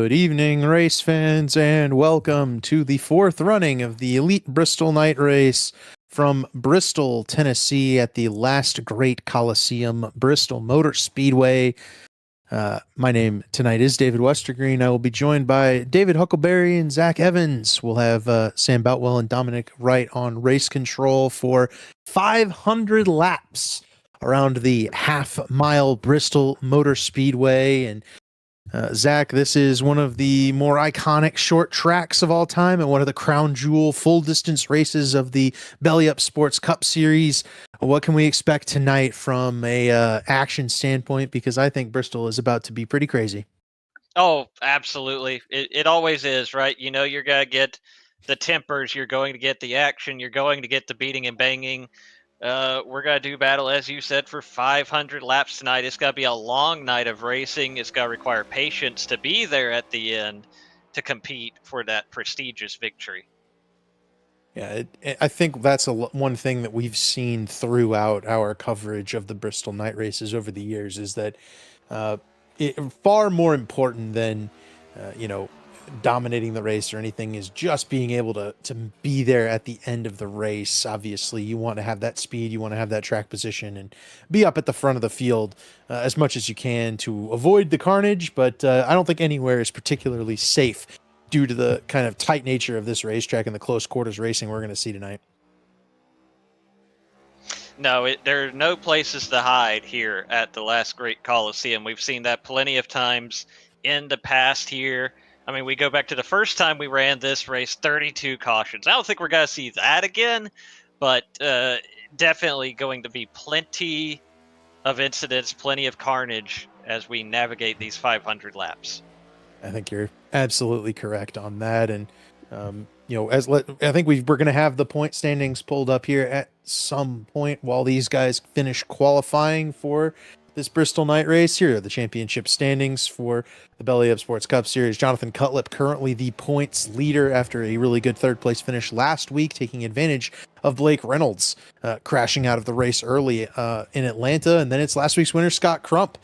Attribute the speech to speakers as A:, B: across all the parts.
A: Good evening, race fans, and welcome to the fourth running of the Elite Bristol Night Race from Bristol, Tennessee, at the last great Coliseum, Bristol Motor Speedway. My name tonight is David Westergreen. I will be joined by David Huckleberry and Zach Evans. We'll have Sam Boutwell and Dominic Wright on race control for 500 laps around the half-mile Bristol Motor Speedway. And Zach, this is one of the more iconic short tracks of all time and one of the crown jewel full distance races of the Belly Up Sports Cup Series. What can we expect tonight from a action standpoint? Because I think Bristol is about to be pretty crazy.
B: Oh, absolutely. It always is, right? You know, you're going to get the tempers, you're going to get the action, you're going to get the beating and banging. We're going to do battle, as you said, for 500 laps tonight. It's going to be a long night of racing. It's going to require patience to be there at the end to compete for that prestigious victory.
A: Yeah, I think that's one thing that we've seen throughout our coverage of the Bristol night races over the years is that far more important than, dominating the race or anything is just being able to be there at the end of the race. Obviously, you want to have that speed, you want to have that track position, and be up at the front of the field as much as you can to avoid the carnage. But I don't think anywhere is particularly safe due to the kind of tight nature of this racetrack and the close quarters racing we're going to see tonight.
B: No, there are no places to hide here at the last great Coliseum. We've seen that plenty of times in the past here. I mean, we go back to the first time we ran this race, 32 cautions. I don't think we're going to see that again, but definitely going to be plenty of incidents, plenty of carnage as we navigate these 500 laps.
A: I think you're absolutely correct on that. And, I think we're going to have the point standings pulled up here at some point while these guys finish qualifying for this Bristol night race. Here are the championship standings for the Belly Up Sports Cup Series. Jonathan Cutlip currently the points leader after a really good third place finish last week, taking advantage of Blake Reynolds crashing out of the race early in Atlanta. And then it's last week's winner, Scott Crump,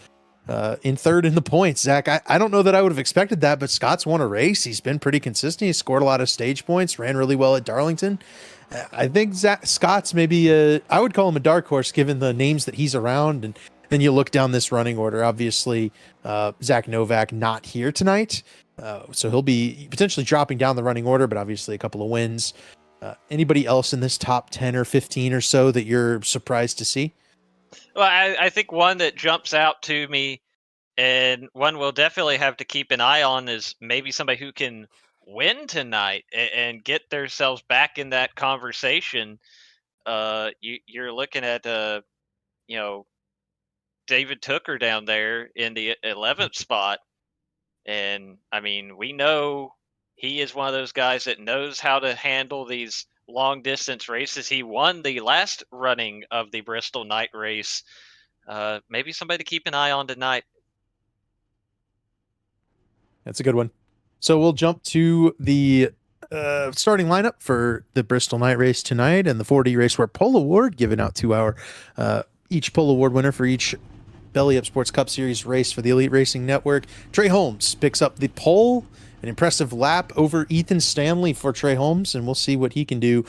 A: in third in the points. Zach, I don't know that I would have expected that, but Scott's won a race. He's been pretty consistent. He's scored a lot of stage points, ran really well at Darlington. I think Scott's maybe I would call him a dark horse given the names that he's around. And then you look down this running order, obviously Zach Novak not here tonight. So he'll be potentially dropping down the running order, but obviously a couple of wins. Anybody else in this top 10 or 15 or so that you're surprised to see?
B: Well, I think one that jumps out to me and one we'll definitely have to keep an eye on is maybe somebody who can win tonight and get themselves back in that conversation. You're looking at, David Tooker down there in the 11th spot. And I mean, we know he is one of those guys that knows how to handle these long distance races. He won the last running of the Bristol night race. Maybe somebody to keep an eye on tonight.
A: That's a good one. So we'll jump to the starting lineup for the Bristol night race tonight and the 4D race where Pole Award given out to our each Pole Award winner for each Belly Up Sports Cup Series race for the Elite Racing Network. Trey Holmes picks up the pole, an impressive lap over Ethan Stanley for Trey Holmes, and we'll see what he can do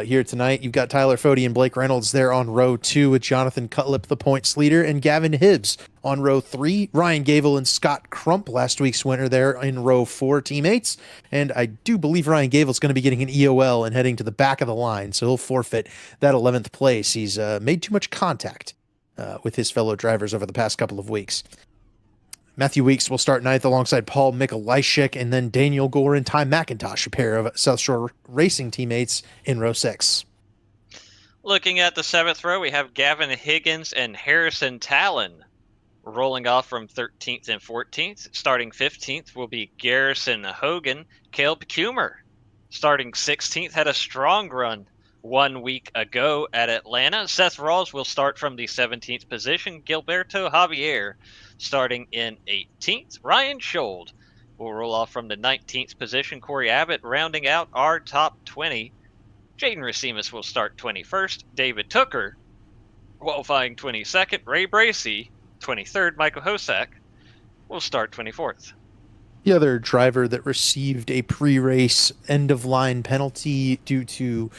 A: here tonight. You've got Tyler Fody and Blake Reynolds there on row 2 with Jonathan Cutlip, the points leader, and Gavin Hibbs on row 3. Ryan Gable and Scott Crump, last week's winner, there in row 4, teammates. And I do believe Ryan Gable's going to be getting an EOL and heading to the back of the line, so he'll forfeit that 11th place. He's made too much contact with his fellow drivers over the past couple of weeks. Matthew Weeks will start ninth alongside Paul Mikulajczyk and then Daniel Gore and Ty McIntosh, a pair of South Shore Racing teammates in row 6.
B: Looking at the 7th row, we have Gavin Higgins and Harrison Talon rolling off from 13th and 14th. Starting 15th will be Garrison Hogan. Caleb Kumer, starting 16th, had a strong run 1 week ago at Atlanta. Seth Rawls will start from the 17th position. Gilberto Javier starting in 18th. Ryan Schold will roll off from the 19th position. Corey Abbott rounding out our top 20. Jaden Racimus will start 21st. David Tooker qualifying 22nd. Ray Bracey, 23rd. Michael Hosack will start 24th.
A: The other driver that received a pre-race end-of-line penalty due to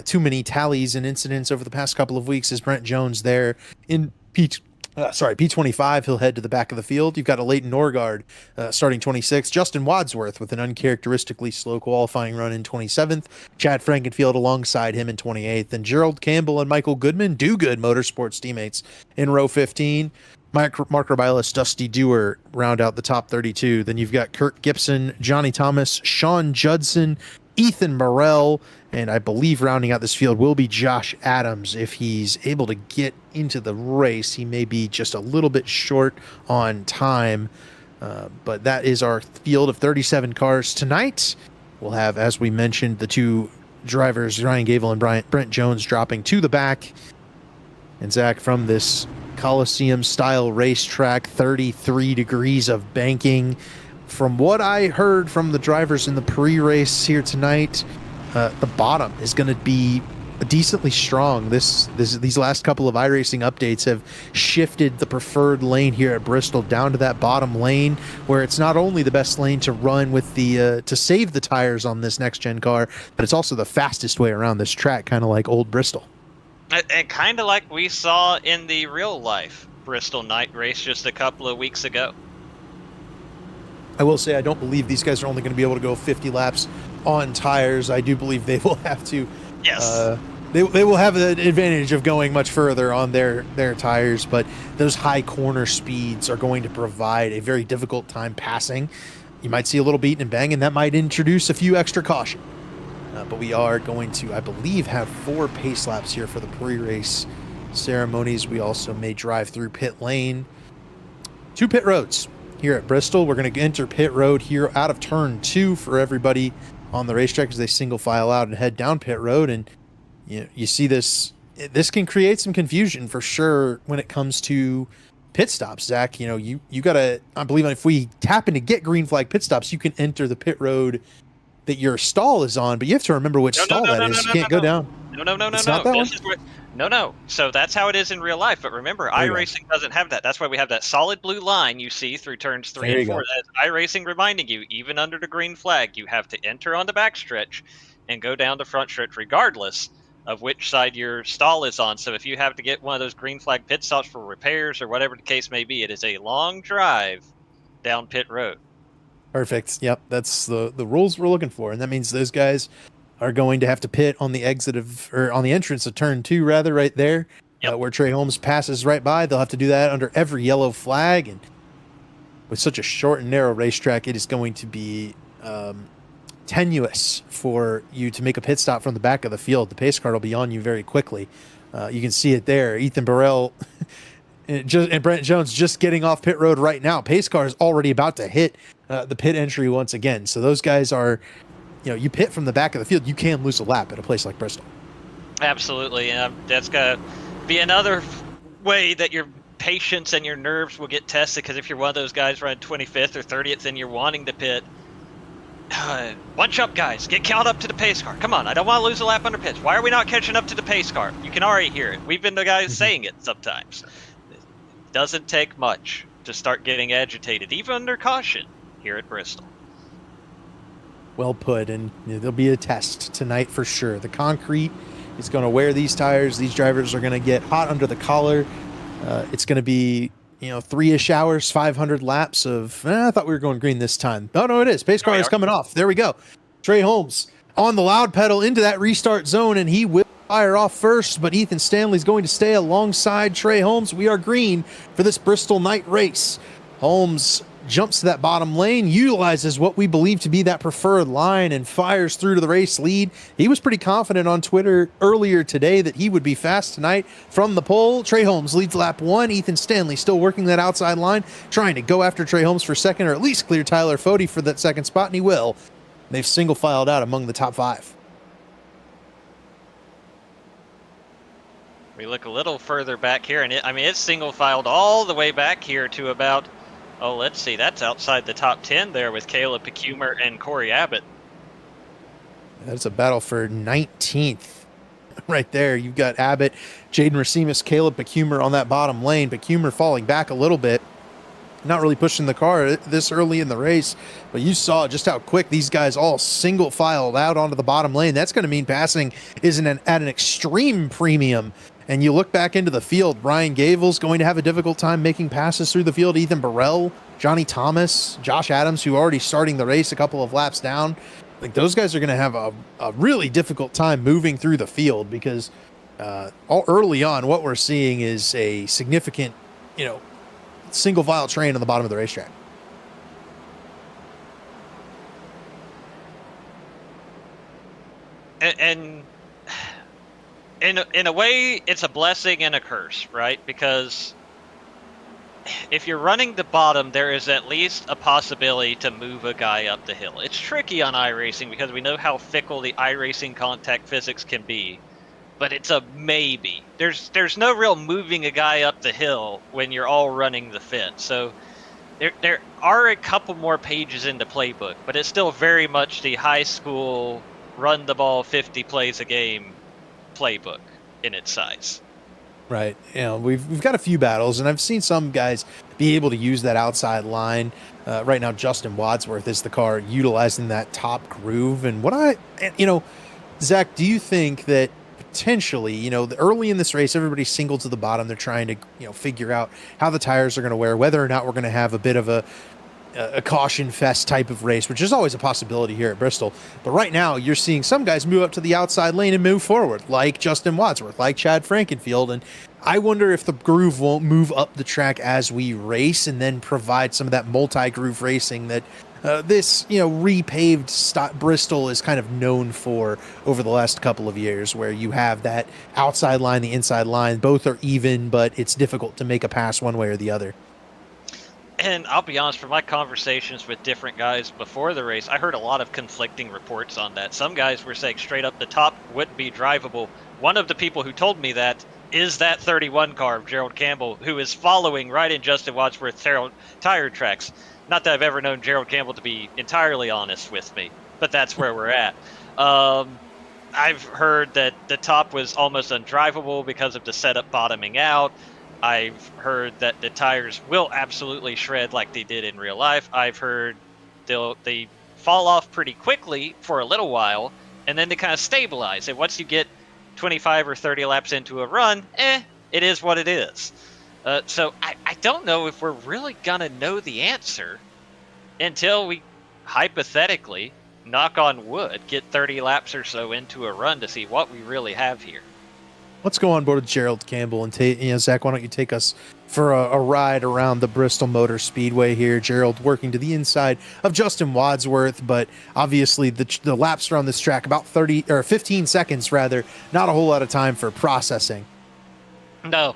A: too many tallies and incidents over the past couple of weeks is Brent Jones there in P25. He'll head to the back of the field. You've got a Leighton Norgard starting 26th. Justin Wadsworth with an uncharacteristically slow qualifying run in 27th. Chad Frankenfield alongside him in 28th. And Gerald Campbell and Michael Goodman, Do Good Motorsports teammates in row 15. Mark Robilas, Dusty Dewar round out the top 32. Then you've got Kurt Gibson, Johnny Thomas, Sean Judson, Ethan Morrell, and I believe rounding out this field will be Josh Adams. If he's able to get into the race, he may be just a little bit short on time. But that is our field of 37 cars tonight. We'll have, as we mentioned, the two drivers, Ryan Gable and Brent Jones, dropping to the back. And Zach, from this Coliseum-style racetrack, 33 degrees of banking. From what I heard from the drivers in the pre-race here tonight, the bottom is going to be decently strong. These last couple of iRacing updates have shifted the preferred lane here at Bristol down to that bottom lane, where it's not only the best lane to run with the to save the tires on this next-gen car, but it's also the fastest way around this track, kind of like old Bristol.
B: And kind of like we saw in the real-life Bristol night race just a couple of weeks ago.
A: I will say I don't believe these guys are only going to be able to go 50 laps on tires. I do believe they will have to.
B: Yes.
A: They will have the advantage of going much further on their tires, but those high corner speeds are going to provide a very difficult time passing. You might see a little beating and banging. That might introduce a few extra caution. But we are going to, I believe, have 4 pace laps here for the pre-race ceremonies. We also may drive through pit lane. 2 pit roads here at Bristol. We're going to enter pit road here out of turn 2 for everybody on the racetrack as they single file out and head down pit road. And you see this can create some confusion for sure when it comes to pit stops. Zach, you got to, I believe if we happen to get green flag pit stops, you can enter the pit road that your stall is on, but you have to remember which stall that is. You can't go down.
B: No. So that's how it is in real life. But remember, iRacing doesn't have that. That's why we have that solid blue line you see through turns 3 and 4. That's iRacing reminding you, even under the green flag, you have to enter on the backstretch and go down the front stretch regardless of which side your stall is on. So if you have to get one of those green flag pit stops for repairs or whatever the case may be, it is a long drive down pit road.
A: Perfect. Yep, that's the rules we're looking for, and that means those guys are going to have to pit on the on the entrance of turn 2, rather, right there, where Trey Holmes passes right by. They'll have to do that under every yellow flag, and with such a short and narrow racetrack, it is going to be tenuous for you to make a pit stop from the back of the field. The pace car will be on you very quickly. You can see it there. Ethan Burrell and Brent Jones just getting off pit road right now. Pace car is already about to hit the pit entry once again. So those guys are, you pit from the back of the field, you can lose a lap at a place like Bristol.
B: Absolutely. That's going to be another way that your patience and your nerves will get tested, because if you're one of those guys running 25th or 30th and you're wanting to pit, bunch up, guys. Get caught up to the pace car. Come on, I don't want to lose a lap under pits. Why are we not catching up to the pace car? You can already hear it. We've been the guys saying it sometimes. It doesn't take much to start getting agitated, even under caution, here at Bristol.
A: Well put, and there'll be a test tonight for sure. The concrete is going to wear these tires. These drivers are going to get hot under the collar. It's going to be 3-ish hours, 500 laps of, I thought we were going green this time. Oh, no, it is. Pace car is coming off. There we go. Trey Holmes on the loud pedal into that restart zone, and he will fire off first, but Ethan Stanley's going to stay alongside Trey Holmes. We are green for this Bristol night race. Holmes jumps to that bottom lane, utilizes what we believe to be that preferred line, and fires through to the race lead. He was pretty confident on Twitter earlier today that he would be fast tonight from the pole. Trey Holmes leads lap 1. Ethan Stanley still working that outside line, trying to go after Trey Holmes for second, or at least clear Tyler Fode for that second spot, and he will. They've single filed out among the top 5.
B: We look a little further back here, and it's single filed all the way back here to about, let's see, that's outside the top 10 there with Caleb Pecumer and Corey Abbott.
A: That's a battle for 19th right there. You've got Abbott, Jaden Racimus, Caleb Pecumer on that bottom lane. Pecumer falling back a little bit. not really pushing the car this early in the race, but you saw just how quick these guys all single filed out onto the bottom lane. That's going to mean passing isn't at an extreme premium. And you look back into the field, Ryan Gavel's going to have a difficult time making passes through the field. Ethan Burrell, Johnny Thomas, Josh Adams, who are already starting the race a couple of laps down. Like those guys are going to have a really difficult time moving through the field because all early on, what we're seeing is a significant, single file train on the bottom of the racetrack.
B: And in a way, it's a blessing and a curse, right? Because if you're running the bottom, there is at least a possibility to move a guy up the hill. It's tricky on iRacing because we know how fickle the iRacing contact physics can be, but it's a maybe. There's no real moving a guy up the hill when you're all running the fit. So there are a couple more pages in the playbook, but it's still very much the high school run the ball 50 plays a game playbook in its size.
A: Right. We've got a few battles, and I've seen some guys be able to use that outside line. Right now, Justin Wadsworth is the car utilizing that top groove. And Zach, do you think that potentially, early in this race, everybody's single to the bottom. They're trying to, figure out how the tires are going to wear, whether or not we're going to have a bit of a caution fest type of race, which is always a possibility here at Bristol. But right now, you're seeing some guys move up to the outside lane and move forward, like Justin Wadsworth, like Chad Frankenfield. And I wonder if the groove won't move up the track as we race and then provide some of that multi-groove racing that this, repaved Bristol is kind of known for over the last couple of years, where you have that outside line, the inside line, both are even, but it's difficult to make a pass one way or the other.
B: And I'll be honest, from my conversations with different guys before the race, I heard a lot of conflicting reports on that. Some guys were saying straight up the top wouldn't be drivable. One of the people who told me that is that 31 car of Gerald Campbell, who is following right in Justin Wadsworth's tire tracks. Not that I've ever known Gerald Campbell to be entirely honest with me, but that's where we're at. I've heard that the top was almost undrivable because of the setup bottoming out. I've heard that the tires will absolutely shred like they did in real life. I've heard they fall off pretty quickly for a little while, and then they kind of stabilize. And once you get 25 or 30 laps into a run, it is what it is. So I don't know if we're really going to know the answer until we, hypothetically, knock on wood, get 30 laps or so into a run to see what we really have here.
A: Let's go on board with Gerald Campbell and Zach, why don't you take us for a ride around the Bristol Motor Speedway here. Gerald working to the inside of Justin Wadsworth, but obviously the laps around this track about 30 or 15 seconds rather, not a whole lot of time for processing.
B: No,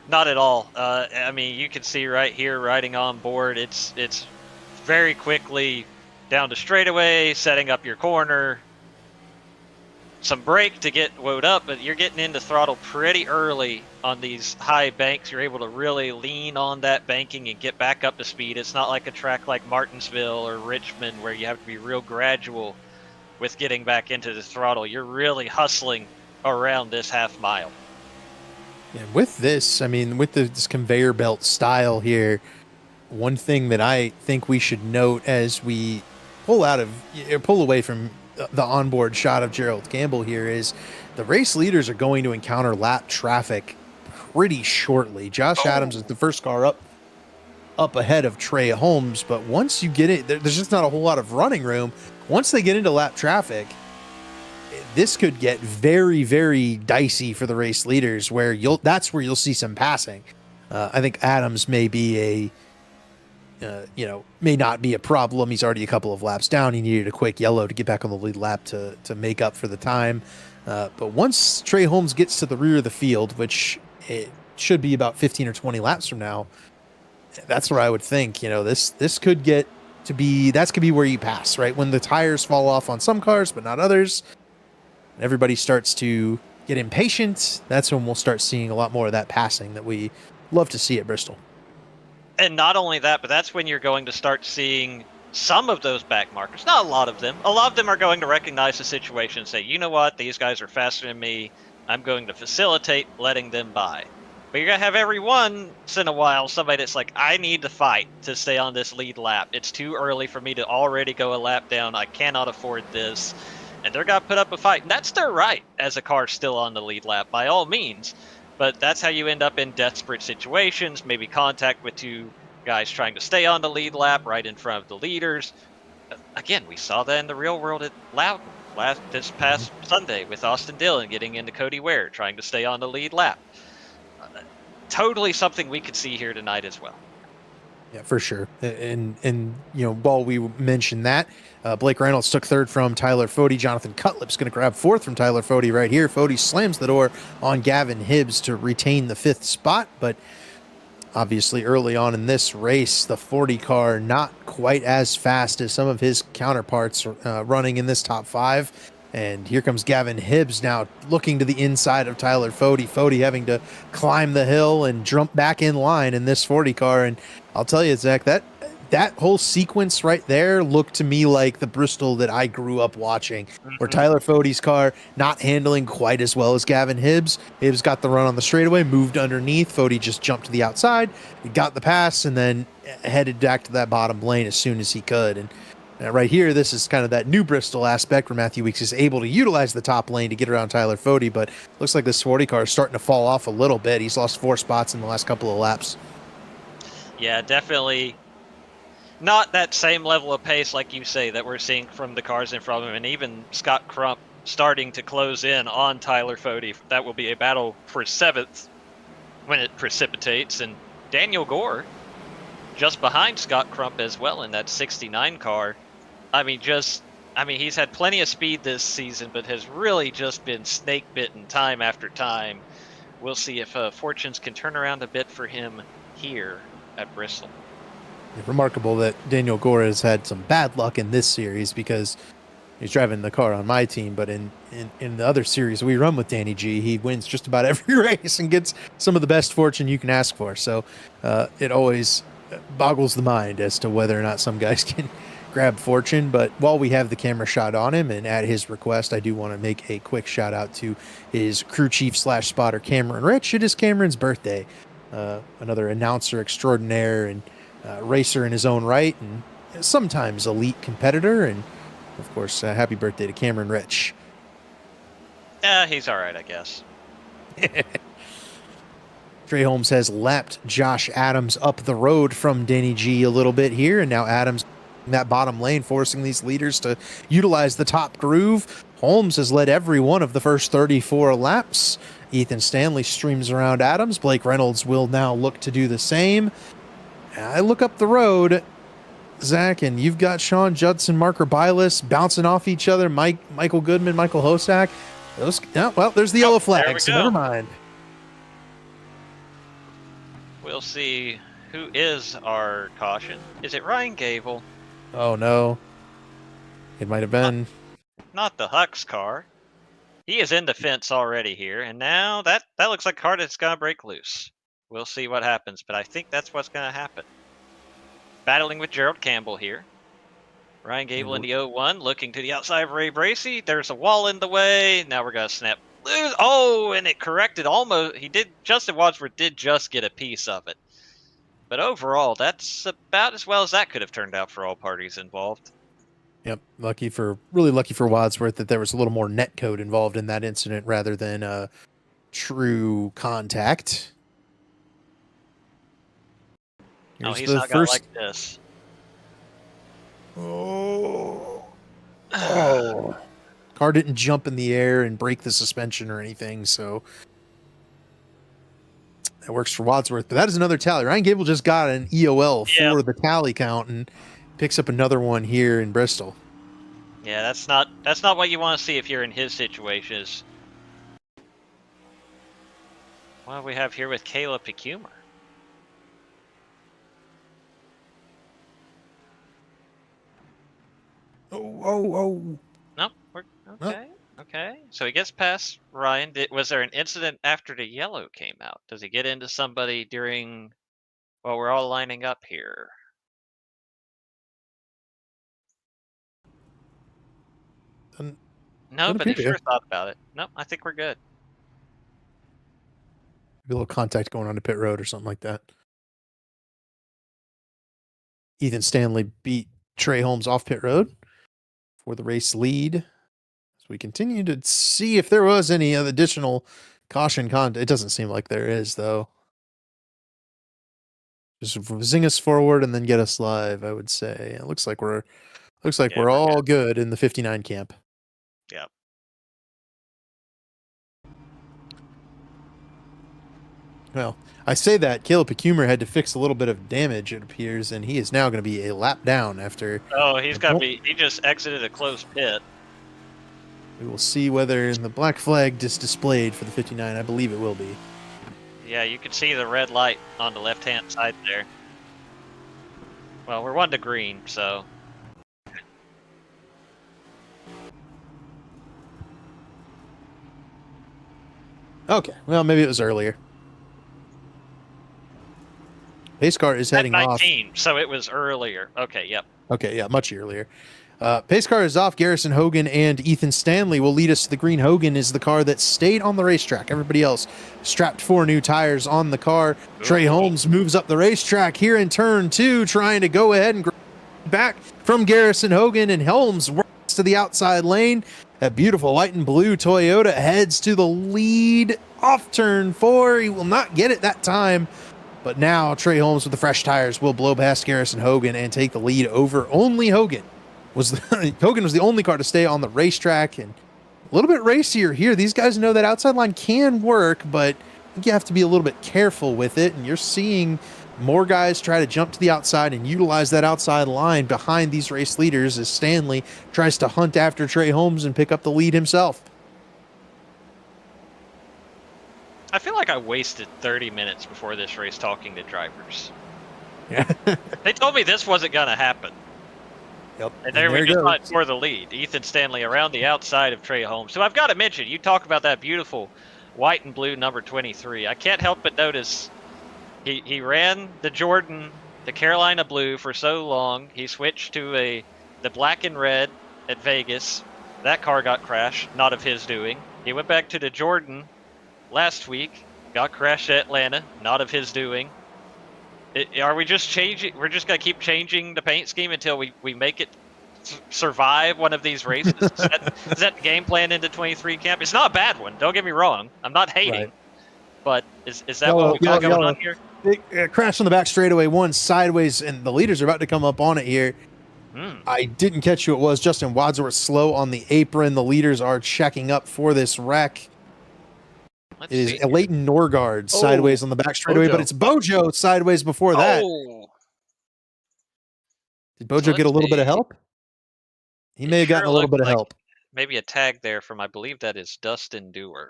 B: not at all. I mean, you can see right here riding on board, it's very quickly down to straightaway, setting up your corner, some brake to get woed up, but you're getting into throttle pretty early on these high banks. You're able to really lean on that banking and get back up to speed. It's not like a track like Martinsville or Richmond where you have to be real gradual with getting back into the throttle. You're really hustling around this half mile.
A: And with this, I mean, with this conveyor belt style here, one thing that I think we should note as we pull away from the onboard shot of Gerald Campbell here is the race leaders are going to encounter lap traffic pretty shortly. Josh Adams is the first car up ahead of Trey Holmes, but once you get it, there's just not a whole lot of running room. Once they get into lap traffic, this could get very, very dicey for the race leaders, where that's where you'll see some passing. I think Adams may be may not be a problem. He's already a couple of laps down. He needed a quick yellow to get back on the lead lap to make up for the time. But once Trey Holmes gets to the rear of the field, which it should be about 15 or 20 laps from now, that's where I would think, this could get to be, that could be where you pass, right? When the tires fall off on some cars, but not others, and everybody starts to get impatient, that's when we'll start seeing a lot more of that passing that we love to see at Bristol.
B: And not only that, but that's when you're going to start seeing some of those back markers. Not a lot of them. A lot of them are going to recognize the situation and say, you know what, these guys are faster than me. I'm going to facilitate letting them by. But you're going to have every once in a while somebody that's like, I need to fight to stay on this lead lap. It's too early for me to already go a lap down. I cannot afford this. And they're going to put up a fight. And that's their right as a car still on the lead lap, by all means. But that's how you end up in desperate situations, maybe contact with two guys trying to stay on the lead lap right in front of the leaders. Again, we saw that in the real world at Loudon this past Sunday with Austin Dillon getting into Cody Ware trying to stay on the lead lap. Totally something we could see here tonight as well.
A: Yeah, for sure. And while we mentioned that, Blake Reynolds took third from Tyler Fode. Jonathan Cutlip's going to grab fourth from Tyler Fode right here. Fode slams the door on Gavin Hibbs to retain the fifth spot, but obviously early on in this race, the 40 car not quite as fast as some of his counterparts running in this top five. And here comes Gavin Hibbs now looking to the inside of Tyler Fode. Fode having to climb the hill and jump back in line in this 40 car. And I'll tell you, Zach, that whole sequence right there looked to me like the Bristol that I grew up watching, where Tyler Fode's car not handling quite as well as Gavin Hibbs. Hibbs got the run on the straightaway, moved underneath. Fode just jumped to the outside, he got the pass, and then headed back to that bottom lane as soon as he could. And right here, this is kind of that new Bristol aspect where Matthew Weeks is able to utilize the top lane to get around Tyler Fode, but looks like this 40 car is starting to fall off a little bit. He's lost 4 spots in the last couple of laps.
B: Yeah, definitely not that same level of pace, like you say, that we're seeing from the cars in front of him, and even Scott Crump starting to close in on Tyler Fode. That will be a battle for 7th when it precipitates, and Daniel Gore just behind Scott Crump as well in that 69 car. He's had plenty of speed this season, but has really just been snake bitten time after time. We'll see if fortunes can turn around a bit for him here at Bristol.
A: Remarkable that Daniel Gore has had some bad luck in this series, because he's driving the car on my team, but in the other series we run with Danny G, he wins just about every race and gets some of the best fortune you can ask for. So it always boggles the mind as to whether or not some guys can grab fortune. But while we have the camera shot on him, and at his request, I do want to make a quick shout out to his crew chief / spotter, Cameron Rich. It is Cameron's birthday. Another announcer extraordinaire and racer in his own right, and sometimes elite competitor. And of course, happy birthday to Cameron Rich.
B: He's all right, I guess.
A: Trey Holmes has lapped Josh Adams up the road from Danny G a little bit here, and now Adams in that bottom lane, forcing these leaders to utilize the top groove. Holmes has led every one of the first 34 laps. Ethan Stanley streams around Adams. Blake Reynolds will now look to do the same. I look up the road, Zach, and you've got Sean Judson, Marker Bylis bouncing off each other. Michael Goodman, Michael Hosak. There's the yellow flag, so never mind.
B: We'll see who is our caution. Is it Ryan Gable?
A: Oh, no. It might have been.
B: Not the Huck's car. He is in the fence already here, and now that looks like a car that's going to break loose. We'll see what happens, but I think that's what's going to happen. Battling with Gerald Campbell here. Ryan Gable in the 0-1, looking to the outside of Ray Bracey. There's a wall in the way. Now we're going to snap. Oh, and it corrected almost. Justin Wadsworth did just get a piece of it. But overall, that's about as well as that could have turned out for all parties involved.
A: Yep, really lucky for Wadsworth that there was a little more net code involved in that incident rather than true contact.
B: He's not gonna like this.
A: Oh. Car didn't jump in the air and break the suspension or anything, so that works for Wadsworth. But that is another tally. Ryan Gable just got an EOL for the tally count and picks up another one here in Bristol.
B: Yeah, that's not what you want to see if you're in his situation. What do we have here with Kayla Pecumer?
A: Oh.
B: Nope. Okay. Okay. So he gets past Ryan. Was there an incident after the yellow came out? Does he get into somebody during... Well, we're all lining up here. No, but he sure thought about it. Nope, I think we're good.
A: Maybe a little contact going on to pit road or something like that. Ethan Stanley beat Trey Holmes off pit road for the race lead. So we continue to see if there was any additional caution content. It doesn't seem like there is, though. Just zing us forward and then get us live, I would say. It looks like we're all good in the 59 camp.
B: Yeah.
A: Well, I say that Caleb Pecumer had to fix a little bit of damage, it appears, and he is now going to be a lap down after.
B: Oh, he just exited a closed pit.
A: We will see whether the black flag is displayed for the 59. I believe it will be.
B: Yeah, you can see the red light on the left-hand side there. Well, we're 1 to green, so.
A: Okay, well, maybe it was earlier. Pace car is heading
B: 19,
A: off.
B: So it was earlier. Okay, yep.
A: Okay, yeah, much earlier. Pace car is off. Garrison Hogan and Ethan Stanley will lead us to the green. Hogan is the car that stayed on the racetrack. Everybody else strapped 4 new tires on the car. Ooh. Trey Holmes moves up the racetrack here in turn 2, trying to go ahead and back from Garrison Hogan, and Holmes works to the outside lane. That beautiful white and blue Toyota heads to the lead off turn 4. He will not get it that time. But now Trey Holmes with the fresh tires will blow past Garrison Hogan and take the lead over only Hogan. Hogan was the only car to stay on the racetrack, and a little bit racier here. These guys know that outside line can work, but you have to be a little bit careful with it, and you're seeing more guys try to jump to the outside and utilize that outside line behind these race leaders as Stanley tries to hunt after Trey Holmes and pick up the lead himself.
B: I feel like I wasted 30 minutes before this race talking to drivers.
A: Yeah.
B: They told me this wasn't going to happen.
A: Yep.
B: And there we just fight for the lead. Ethan Stanley around the outside of Trey Holmes. So I've got to mention, you talk about that beautiful white and blue number 23. I can't help but notice he ran the Jordan, the Carolina blue for so long. He switched to the black and red at Vegas. That car got crashed, not of his doing. He went back to the Jordan last week, got crashed at Atlanta, not of his doing. Are we just changing? We're just going to keep changing the paint scheme until we make it survive one of these races? Is that the game plan into 23 camp? It's not a bad one. Don't get me wrong. I'm not hating. Right. But is that what we got going on here?
A: Crash on the back straightaway, one sideways, and the leaders are about to come up on it here. I didn't catch who it was. Justin Wadsworth slow on the apron. The leaders are checking up for this wreck. It is Leighton Norgard sideways on the back straightaway, but it's Bojo sideways before that. Did Bojo get a little bit of help? He may have gotten a little bit of help.
B: Maybe a tag there from, I believe that is Dustin Dewar.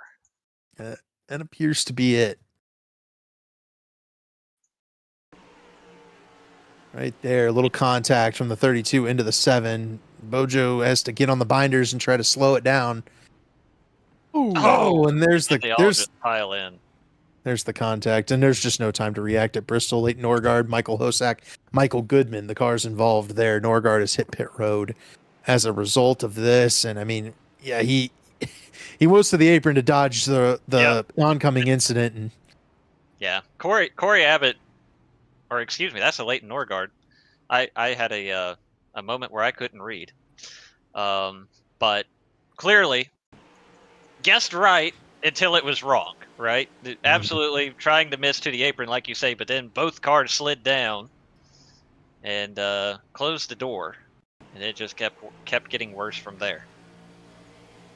A: That appears to be it. Right there, a little contact from the 32 into the 7. Bojo has to get on the binders and try to slow it down. And there's
B: pile in.
A: There's the contact, and there's just no time to react at Bristol. Leighton Norgard, Michael Hosack, Michael Goodman, the cars involved there. Norgard has hit pit road as a result of this, and I mean, yeah, he moves to the apron to dodge the oncoming incident, and
B: yeah, Corey Abbott, or excuse me, that's a Leighton Norgard. I had a moment where I couldn't read, but clearly guessed right until it was wrong, right? Absolutely trying to miss to the apron, like you say, but then both cars slid down and closed the door, and it just kept getting worse from there.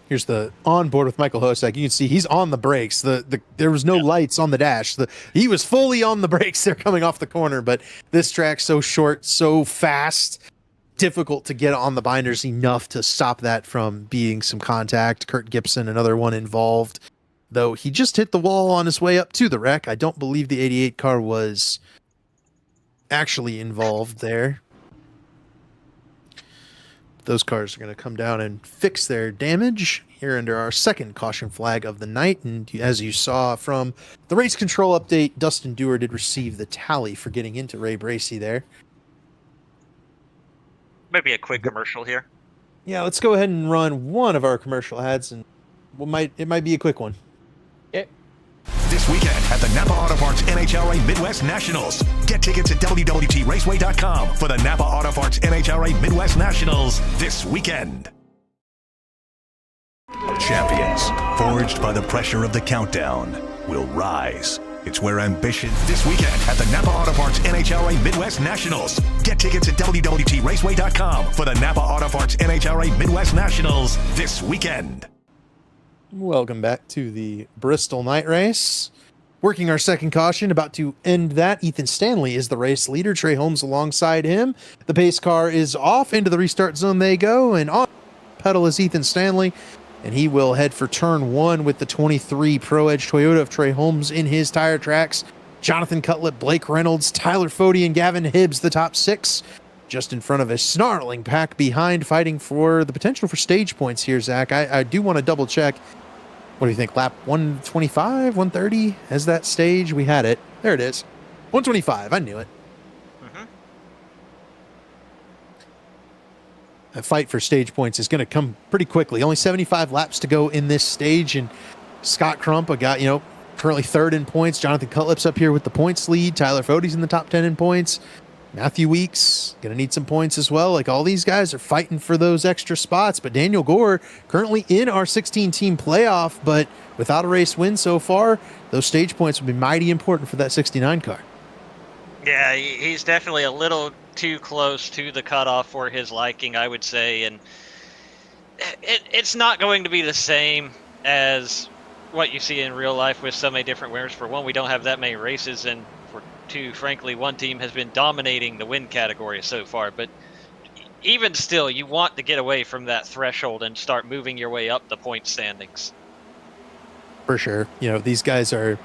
A: Here's the onboard with Michael Hosack. You can see he's on the brakes. There was no lights on the dash. He was fully on the brakes. They're coming off the corner, but this track's so short, so fast, difficult to get on the binders enough to stop that from being some contact. Kurt Gibson, another one involved, though he just hit the wall on his way up to the wreck. I don't believe the 88 car was actually involved there. Those cars are going to come down and fix their damage here under our second caution flag of the night. And as you saw from the race control update, Dustin Dewar did receive the tally for getting into Ray Bracey there.
B: Maybe a quick commercial here.
A: Yeah, let's go ahead and run one of our commercial ads, and it might be a quick one.
B: Okay.
C: This weekend at the Napa Auto Parts NHRA Midwest Nationals. Get tickets at WWTRaceway.com for the Napa Auto Parts NHRA Midwest Nationals this weekend. Champions, forged by the pressure of the countdown, will rise. It's where ambition this weekend at the Napa Auto Parts NHRA Midwest Nationals. Get tickets at WWTRaceway.com for the Napa Auto Parts NHRA Midwest Nationals this weekend.
A: Welcome back to the Bristol night race. Working our second caution, about to end that. Ethan Stanley is the race leader. Trey Holmes alongside him. The pace car is off. Into the restart zone they go, and on pedal is Ethan Stanley. And he will head for turn one with the 23 Pro Edge Toyota of Trey Holmes in his tire tracks. Jonathan Cutlip, Blake Reynolds, Tyler Fody, and Gavin Hibbs, the top six, just in front of a snarling pack behind, fighting for the potential for stage points here, Zach. I do want to double check. What do you think? Lap 125, 130? As that stage, we had it. There it is. 125. I knew it. A fight for stage points is going to come pretty quickly. Only 75 laps to go in this stage, and Scott Crump, a guy, currently third in points. Jonathan Cutlip's up here with the points lead. Tyler Fody's in the top 10 in points. Matthew Weeks going to need some points as well. Like, all these guys are fighting for those extra spots, but Daniel Gore currently in our 16-team playoff, but without a race win so far, those stage points will be mighty important for that 69 car.
B: Yeah, he's definitely a little too close to the cutoff for his liking, I would say, and it's not going to be the same as what you see in real life with so many different winners. For one, we don't have that many races, and for two, frankly, one team has been dominating the win category so far, but even still, you want to get away from that threshold and start moving your way up the point standings.
A: For sure. These guys are,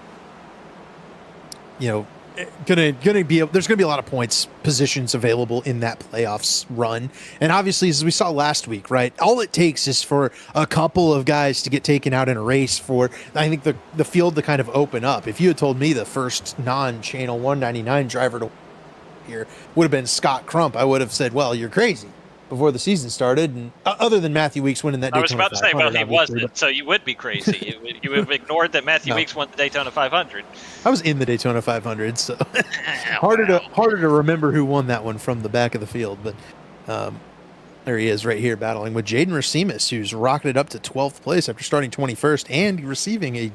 A: gonna be, there's gonna be a lot of points positions available in that playoffs run. And obviously, as we saw last week, right, all it takes is for a couple of guys to get taken out in a race for, I think, the field to kind of open up. If you had told me the first non-channel 199 driver to here would have been Scott Crump, I would have said, well, you're crazy, before the season started. And other than Matthew Weeks winning that Daytona 500.
B: I was about to say, well, he wasn't, so you would be crazy. You would have ignored that Matthew Weeks won the Daytona 500.
A: I was in the Daytona 500, so harder to remember who won that one from the back of the field. But there he is right here battling with Jaden Racimus, who's rocketed up to 12th place after starting 21st and receiving a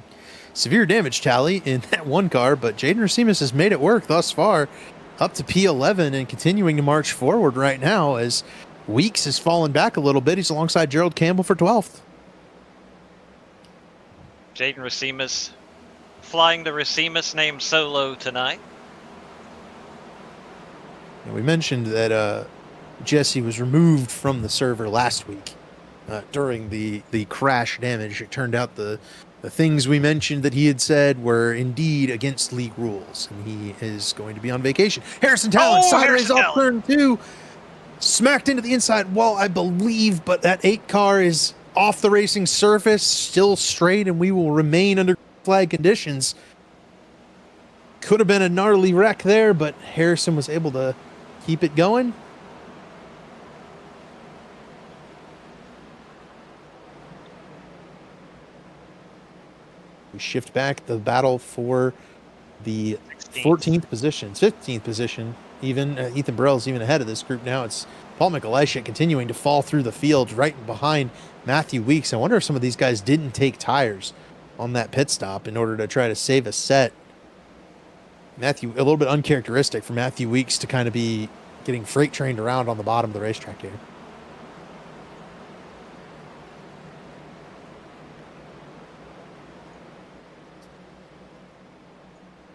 A: severe damage tally in that one car. But Jaden Racimus has made it work thus far, up to P11 and continuing to march forward right now as Weeks has fallen back a little bit. He's alongside Gerald Campbell for 12th.
B: Jaden Racimus flying the Racimus name solo tonight.
A: And we mentioned that Jesse was removed from the server last week during the crash damage. It turned out the things we mentioned that he had said were indeed against league rules, and he is going to be on vacation. Harrison Talon sideways off turn 2. Smacked into the inside wall, I believe, but that 8 car is off the racing surface, still straight, and we will remain under flag conditions. Could have been a gnarly wreck there, but Harrison was able to keep it going. We shift back the battle for the 14th position, 15th position. Even Ethan Burrell's even ahead of this group now. It's Paul Mikulisik continuing to fall through the field right behind Matthew Weeks. I wonder if some of these guys didn't take tires on that pit stop in order to try to save a set. A little bit uncharacteristic for Matthew Weeks to kind of be getting freight trained around on the bottom of the racetrack here.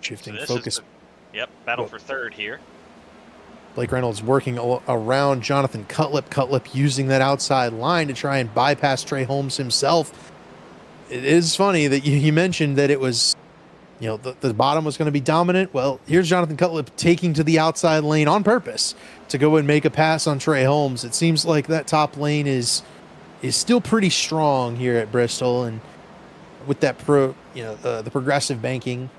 A: Shifting focus.
B: Battle for third here.
A: Blake Reynolds working around Jonathan Cutlip. Cutlip using that outside line to try and bypass Trey Holmes himself. It is funny that you mentioned that it was, the bottom was going to be dominant. Well, here's Jonathan Cutlip taking to the outside lane on purpose to go and make a pass on Trey Holmes. It seems like that top lane is still pretty strong here at Bristol, and with that the progressive banking,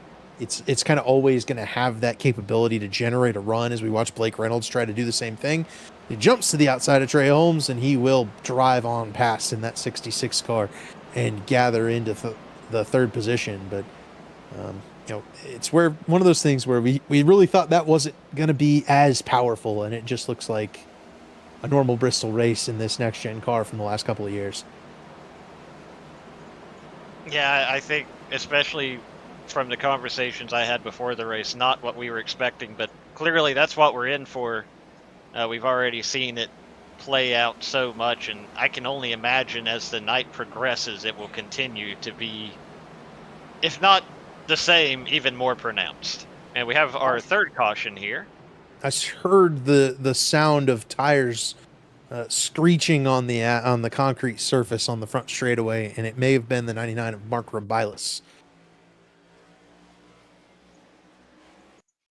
A: it's kind of always going to have that capability to generate a run. As we watch Blake Reynolds try to do the same thing, he jumps to the outside of Trey Holmes, and he will drive on past in that 66 car and gather into the third position. But It's where one of those things where we really thought that wasn't going to be as powerful, and it just looks like a normal Bristol race in this next gen car from the last couple of years.
B: Yeah, I think especially from the conversations I had before the race, not what we were expecting, but clearly that's what we're in for. We've already seen it play out so much, and I can only imagine as the night progresses, it will continue to be, if not the same, even more pronounced. And we have our third caution here.
A: I heard the sound of tires screeching on the concrete surface on the front straightaway, and it may have been the 99 of Mark Robilas.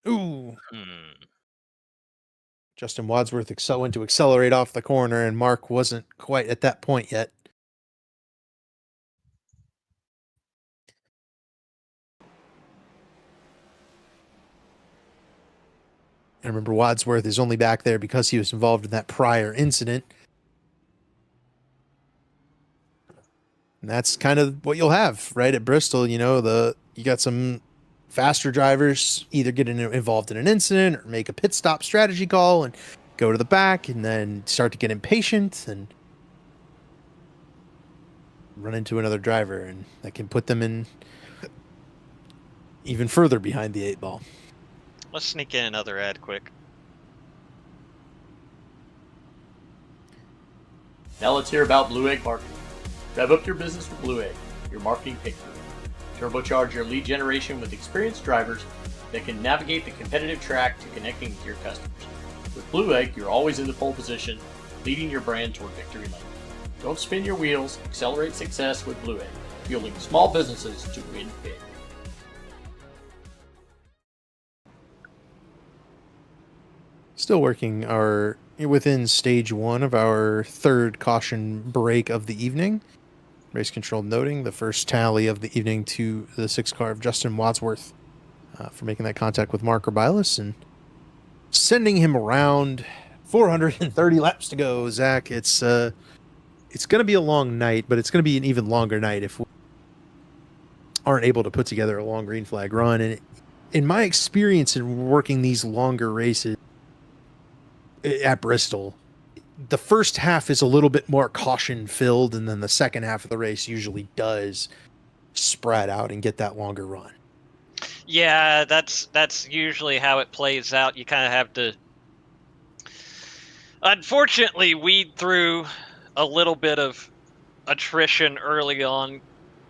A: Ooh. Justin Wadsworth went to accelerate off the corner, and Mark wasn't quite at that point yet. And remember, Wadsworth is only back there because he was involved in that prior incident. And that's kind of what you'll have, right, at Bristol. You got some faster drivers either get involved in an incident or make a pit stop strategy call and go to the back and then start to get impatient and run into another driver, and that can put them in even further behind the 8-ball.
B: Let's sneak in another ad quick.
D: Now let's hear about Blue Egg Marketing. Rev up your business with Blue Egg, your marketing pick-through. Turbocharge your lead generation with experienced drivers that can navigate the competitive track to connecting with your customers. With Blue Egg, you're always in the pole position, leading your brand toward victory lane. Don't spin your wheels, accelerate success with Blue Egg, fueling small businesses to win big.
A: Still working within stage 1 of our third caution break of the evening. Race control noting the first tally of the evening to the 6 car of Justin Wadsworth for making that contact with Mark Robilas and sending him around. 430 laps to go, Zach. It's going to be a long night, but it's going to be an even longer night if we aren't able to put together a long green flag run. And in my experience in working these longer races at Bristol, the first half is a little bit more caution filled, and then the second half of the race usually does spread out and get that longer run.
B: Yeah, that's usually how it plays out. You kind of have to, unfortunately, weed through a little bit of attrition early on,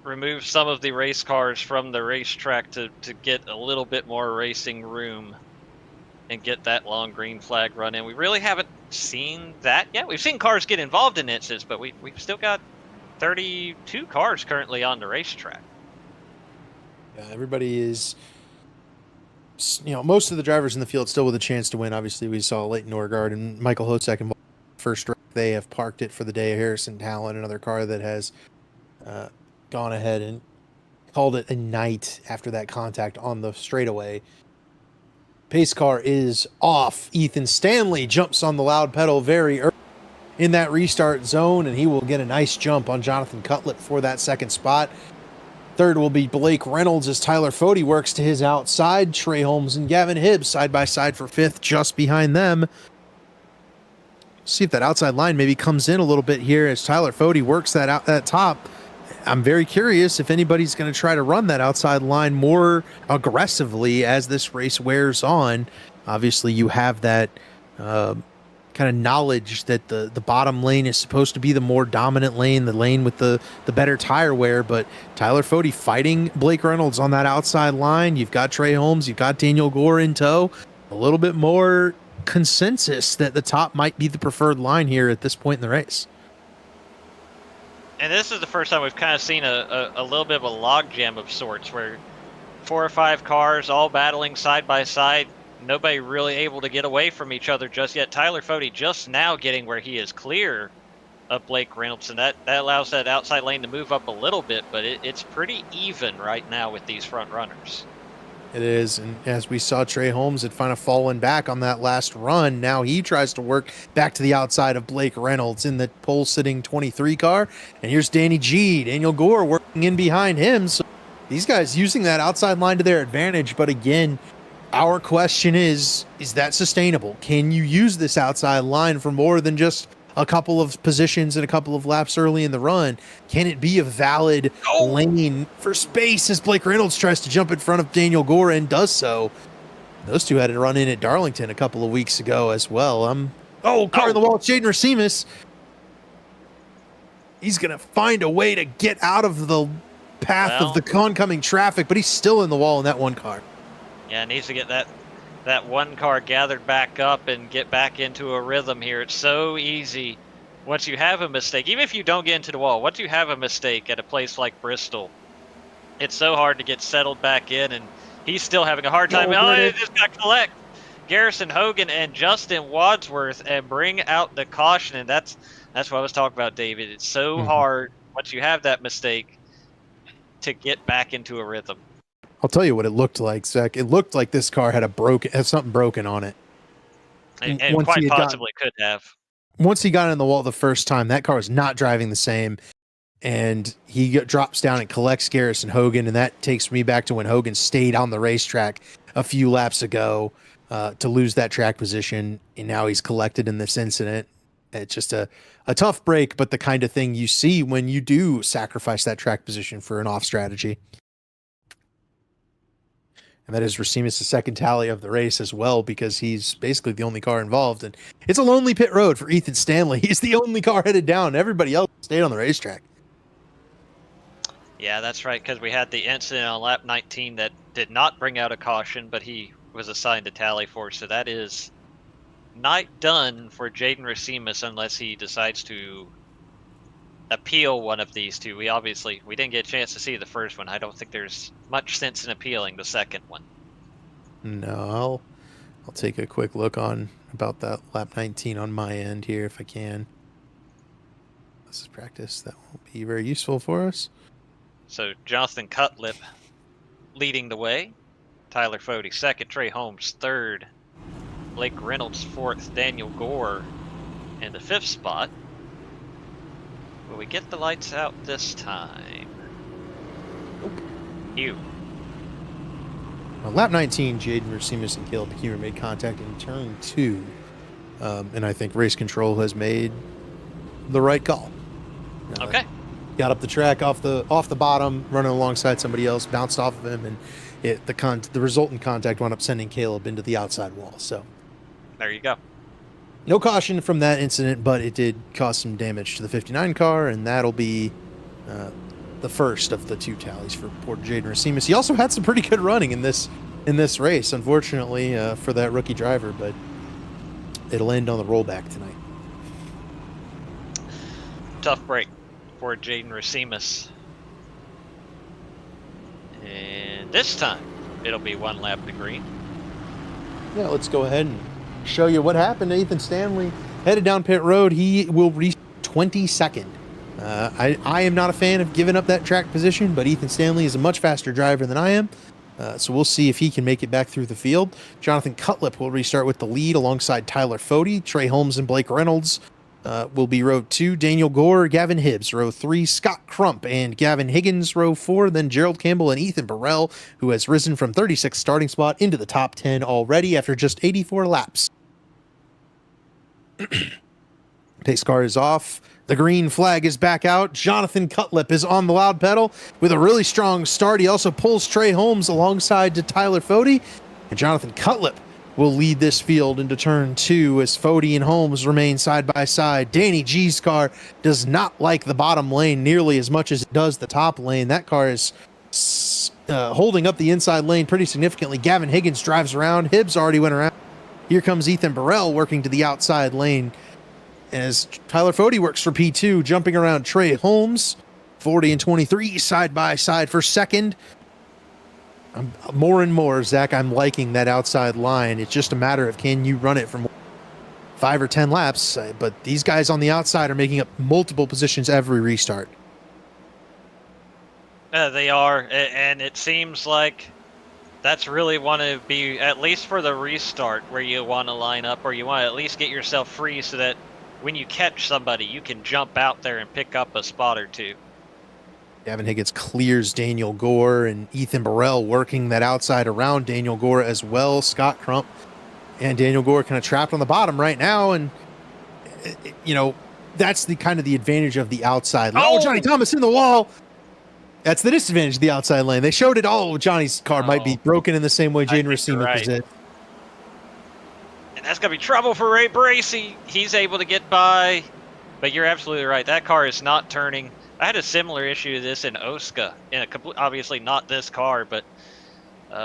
B: remove some of the race cars from the racetrack to get a little bit more racing room and get that long green flag run in. We really haven't seen that yet. We've seen cars get involved in incidents, but we've still got 32 cars currently on the racetrack.
A: Yeah, everybody is, most of the drivers in the field still with a chance to win. Obviously, we saw Leighton Norgard and Michael Hosek involved in the first race. They have parked it for the day. Harrison Talon, another car that has gone ahead and called it a night after that contact on the straightaway. Pace car is off. Ethan Stanley jumps on the loud pedal very early in that restart zone, and he will get a nice jump on Jonathan Cutlett for that second spot. Third will be Blake Reynolds as Tyler Fody works to his outside. Trey Holmes and Gavin Hibbs side by side for fifth, just behind them. See if that outside line maybe comes in a little bit here as Tyler Fody works that top. I'm very curious if anybody's going to try to run that outside line more aggressively as this race wears on. Obviously, you have that kind of knowledge that the bottom lane is supposed to be the more dominant lane, the lane with the better tire wear, but Tyler Fody fighting Blake Reynolds on that outside line. You've got Trey Holmes, you've got Daniel Gore in tow. A little bit more consensus that the top might be the preferred line here at this point in the race.
B: And this is the first time we've kind of seen a little bit of a logjam of sorts where 4 or 5 cars all battling side by side, nobody really able to get away from each other just yet. Tyler Fody just now getting where he is clear of Blake Reynolds, and that allows that outside lane to move up a little bit, but it's pretty even right now with these front runners.
A: It is, and as we saw, Trey Holmes had kind of fallen back on that last run. Now he tries to work back to the outside of Blake Reynolds in the pole-sitting 23 car, and here's Danny G. Daniel Gore working in behind him, so these guys using that outside line to their advantage. But again, our question is that sustainable? Can you use this outside line for more than just a couple of positions and a couple of laps early in the run? Can it be a valid lane for space as Blake Reynolds tries to jump in front of Daniel Gore and does so? Those two had to run in at Darlington a couple of weeks ago as well. Car in the wall. It's Jaden Racimus. He's going to find a way to get out of the path of the oncoming traffic, but he's still in the wall in that one car.
B: Yeah, needs to get that one car gathered back up and get back into a rhythm here. It's so easy once you have a mistake, even if you don't get into the wall, once you have a mistake at a place like Bristol, it's so hard to get settled back in, and he's still having a hard time. He just got to collect Garrison Hogan and Justin Wadsworth and bring out the caution, and that's what I was talking about, David. It's so hard once you have that mistake to get back into a rhythm.
A: I'll tell you what it looked like, Zach. It looked like this car had something broken on it.
B: And quite possibly could have.
A: Once he got in the wall the first time, that car was not driving the same. And he drops down and collects Garrison Hogan. And that takes me back to when Hogan stayed on the racetrack a few laps ago to lose that track position. And now he's collected in this incident. It's just a tough break, but the kind of thing you see when you do sacrifice that track position for an off strategy. And that is Racimus' second tally of the race as well, because he's basically the only car involved. And it's a lonely pit road for Ethan Stanley. He's the only car headed down. Everybody else stayed on the racetrack.
B: Yeah, that's right, because we had the incident on lap 19 that did not bring out a caution, but he was assigned a tally for. So that is night done for Jaden Racimus unless he decides to appeal one of these two. We didn't get a chance to see the first one. I don't think there's much sense in appealing the second one.
A: No, I'll take a quick look on about that lap 19 on my end here if I can. This is practice. That won't be very useful for us.
B: So Jonathan Cutlip leading the way. Tyler Fody second. Trey Holmes third. Blake Reynolds fourth. Daniel Gore in the fifth spot. Will we get the lights out this time? Nope. You.
A: On lap 19, Jaden Racimus and Caleb Bekemer made contact in turn 2. And I think race control has made the right call.
B: Okay.
A: Got up the track off the bottom, running alongside somebody else, bounced off of him, and the resultant contact wound up sending Caleb into the outside wall. So
B: there you go.
A: No caution from that incident, but it did cause some damage to the 59 car, and that'll be the first of the two tallies for poor Jaden Racimus. He also had some pretty good running in this race, unfortunately, for that rookie driver, but it'll end on the rollback tonight.
B: Tough break for Jaden Racimus. And this time, it'll be one lap to green.
A: Yeah, let's go ahead and show you what happened to Ethan Stanley. Headed down pit road, he will reach 22nd. I am not a fan of giving up that track position, but Ethan Stanley is a much faster driver than I am. So we'll see if he can make it back through the field. Jonathan Cutlip will restart with the lead alongside Tyler Fody. Trey Holmes and Blake Reynolds will be row 2. Daniel Gore, Gavin Hibbs, row 3. Scott Crump and Gavin Higgins, row 4. Then Gerald Campbell and Ethan Burrell, who has risen from 36th starting spot into the top 10 already after just 84 laps. Pace car is off. The green flag is back out. Jonathan Cutlip is on the loud pedal with a really strong start. He also pulls Trey Holmes alongside to Tyler Fody. And Jonathan Cutlip will lead this field into turn 2 as Fody and Holmes remain side by side. Danny G's car does not like the bottom lane nearly as much as it does the top lane. That car is holding up the inside lane pretty significantly. Gavin Higgins drives around. Hibbs already went around. Here comes Ethan Burrell working to the outside lane as Tyler Fody works for P2, jumping around Trey Holmes. 40 and 23 side by side for second. More and more, Zach, I'm liking that outside line. It's just a matter of can you run it for 5 or 10 laps. But these guys on the outside are making up multiple positions every restart.
B: They are, and it seems like that's really want to be, at least for the restart, where you want to line up, or you want to at least get yourself free so that when you catch somebody, you can jump out there and pick up a spot or two.
A: Gavin Higgins clears Daniel Gore, and Ethan Burrell working that outside around Daniel Gore as well. Scott Crump and Daniel Gore kind of trapped on the bottom right now, and that's the kind of the advantage of the outside lane. Oh, Johnny Thomas in the wall. That's the disadvantage of the outside lane. They showed it all. Johnny's car might be broken in the same way Jaden Racine is it.
B: And that's going to be trouble for Ray Bracey. He's able to get by, but you're absolutely right. That car is not turning. I had a similar issue to this in Osaka, obviously not this car, but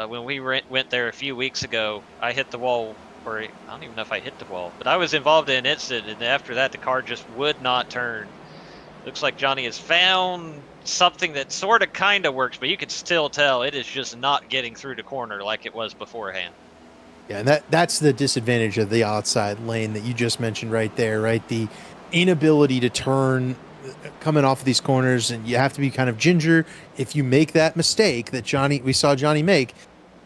B: when we went there a few weeks ago, I hit the wall, or I don't even know if I hit the wall, but I was involved in an incident, and after that, the car just would not turn. Looks like Johnny has found something that sort of kind of works, but you can still tell it is just not getting through the corner like it was beforehand.
A: Yeah, and that's the disadvantage of the outside lane that you just mentioned right there, right? The inability to turn coming off of these corners, and you have to be kind of ginger. If you make that mistake that we saw Johnny make,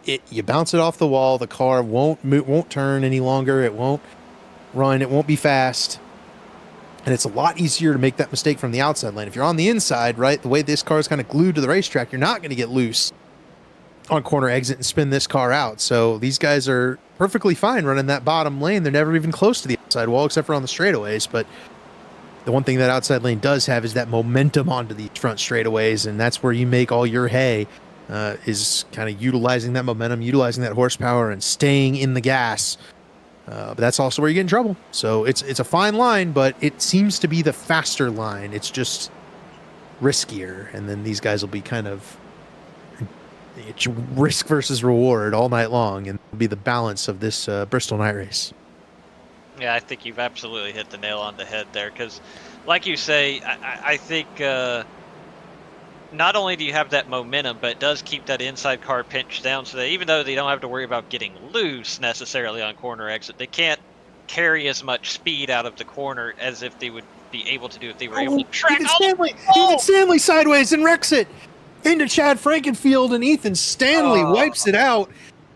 A: you bounce it off the wall. The car won't turn any longer. It won't run. It won't be fast. And it's a lot easier to make that mistake from the outside lane. If you're on the inside, right, the way this car is kind of glued to the racetrack, you're not going to get loose on corner exit and spin this car out. So these guys are perfectly fine running that bottom lane. They're never even close to the outside wall except for on the straightaways. But the one thing that outside lane does have is that momentum onto the front straightaways, and that's where you make all your hay, is kind of utilizing that momentum, utilizing that horsepower, and staying in the gas. But that's also where you get in trouble. So it's a fine line, but it seems to be the faster line. It's just riskier, and then these guys will be kind of it's risk versus reward all night long, and it'll be the balance of this Bristol night race.
B: Yeah, I think you've absolutely hit the nail on the head there, because like you say, I think not only do you have that momentum, but it does keep that inside car pinched down, so that even though they don't have to worry about getting loose necessarily on corner exit, they can't carry as much speed out of the corner as if they would be able to do if they were able to track.
A: Ethan Stanley sideways and wrecks it into Chad Frankenfield, and Ethan Stanley wipes it out.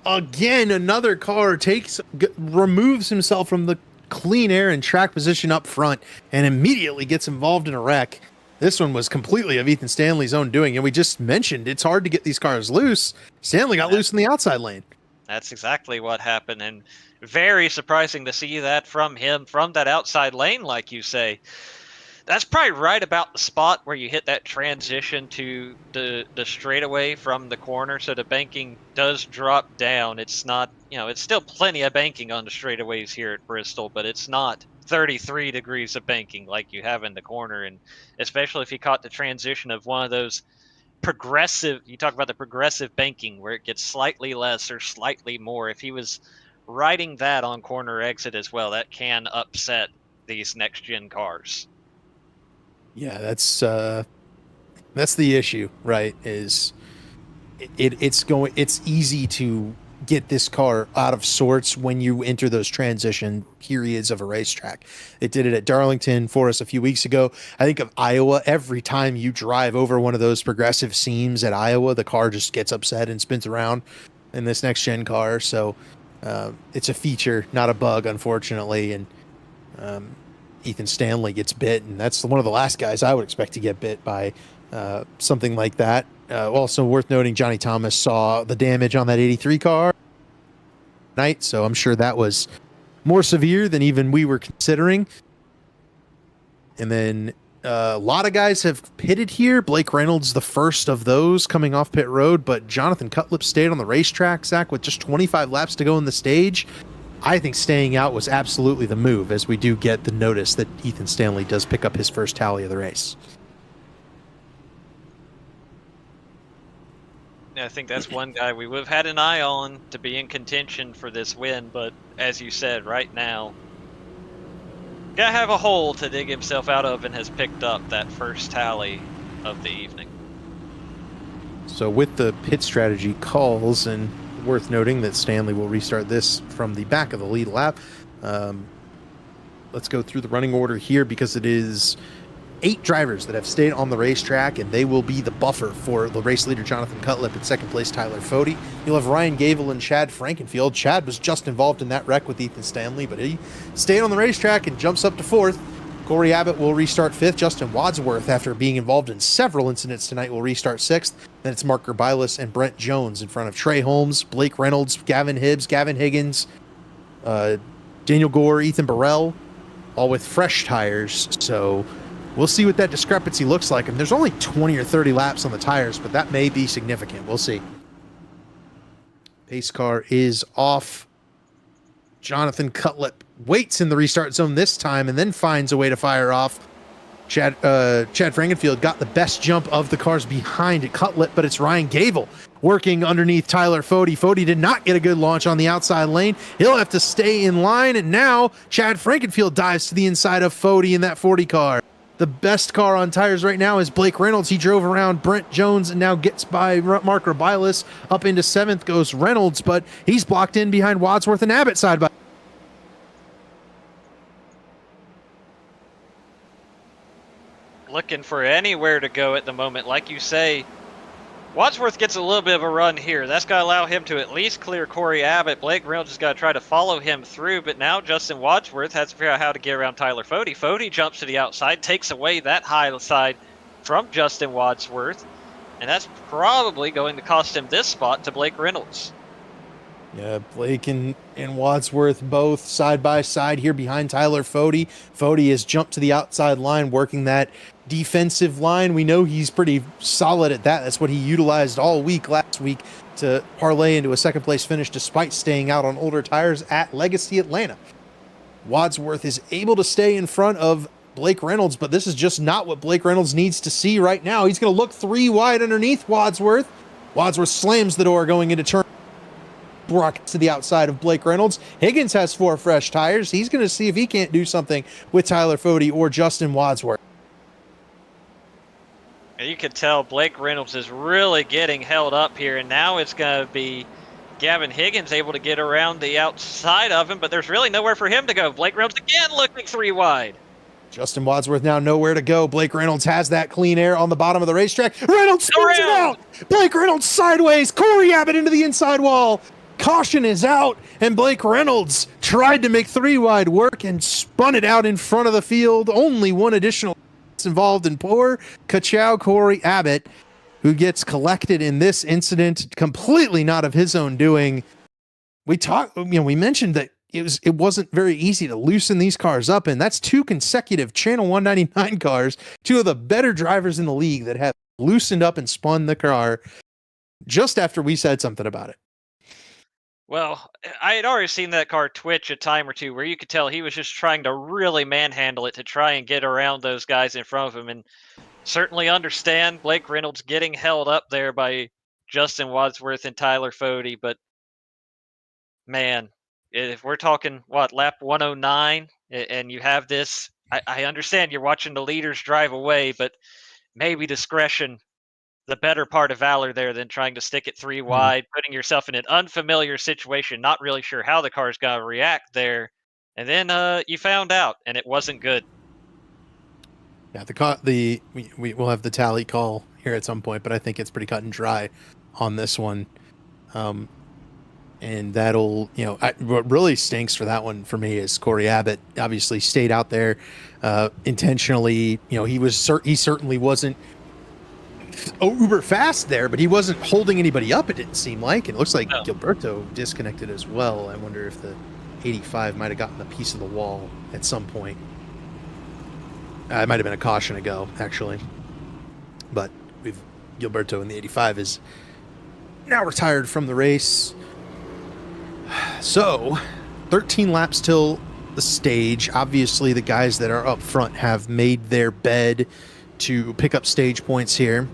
A: Again, another car removes himself from the clean air and track position up front and immediately gets involved in a wreck. This one was completely of Ethan Stanley's own doing, and we just mentioned it's hard to get these cars loose. Stanley got loose in the outside lane.
B: That's exactly what happened, and very surprising to see that from him, from that outside lane, like you say. That's probably right about the spot where you hit that transition to the straightaway from the corner, so the banking does drop down. It's not, it's still plenty of banking on the straightaways here at Bristol, but it's not 33 degrees of banking like you have in the corner, and especially if you caught the transition of one of those progressive, you talk about the progressive banking where it gets slightly less or slightly more. If he was riding that on corner exit as well, that can upset these next gen cars.
A: Yeah, that's the issue, right? Is it's easy to get this car out of sorts when you enter those transition periods of a racetrack. It did it at Darlington for us a few weeks ago. I think of Iowa. Every time you drive over one of those progressive seams at Iowa, the car just gets upset and spins around in this next gen car. So it's a feature, not a bug, unfortunately. And Ethan Stanley gets bit, and that's one of the last guys I would expect to get bit by something like that. Also worth noting, Johnny Thomas saw the damage on that 83 car night, so I'm sure that was more severe than even we were considering. And then a lot of guys have pitted here. Blake Reynolds, the first of those coming off pit road, but Jonathan Cutlip stayed on the racetrack, Zach, with just 25 laps to go in the stage. I think staying out was absolutely the move, as we do get the notice that Ethan Stanley does pick up his first tally of the race.
B: I think that's one guy we would have had an eye on to be in contention for this win, but as you said, right now, gotta have a hole to dig himself out of, and has picked up that first tally of the evening.
A: So with the pit strategy calls, and worth noting that Stanley will restart this from the back of the lead lap. Let's go through the running order here, because it is 8 drivers that have stayed on the racetrack, and they will be the buffer for the race leader Jonathan Cutlip. In second place, Tyler Fody. You'll have Ryan Gable and Chad Frankenfield. Chad was just involved in that wreck with Ethan Stanley, but he stayed on the racetrack and jumps up to 4th. Corey Abbott will restart 5th. Justin Wadsworth, after being involved in several incidents tonight, will restart 6th. Then it's Mark Gerbilas and Brent Jones in front of Trey Holmes, Blake Reynolds, Gavin Hibbs, Gavin Higgins, Daniel Gore, Ethan Burrell, all with fresh tires. So we'll see what that discrepancy looks like. And there's only 20 or 30 laps on the tires, but that may be significant. We'll see. Pace car is off. Jonathan Cutlip waits in the restart zone this time and then finds a way to fire off. Chad Frankenfield got the best jump of the cars behind Cutlip, but it's Ryan Gable working underneath Tyler Fode. Fode did not get a good launch on the outside lane. He'll have to stay in line, and now Chad Frankenfield dives to the inside of Fode in that 40 car. The best car on tires right now is Blake Reynolds. He drove around Brent Jones and now gets by Mark Gerbilas. Up into 7th goes Reynolds, but he's blocked in behind Wadsworth and Abbott side by.
B: Looking for anywhere to go at the moment. Like you say, Wadsworth gets a little bit of a run here. That's got to allow him to at least clear Corey Abbott. Blake Reynolds has got to try to follow him through, but now Justin Wadsworth has to figure out how to get around Tyler Fode. Fode jumps to the outside, takes away that high side from Justin Wadsworth, and that's probably going to cost him this spot to Blake Reynolds.
A: Yeah, Blake and Wadsworth both side by side here behind Tyler Fode. Fode has jumped to the outside line, working that defensive line. We know he's pretty solid at that. That's what he utilized all week last week to parlay into a second place finish despite staying out on older tires at Legacy Atlanta. Wadsworth is able to stay in front of Blake Reynolds, but this is just not what Blake Reynolds needs to see right now. He's going to look 3 wide underneath Wadsworth. Wadsworth slams the door going into turn. Brock to the outside of Blake Reynolds. Higgins has 4 fresh tires. He's going to see if he can't do something with Tyler Fode or Justin Wadsworth.
B: You can tell Blake Reynolds is really getting held up here, and now it's going to be Gavin Higgins able to get around the outside of him, but there's really nowhere for him to go. Blake Reynolds again looking 3 wide.
A: Justin Wadsworth now nowhere to go. Blake Reynolds has that clean air on the bottom of the racetrack. Reynolds spins it out. Blake Reynolds sideways. Corey Abbott into the inside wall. Caution is out, and Blake Reynolds tried to make 3 wide work and spun it out in front of the field. Only one additional involved in poor Kachow Corey Abbott, who gets collected in this incident, completely not of his own doing. We mentioned that it wasn't very easy to loosen these cars up, and that's 2 consecutive Channel 199 cars, 2 of the better drivers in the league that have loosened up and spun the car just after we said something about it.
B: Well, I had already seen that car twitch a time or two where you could tell he was just trying to really manhandle it to try and get around those guys in front of him. And certainly understand Blake Reynolds getting held up there by Justin Wadsworth and Tyler Fode. But, man, if we're talking, lap 109, and you have this, I understand you're watching the leaders drive away, but maybe discretion the better part of valor there than trying to stick it 3 wide, putting yourself in an unfamiliar situation, not really sure how the car's going to react there. And then you found out, and it wasn't good.
A: Yeah, we'll have the tally call here at some point, but I think it's pretty cut and dry on this one. And that'll, what really stinks for that one for me is Corey Abbott obviously stayed out there intentionally. He certainly wasn't uber fast there, but he wasn't holding anybody up, it didn't seem like. It looks like Gilberto disconnected as well. I wonder if the 85 might have gotten a piece of the wall at some point. It might have been a caution ago, actually. But Gilberto in the 85 is now retired from the race. So, 13 laps till the stage. Obviously, the guys that are up front have made their bed to pick up stage points here.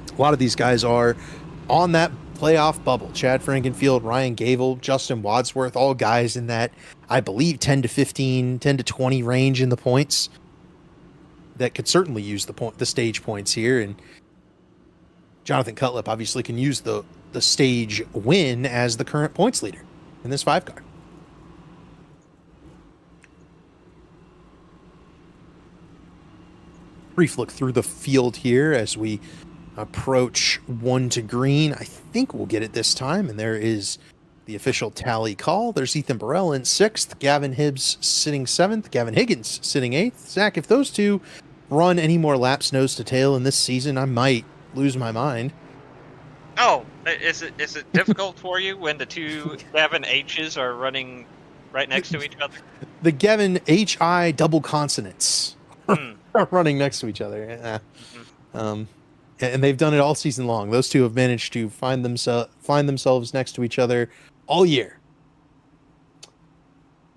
A: A lot of these guys are on that playoff bubble. Chad Frankenfield, Ryan Gable, Justin Wadsworth, all guys in that, I believe, 10 to 15, 10 to 20 range in the points that could certainly use the stage points here. And Jonathan Cutlip obviously can use the stage win as the current points leader in this 5 car. Brief look through the field here as we approach 1 to green. I think we'll get it this time, and there is the official tally call. There's Ethan Burrell in 6th, Gavin Hibbs sitting 7th, Gavin Higgins sitting 8th. Zach, if those two run any more laps nose to tail in this season, I might lose my mind.
B: Oh, is it difficult for you when the two Gavin H's are running right next to each other?
A: The Gavin H-I double consonants are running next to each other. And they've done it all season long. Those two have managed to find themselves next to each other all year.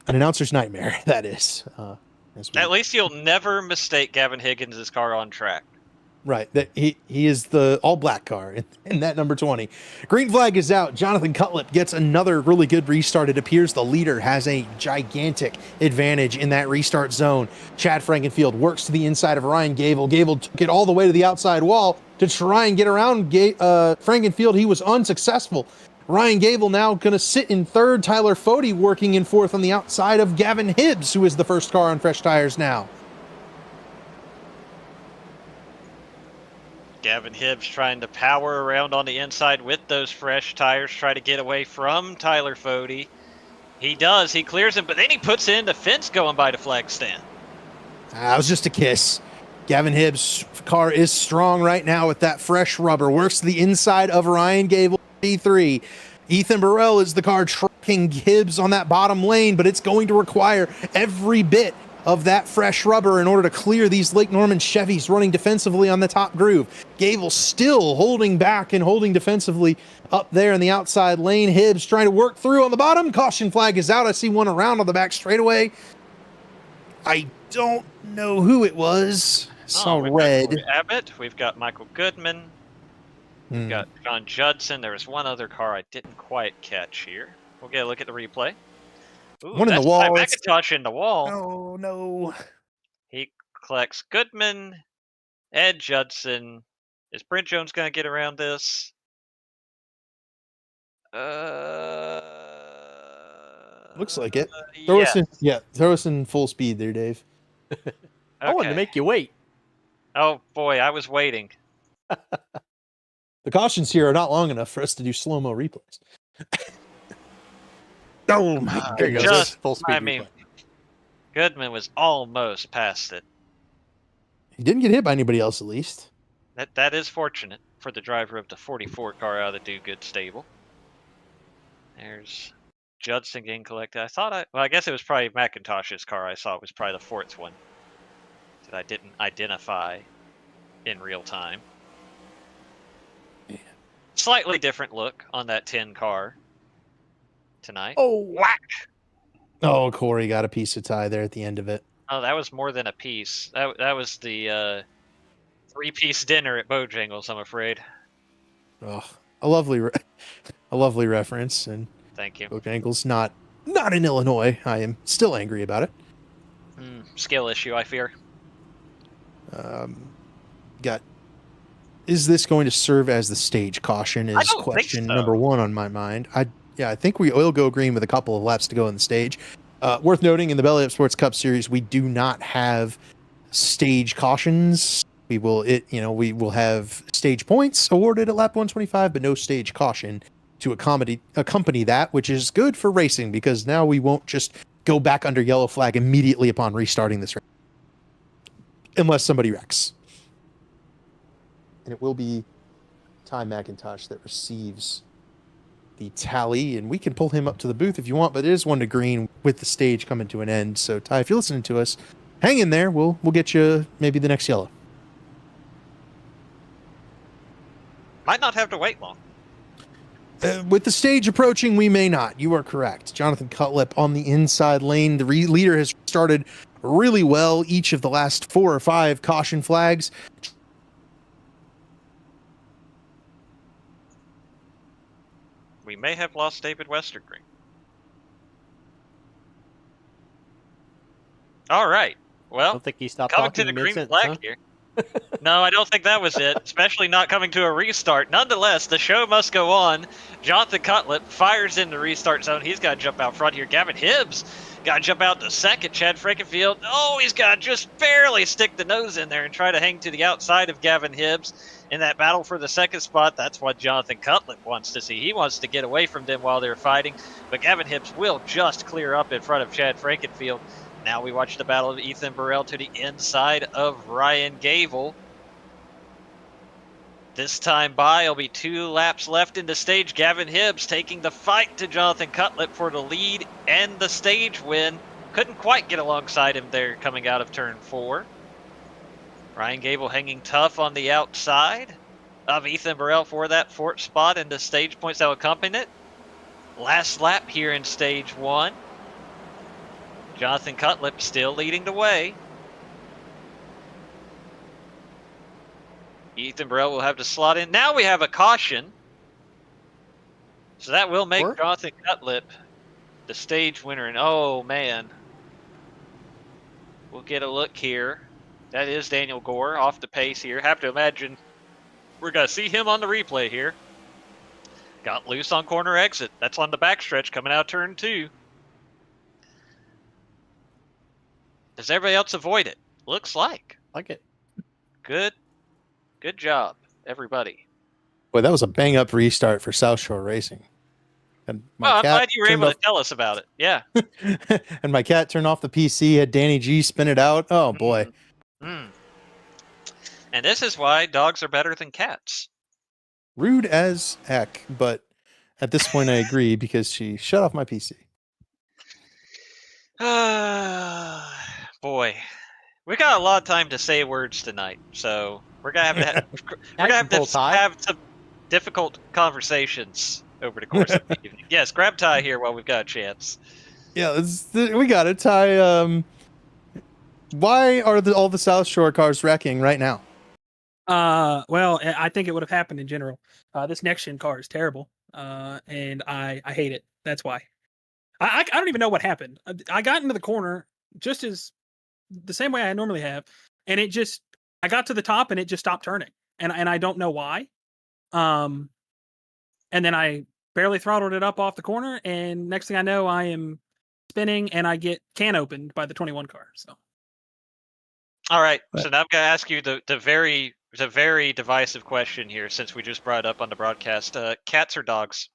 A: An announcer's nightmare, that is.
B: At least you'll never mistake Gavin Higgins' car on track.
A: Right. That he is the all-black car in that number 20. Green flag is out. Jonathan Cutlip gets another really good restart. It appears the leader has a gigantic advantage in that restart zone. Chad Frankenfield works to the inside of Ryan Gable. Gable took it all the way to the outside wall to try and get around Frankenfield. He was unsuccessful. Ryan Gable now going to sit in 3rd. Tyler Fody working in 4th on the outside of Gavin Hibbs, who is the first car on fresh tires now.
B: Gavin Hibbs trying to power around on the inside with those fresh tires, try to get away from Tyler Fody. He does. He clears him, but then he puts in the fence going by the flag stand.
A: That was just a kiss. Gavin Hibbs' car is strong right now with that fresh rubber. Works to the inside of Ryan Gable, P3. Ethan Burrell is the car tracking Hibbs on that bottom lane, but it's going to require every bit of that fresh rubber in order to clear these Lake Norman Chevys running defensively on the top groove. Gable still holding back and holding defensively up there in the outside lane. Hibbs trying to work through on the bottom. Caution flag is out. I see one around on the back straightaway. I don't know who it was. Saw red.
B: Got Abbott. We've got Michael Goodman. We've got John Judson. There was one other car I didn't quite catch here. We'll get a look at the replay. Ooh,
A: one in the wall.
B: McIntosh in the wall.
A: Oh, no.
B: He collects Goodman, Ed Judson. Is Brent Jones going to get around this?
A: Looks like it. Throw us in full speed there, Dave.
B: Okay.
E: I wanted to make you wait.
B: Oh, boy, I was waiting.
A: The cautions here are not long enough for us to do slow-mo replays. Oh, my goodness.
B: Just,
E: full speed.
B: I mean, Goodman was almost past it.
A: He didn't get hit by anybody else, at least.
B: That is fortunate for the driver of the 44 car out of the Do Good stable. There's Judson getting collected. I guess it was probably McIntosh's car I saw. It was probably the 4th one that I didn't identify in real time.
A: Yeah.
B: Slightly different look on that 10 car tonight.
E: Oh,
B: Whack!
A: Oh, Corey got a piece of tie there at the end of it.
B: Oh, that was more than a piece. That was the 3-piece dinner at Bojangles, I'm afraid.
A: Oh, a lovely reference. And
B: Thank you.
A: Bojangles not in Illinois. I am still angry about it.
B: Skill issue, I fear.
A: Is this going to serve as the stage caution? Is question number 1 on my mind. I think we will go green with a couple of laps to go in the stage. Worth noting, in the Belly Up Sports Cup Series, we do not have stage cautions. We will have stage points awarded at lap 125, but no stage caution to accompany that, which is good for racing because now we won't just go back under yellow flag immediately upon restarting this race, unless somebody wrecks. And it will be Ty McIntosh that receives the tally, and we can pull him up to the booth if you want, but it is 1 to green with the stage coming to an end. So Ty, if you're listening to us, hang in there. We'll get you maybe the next yellow.
B: Might not have to wait long.
A: With the stage approaching, we may not. You are correct. Jonathan Cutlip on the inside lane. The leader has started really well each of the last 4 or 5 caution flags.
B: We may have lost David Westergreen. All right.
E: I
B: Well,
E: don't think he stopped
B: coming to
E: talking
B: the green
E: mid-sentence,
B: flag here. No, I don't think that was it, especially not coming to a restart. Nonetheless, the show must go on. Jonathan Cutlip fires in the restart zone. He's got to jump out front here. Gavin Hibbs Got to jump out to second. Chad Frankenfield. Oh, he's got to just barely stick the nose in there and try to hang to the outside of Gavin Hibbs in that battle for the second spot. That's what Jonathan Cutlip wants to see. He wants to get away from them while they're fighting, but Gavin Hibbs will just clear up in front of Chad Frankenfield. Now we watch the battle of Ethan Burrell to the inside of Ryan Gable. This time by, it'll be 2 laps left in the stage. Gavin Hibbs taking the fight to Jonathan Cutlip for the lead and the stage win. Couldn't quite get alongside him there coming out of turn 4. Ryan Gable hanging tough on the outside of Ethan Burrell for that 4th spot and the stage points that will accompany it. Last lap here in stage 1. Jonathan Cutlip still leading the way. Ethan Burrell will have to slot in. Now we have a caution. So that will make Jonathan Cutlip the stage winner. And oh, man. We'll get a look here. That is Daniel Gore off the pace here. Have to imagine we're going to see him on the replay here. Got loose on corner exit. That's on the backstretch coming out turn 2. Does everybody else avoid it? Looks like.
A: Like it.
B: Good job, everybody.
A: Boy, that was a bang-up restart for South Shore Racing. And
B: I'm glad you were able to tell us about it. Yeah.
A: And my cat turned off the PC, had Danny G spin it out. Oh, boy.
B: And this is why dogs are better than cats.
A: Rude as heck, but at this point I agree because she shut off my PC.
B: Boy. We got a lot of time to say words tonight, so we're gonna have to have some difficult conversations over the course of the evening. Yes, grab Ty here while we've got a chance.
A: Yeah, we got it, Ty. Why are all the South Shore cars wrecking right now?
E: Well, I think it would have happened in general. This next gen car is terrible, and I hate it. That's why. I don't even know what happened. I got into the corner just as the same way I normally have, and I got to the top and it just stopped turning, and I don't know why. And then I barely throttled it up off the corner, and next thing I know, I am spinning and I get can opened by the 21 car. So,
B: all right. So now I'm gonna ask you the very divisive question here, since we just brought it up on the broadcast. Cats or dogs?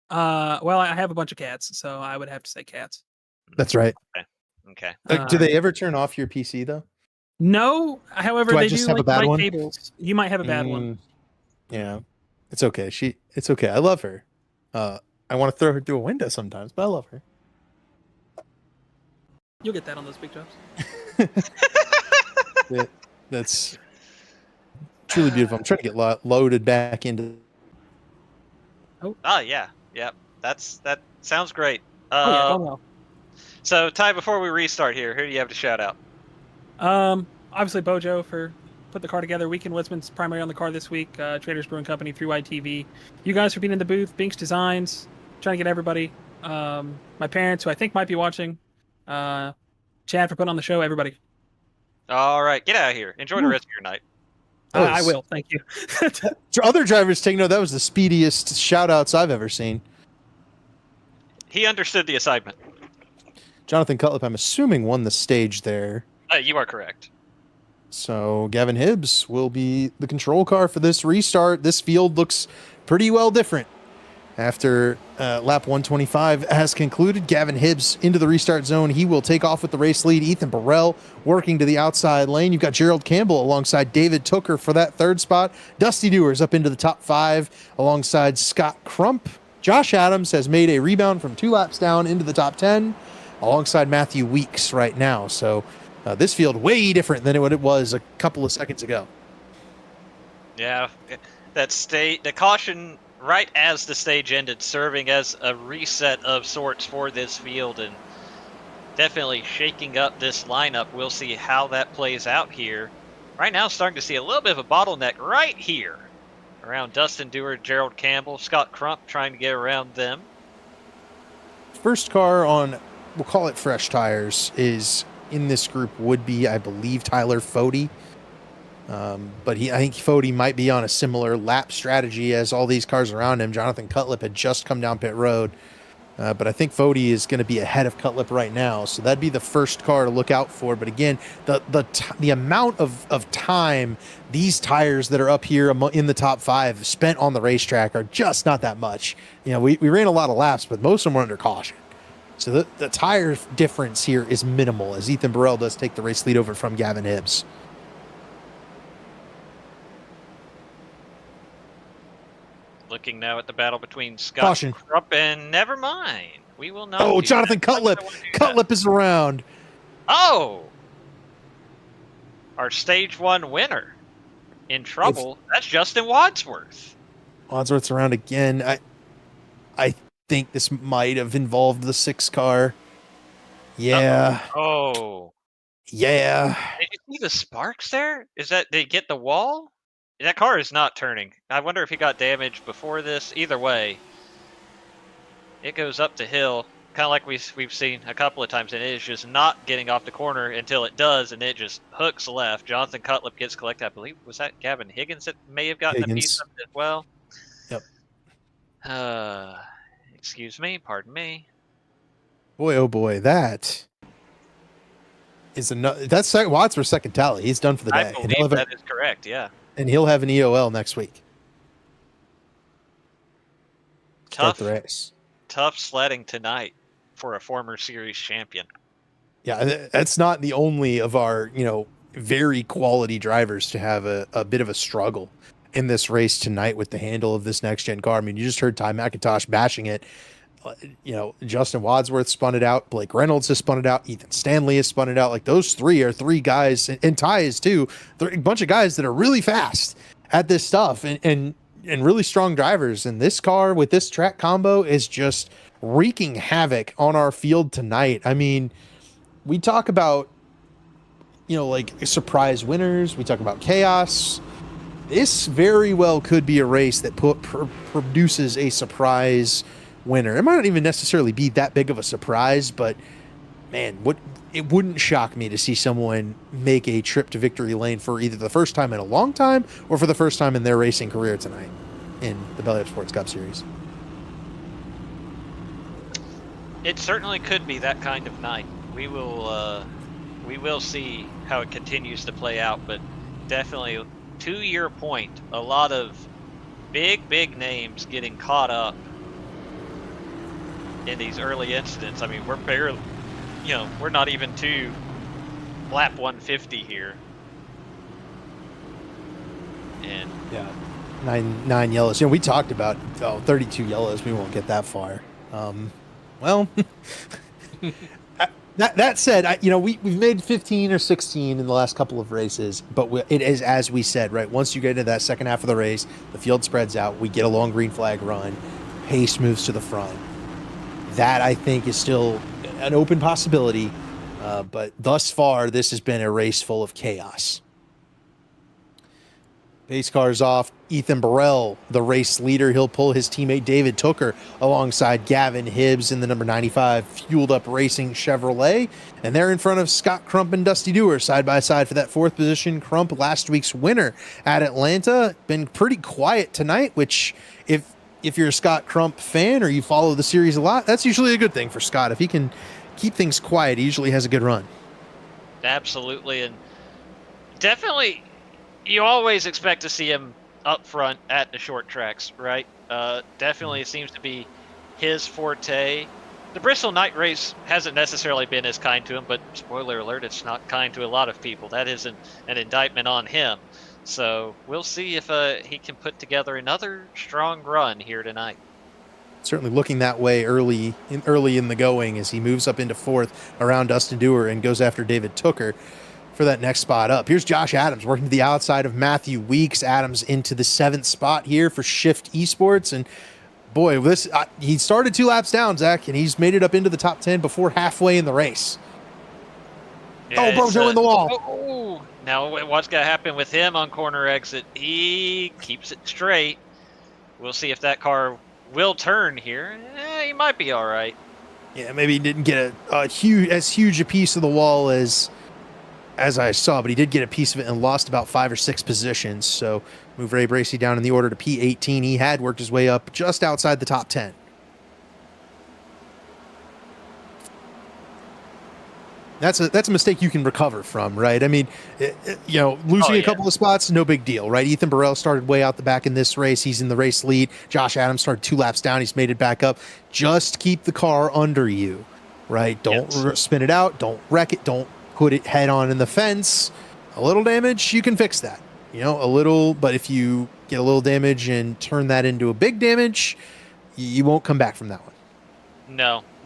E: Well, I have a bunch of cats, so I would have to say cats.
A: That's right.
B: Okay.
A: Do they ever turn off your PC though?
E: No. However, they do
A: have a bad one?
E: tables. You might have a bad one.
A: Yeah, it's okay. It's okay. I love her. I want to throw her through a window sometimes, but I love her.
E: You'll get that on those big jobs.
A: That's truly beautiful. I'm trying to get loaded back into.
B: Oh yeah. That sounds great.
E: Well.
B: So, Ty, before we restart here, who do you have to shout out?
E: Obviously Bojo for putting the car together. Weekend Woodsman's primary on the car this week. Traders Brewing Company, 3Y TV. You guys for being in the booth. Binks Designs, trying to get everybody. My parents, who I think might be watching. Chad for putting on the show. Everybody.
B: All right, get out of here. Enjoy the rest of your night.
E: I will. Thank you.
A: Other drivers take note. That was the speediest shout outs I've ever seen.
B: He understood the assignment.
A: Jonathan Cutlip, I'm assuming, won the stage there.
B: You are correct.
A: So Gavin Hibbs will be the control car for this restart. This field looks pretty well different. After lap 125 has concluded, Gavin Hibbs into the restart zone. He will take off with the race lead. Ethan Burrell working to the outside lane. You've got Gerald Campbell alongside David Tooker for that 3rd spot. Dusty Dewars up into the top 5 alongside Scott Crump. Josh Adams has made a rebound from 2 laps down into the top 10 alongside Matthew Weeks right now. So this field way different than what it was a couple of seconds ago.
B: Yeah, the caution right as the stage ended, serving as a reset of sorts for this field and definitely shaking up this lineup. We'll see how that plays out here. Right now, starting to see a little bit of a bottleneck right here around Dustin Dewar, Gerald Campbell, Scott Crump trying to get around them.
A: First car on, we'll call it fresh tires, is in this group would be, I believe, Tyler Fody. But I think Fody might be on a similar lap strategy as all these cars around him. Jonathan Cutlip had just come down pit road. But I think Fody is going to be ahead of Cutlip right now, so that'd be the first car to look out for. But again, the amount of time these tires that are up here in the top 5 spent on the racetrack are just not that much. You know, we ran a lot of laps, but most of them were under caution. So the tire difference here is minimal, as Ethan Burrell does take the race lead over from Gavin Hibbs.
B: Looking now at the battle between Scott Krupp and never mind. We will not.
A: Oh, Jonathan Cutlip. Cutlip is around.
B: Oh, our stage 1 winner in trouble. That's Justin Wadsworth.
A: Wadsworth's around again. I think this might have involved the 6 car. Yeah.
B: Oh.
A: Yeah.
B: Did you see the sparks there? Did he get the wall? That car is not turning. I wonder if he got damaged before this. Either way, it goes up the hill, kind of like we've seen a couple of times, and it is just not getting off the corner until it does, and it just hooks left. Jonathan Cutlip gets collected. I believe, was that Gavin Higgins that may have gotten a piece of it as well?
A: Yep.
B: Excuse me, pardon me.
A: Boy, oh boy, that is that's Wadsworth's second tally. He's done for the day.
B: I believe that is correct, yeah.
A: And he'll have an EOL next week. Start the race.
B: Tough sledding tonight for a former series champion.
A: Yeah, that's not the only of our, very quality drivers to have a bit of a struggle in this race tonight with the handle of this next gen car. I mean, you just heard Ty McIntosh bashing it. Justin Wadsworth spun it out. Blake Reynolds has spun it out. Ethan Stanley has spun it out. Like, those 3 are 3 guys, and Ty is too. They're a bunch of guys that are really fast at this stuff and really strong drivers. And this car with this track combo is just wreaking havoc on our field tonight. I mean, we talk about, like surprise winners. We talk about chaos. This very well could be a race that produces a surprise winner. It might not even necessarily be that big of a surprise, but man, it wouldn't shock me to see someone make a trip to victory lane for either the first time in a long time or for the first time in their racing career tonight in the Belly Up Sports Cup Series.
B: It certainly could be that kind of night. We will see how it continues to play out, but definitely, to your point, a lot of big names getting caught up in these early incidents. I mean, we're barely, we're not even to lap 150 here. And
A: yeah, nine yellows. We talked about 32 yellows. We won't get that far. Well, that said, we've made 15 or 16 in the last couple of races, but it is, as we said, right? Once you get into that second half of the race, the field spreads out. We get a long green flag run. Pace moves to the front. That, I think, is still an open possibility, but thus far, this has been a race full of chaos. Pace car's off. Ethan Burrell, the race leader. He'll pull his teammate David Tooker alongside Gavin Hibbs in the number 95 Fueled Up Racing Chevrolet. And they're in front of Scott Crump and Dusty Dewar side by side for that 4th position. Crump, last week's winner at Atlanta, been pretty quiet tonight, which if you're a Scott Crump fan or you follow the series a lot, that's usually a good thing for Scott. If he can keep things quiet, he usually has a good run.
B: Absolutely. And definitely, you always expect to see him up front at the short tracks, right? Definitely it seems to be his forte. The Bristol night race hasn't necessarily been as kind to him, but spoiler alert, it's not kind to a lot of people. That isn't an indictment on him. So we'll see if he can put together another strong run here tonight.
A: Certainly looking that way early in the going as he moves up into 4th around Dustin Dewar and goes after David Tooker for that next spot up. Here's Josh Adams working to the outside of Matthew Weeks. Adams into the 7th spot here for Shift Esports. And boy, he started 2 laps down, Zach, and he's made it up into the top 10 before halfway in the race.
B: Yeah,
A: Brojo in the wall.
B: Oh. Now, what's going to happen with him on corner exit? He keeps it straight. We'll see if that car will turn here. He might be all right.
A: Yeah, maybe he didn't get as huge a piece of the wall as I saw, but he did get a piece of it and lost about 5 or 6 positions. So move Ray Bracey down in the order to P18. He had worked his way up just outside the top 10. That's a mistake you can recover from, right? I mean, losing a couple of spots, no big deal, right? Ethan Burrell started way out the back in this race. He's in the race lead. Josh Adams started 2 laps down. He's made it back up. Just keep the car under you, right? Don't spin it out. Don't wreck it. Don't put it head on in the fence. A little damage, you can fix that. A little, but if you get a little damage and turn that into a big damage, you won't come back from that one.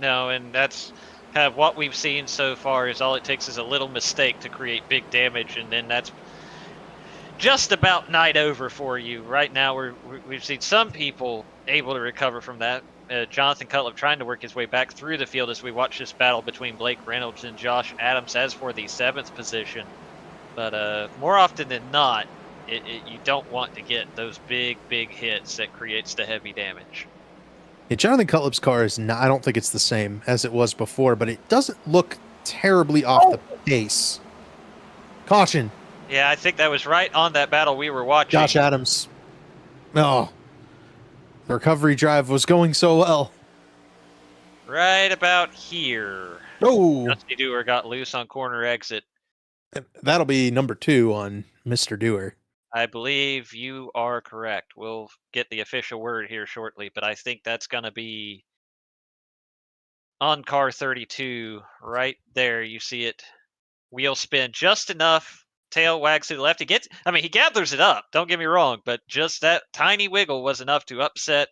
B: No, and that's kind of what we've seen so far is all it takes is a little mistake to create big damage, and then that's just about night over for you. Right now, we've seen some people able to recover from that. Jonathan Cutlip trying to work his way back through the field as we watch this battle between Blake Reynolds and Josh Adams as for the 7th position. But more often than not, you don't want to get those big hits that creates the heavy damage.
A: Yeah, Jonathan Cutlip's car is not, I don't think it's the same as it was before, but it doesn't look terribly off the pace. Caution.
B: Yeah, I think that was right on that battle we were watching.
A: Josh Adams. Oh, the recovery drive was going so well.
B: Right about here.
A: Oh.
B: Dusty Dewar got loose on corner exit.
A: That'll be number 2 on Mr. Dewar.
B: I believe you are correct. We'll get the official word here shortly, but I think that's going to be on car 32 right there. You see it. Wheel spin just enough. Tail wags to the left. He gathers it up. Don't get me wrong, but just that tiny wiggle was enough to upset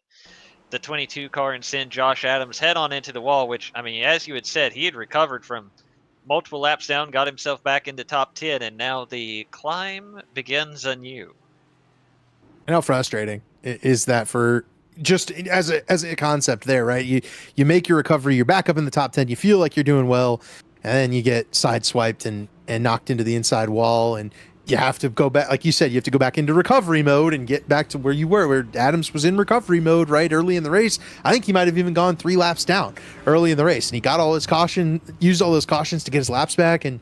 B: the 22 car and send Josh Adams head on into the wall, which, as you had said, he had recovered from multiple laps down, got himself back into top 10, and now the climb begins anew.
A: And how frustrating is that for just as a concept there, right? You make your recovery, you're back up in the top 10, you feel like you're doing well, and then you get sideswiped and knocked into the inside wall, and you have to go back, like you said, you have to go back into recovery mode and get back to where you were, where Adams was in recovery mode right early in the race. I think he might have even gone 3 laps down early in the race, and he got used all those cautions to get his laps back, and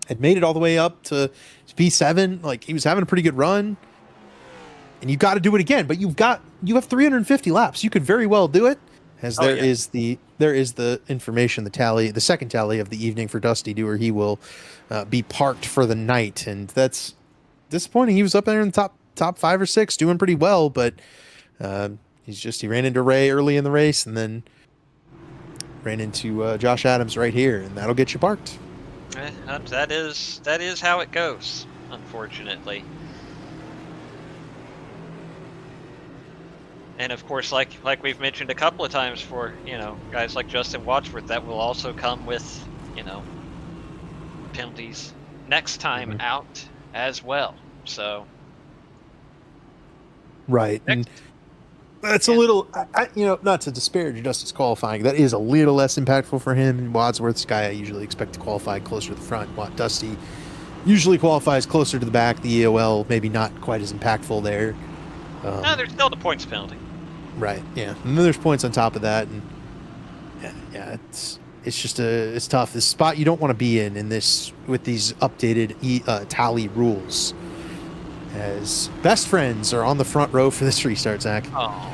A: had made it all the way up to P7. Like, he was having a pretty good run, and you've got to do it again, but you have 350 laps. You could very well do it, as there is the information, the second tally of the evening for Dusty Dewar. He will be parked for the night, and that's disappointing. He was up there in the top 5 or 6, doing pretty well, but he ran into Ray early in the race, and then ran into Josh Adams right here, and that'll get you parked.
B: That is how it goes, unfortunately. And of course, like we've mentioned a couple of times, for guys like Justin Wadsworth, that will also come with penalties next time out as well. So
A: right, and that's a little, not to disparage Dustin's qualifying, that is a little less impactful for him. Wadsworth's guy I usually expect to qualify closer to the front. Dusty usually qualifies closer to the back. The EOL maybe not quite as impactful there.
B: No, there's still the points penalty.
A: Right, yeah. And then there's points on top of that, and yeah, it's tough. This spot you don't want to be in this with these updated tally rules. As best friends are on the front row for this restart, Zach.
B: Oh.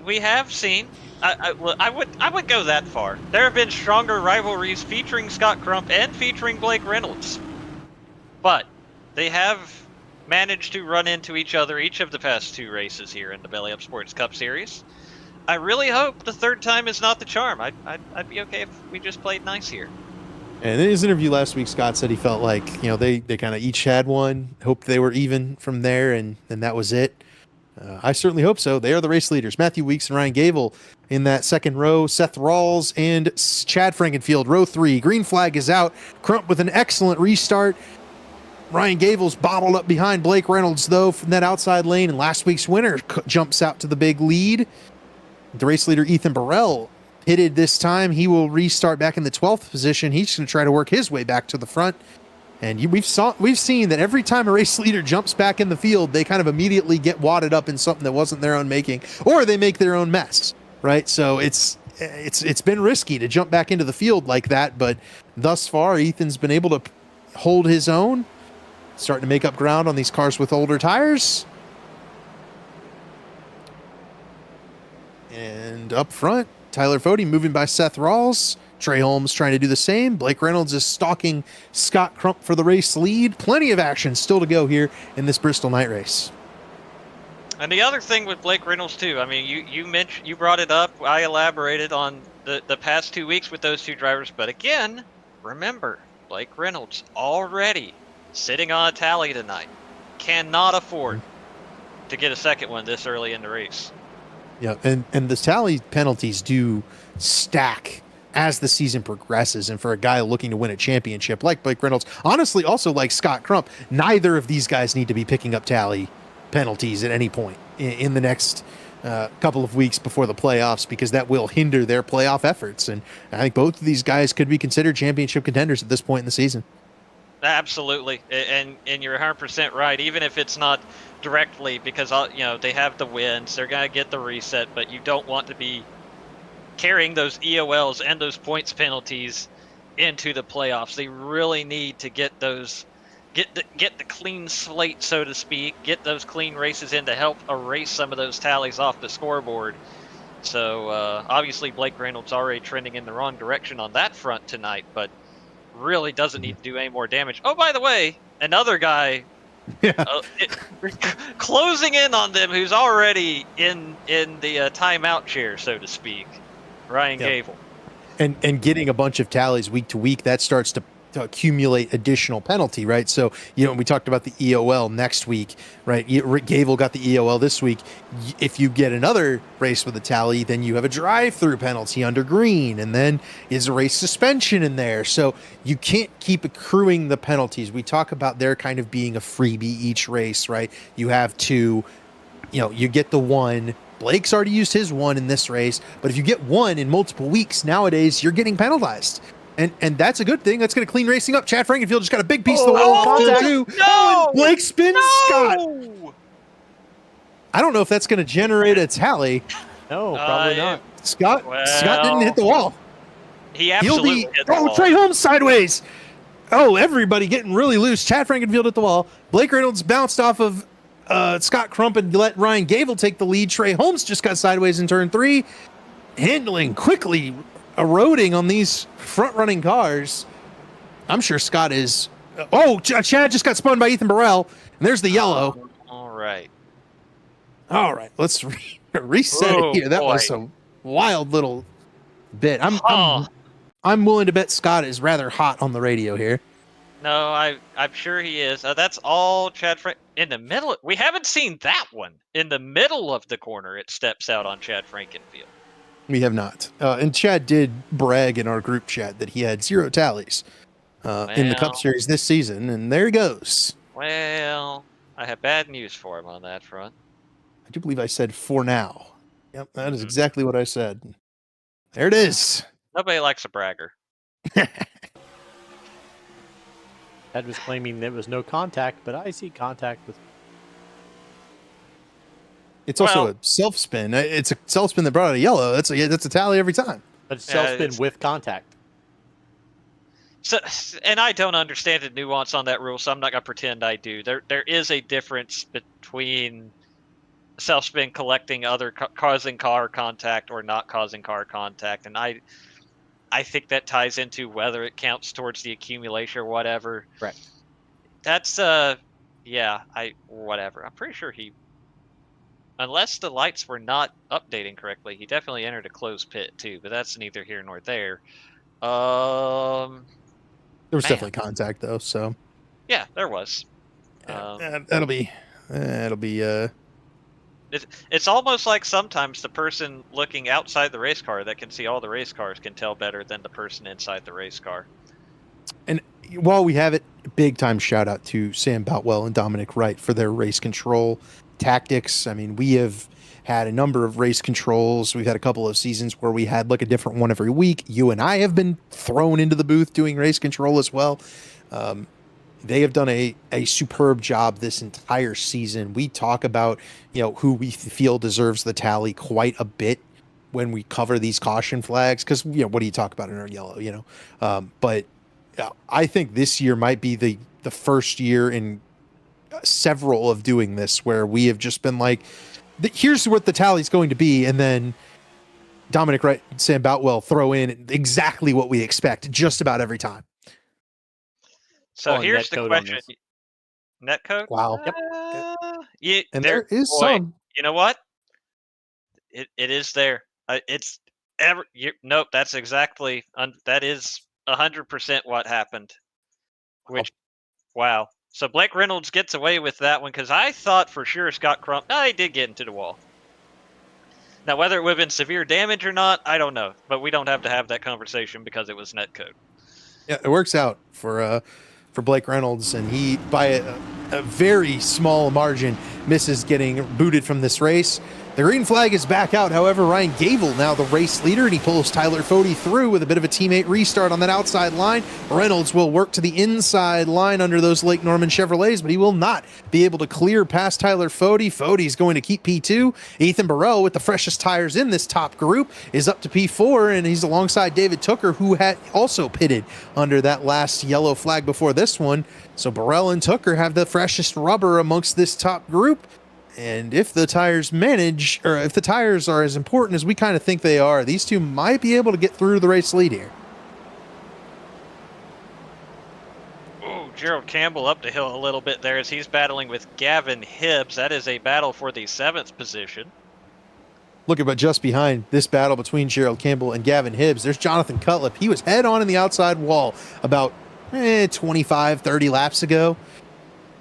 B: We have seen. I would go that far. There have been stronger rivalries featuring Scott Crump and featuring Blake Reynolds, but they have managed to run into each other each of the past 2 races here in the Belly Up Sports Cup Series. I really hope the 3rd time is not the charm. I'd be okay if we just played nice here.
A: And in his interview last week, Scott said he felt like they kind of each had one, hoped they were even from there, and that was it. I certainly hope so. They are the race leaders. Matthew Weeks and Ryan Gable in that second row. Seth Rawls and Chad Frankenfield, row 3. Green flag is out. Crump with an excellent restart. Ryan Gable's bottled up behind Blake Reynolds, though, from that outside lane, and last week's winner jumps out to the big lead. The race leader, Ethan Burrell, pitted this time. He will restart back in the 12th position. He's going to try to work his way back to the front. And we've seen that every time a race leader jumps back in the field, they kind of immediately get wadded up in something that wasn't their own making, or they make their own mess, right? So it's been risky to jump back into the field like that, but thus far, Ethan's been able to hold his own. Starting to make up ground on these cars with older tires. And up front, Tyler Fody moving by Seth Rawls. Trey Holmes trying to do the same. Blake Reynolds is stalking Scott Crump for the race lead. Plenty of action still to go here in this Bristol night race.
B: And the other thing with Blake Reynolds too, I mean, you mentioned, you brought it up. I elaborated on the past 2 weeks with those two drivers, but again, remember, Blake Reynolds already sitting on a tally tonight, cannot afford to get a second one this early in the race.
A: Yeah, and the tally penalties do stack as the season progresses, and for a guy looking to win a championship like Blake Reynolds, honestly, also like Scott Crump, neither of these guys need to be picking up tally penalties at any point in the next couple of weeks before the playoffs, because that will hinder their playoff efforts. And I think both of these guys could be considered championship contenders at this point in the season.
B: Absolutely, and you're 100% right. Even if it's not directly, because they have the wins, they're gonna get the reset, but you don't want to be carrying those EOLs and those points penalties into the playoffs. They really need to get those, get the clean slate, so to speak, get those clean races in to help erase some of those tallies off the scoreboard. So obviously Blake Reynolds already trending in the wrong direction on that front tonight, but really doesn't need to do any more damage. Oh, by the way, another guy closing in on them who's already in the timeout chair, so to speak, Ryan Gable.
A: And getting a bunch of tallies week to week, that starts to accumulate additional penalty, right? So, we talked about the EOL next week, right? Gable got the EOL this week. If you get another race with a tally, then you have a drive-through penalty under green, and then is a race suspension in there. So you can't keep accruing the penalties. We talk about there kind of being a freebie each race, right? You have two, you get the one. Blake's already used his one in this race, but if you get one in multiple weeks nowadays, you're getting penalized. And that's a good thing. That's going to clean racing up. Chad Frankenfield just got a big piece of the wall.
B: No!
A: Blake spins Scott. I don't know if that's going to generate a tally.
F: No, probably not.
A: Scott didn't hit the wall.
B: He absolutely hit the wall.
A: Trey Holmes sideways. Oh, everybody getting really loose. Chad Frankenfield hit the wall. Blake Reynolds bounced off of Scott Crump and let Ryan Gable take the lead. Trey Holmes just got sideways in turn 3. Handling quickly, eroding on these front-running cars. I'm sure Scott is... Chad just got spun by Ethan Burrell, and there's the yellow.
B: All right.
A: Let's reset it here. That was a wild little bit. I'm willing to bet Scott is rather hot on the radio here.
B: No, I'm sure he is. That's all Chad in the middle. We haven't seen that one. In the middle of the corner, it steps out on Chad Frankenfield.
A: We have not. And Chad did brag in our group chat that he had 0 tallies in the Cup Series this season, and there he goes.
B: Well, I have bad news for him on that front.
A: I do believe I said for now. Yep, that is exactly what I said. There it is.
B: Nobody likes a bragger.
F: Ed was claiming there was no contact, but I see contact with...
A: It's also a self spin. It's a self spin that brought out a yellow. That's a tally every time.
F: But it's self spin with contact.
B: So, and I don't understand the nuance on that rule, so I'm not gonna pretend I do. There is a difference between self spin collecting causing car contact or not causing car contact, and I think that ties into whether it counts towards the accumulation or whatever.
F: Right.
B: That's whatever. I'm pretty sure he. Unless the lights were not updating correctly, he definitely entered a closed pit too, but that's neither here nor there.
A: There was definitely contact though, so.
B: Yeah, there was.
A: That'll be.
B: It's almost like sometimes the person looking outside the race car that can see all the race cars can tell better than the person inside the race car.
A: And while we have it, big time shout out to Sam Boutwell and Dominic Wright for their race control tactics. I mean, we have had a number of race controls. We've had a couple of seasons where we had like a different one every week. You and I have been thrown into the booth doing race control as well. They have done a superb job this entire season. We talk about, who we feel deserves the tally quite a bit when we cover these caution flags. Cause what do you talk about in our yellow, but I think this year might be the first year in several of doing this where we have just been like, here's what the tally's going to be, and then Dominic Wright and Sam Boutwell throw in exactly what we expect just about every time.
B: So
F: Oh, and
B: here's the
F: netcode on
B: question.
F: this.
B: Netcode?
A: Wow. And there is
B: boy,
A: some.
B: You know what? It is there. It's nope. That's exactly that is 100% what happened. Which wow. So Blake Reynolds gets away with that one because I thought for sure Scott Crump. No, he did get into the wall. Now whether it would have been severe damage or not, I don't know. But we don't have to have that conversation because it was netcode.
A: Yeah, it works out for Blake Reynolds, and he by a very small margin misses getting booted from this race. The green flag is back out. However, Ryan Gable now the race leader, and he pulls Tyler Fode through with a bit of a teammate restart on that outside line. Reynolds will work to the inside line under those Lake Norman Chevrolets, but he will not be able to clear past Tyler Fode. Fode's going to keep P2. Ethan Burrell, with the freshest tires in this top group, is up to P4, and he's alongside David Tucker, who had also pitted under that last yellow flag before this one. So Burrell and Tucker have the freshest rubber amongst this top group. And if the tires manage, or if the tires are as important as we kind of think they are, these two might be able to get through the race lead here.
B: Oh, Gerald Campbell up the hill a little bit there as he's battling with Gavin Hibbs. That is a battle for the 7th position.
A: Looking but just behind this battle between Gerald Campbell and Gavin Hibbs, there's Jonathan Cutlip. He was head on in the outside wall about 25, 30 laps ago.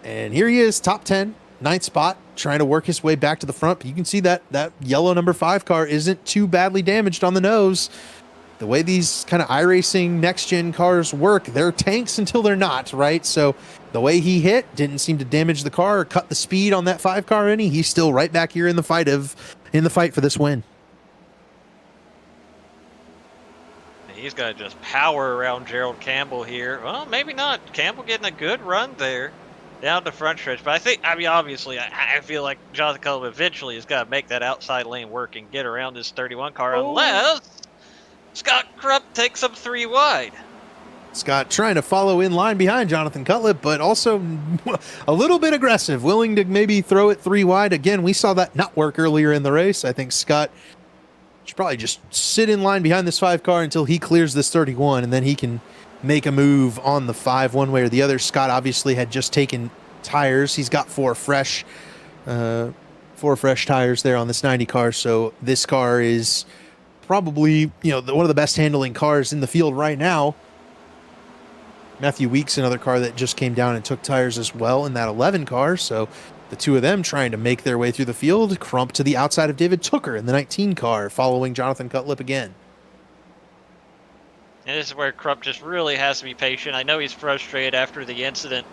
A: And here he is, top 10, 9th spot, trying to work his way back to the front. But you can see that yellow number 5 car isn't too badly damaged on the nose. The way these kind of iRacing next-gen cars work, they're tanks until they're not, right? So the way he hit didn't seem to damage the car or cut the speed on that 5 car any. He's still right back here in the fight for this win.
B: He's got to just power around Gerald Campbell here. Well, maybe not. Campbell getting a good run there down the front stretch. But obviously, I feel like Jonathan Cullum eventually has got to make that outside lane work and get around this 31 car unless Scott Crump takes him 3 wide.
A: Scott trying to follow in line behind Jonathan Cutlip, but also a little bit aggressive, willing to maybe throw it 3 wide. Again, we saw that not work earlier in the race. I think Scott should probably just sit in line behind this 5 car until he clears this 31, and then he can make a move on the 5 one way or the other. Scott obviously had just taken tires. He's got 4 fresh tires there on this 90 car, so this car is probably one of the best handling cars in the field right now. Matthew Weeks, another car that just came down and took tires as well in that 11 car, so the two of them trying to make their way through the field. Crump to the outside of David Tucker in the 19 car, following Jonathan Cutlip again.
B: And this is where Crump just really has to be patient. I know he's frustrated after the incident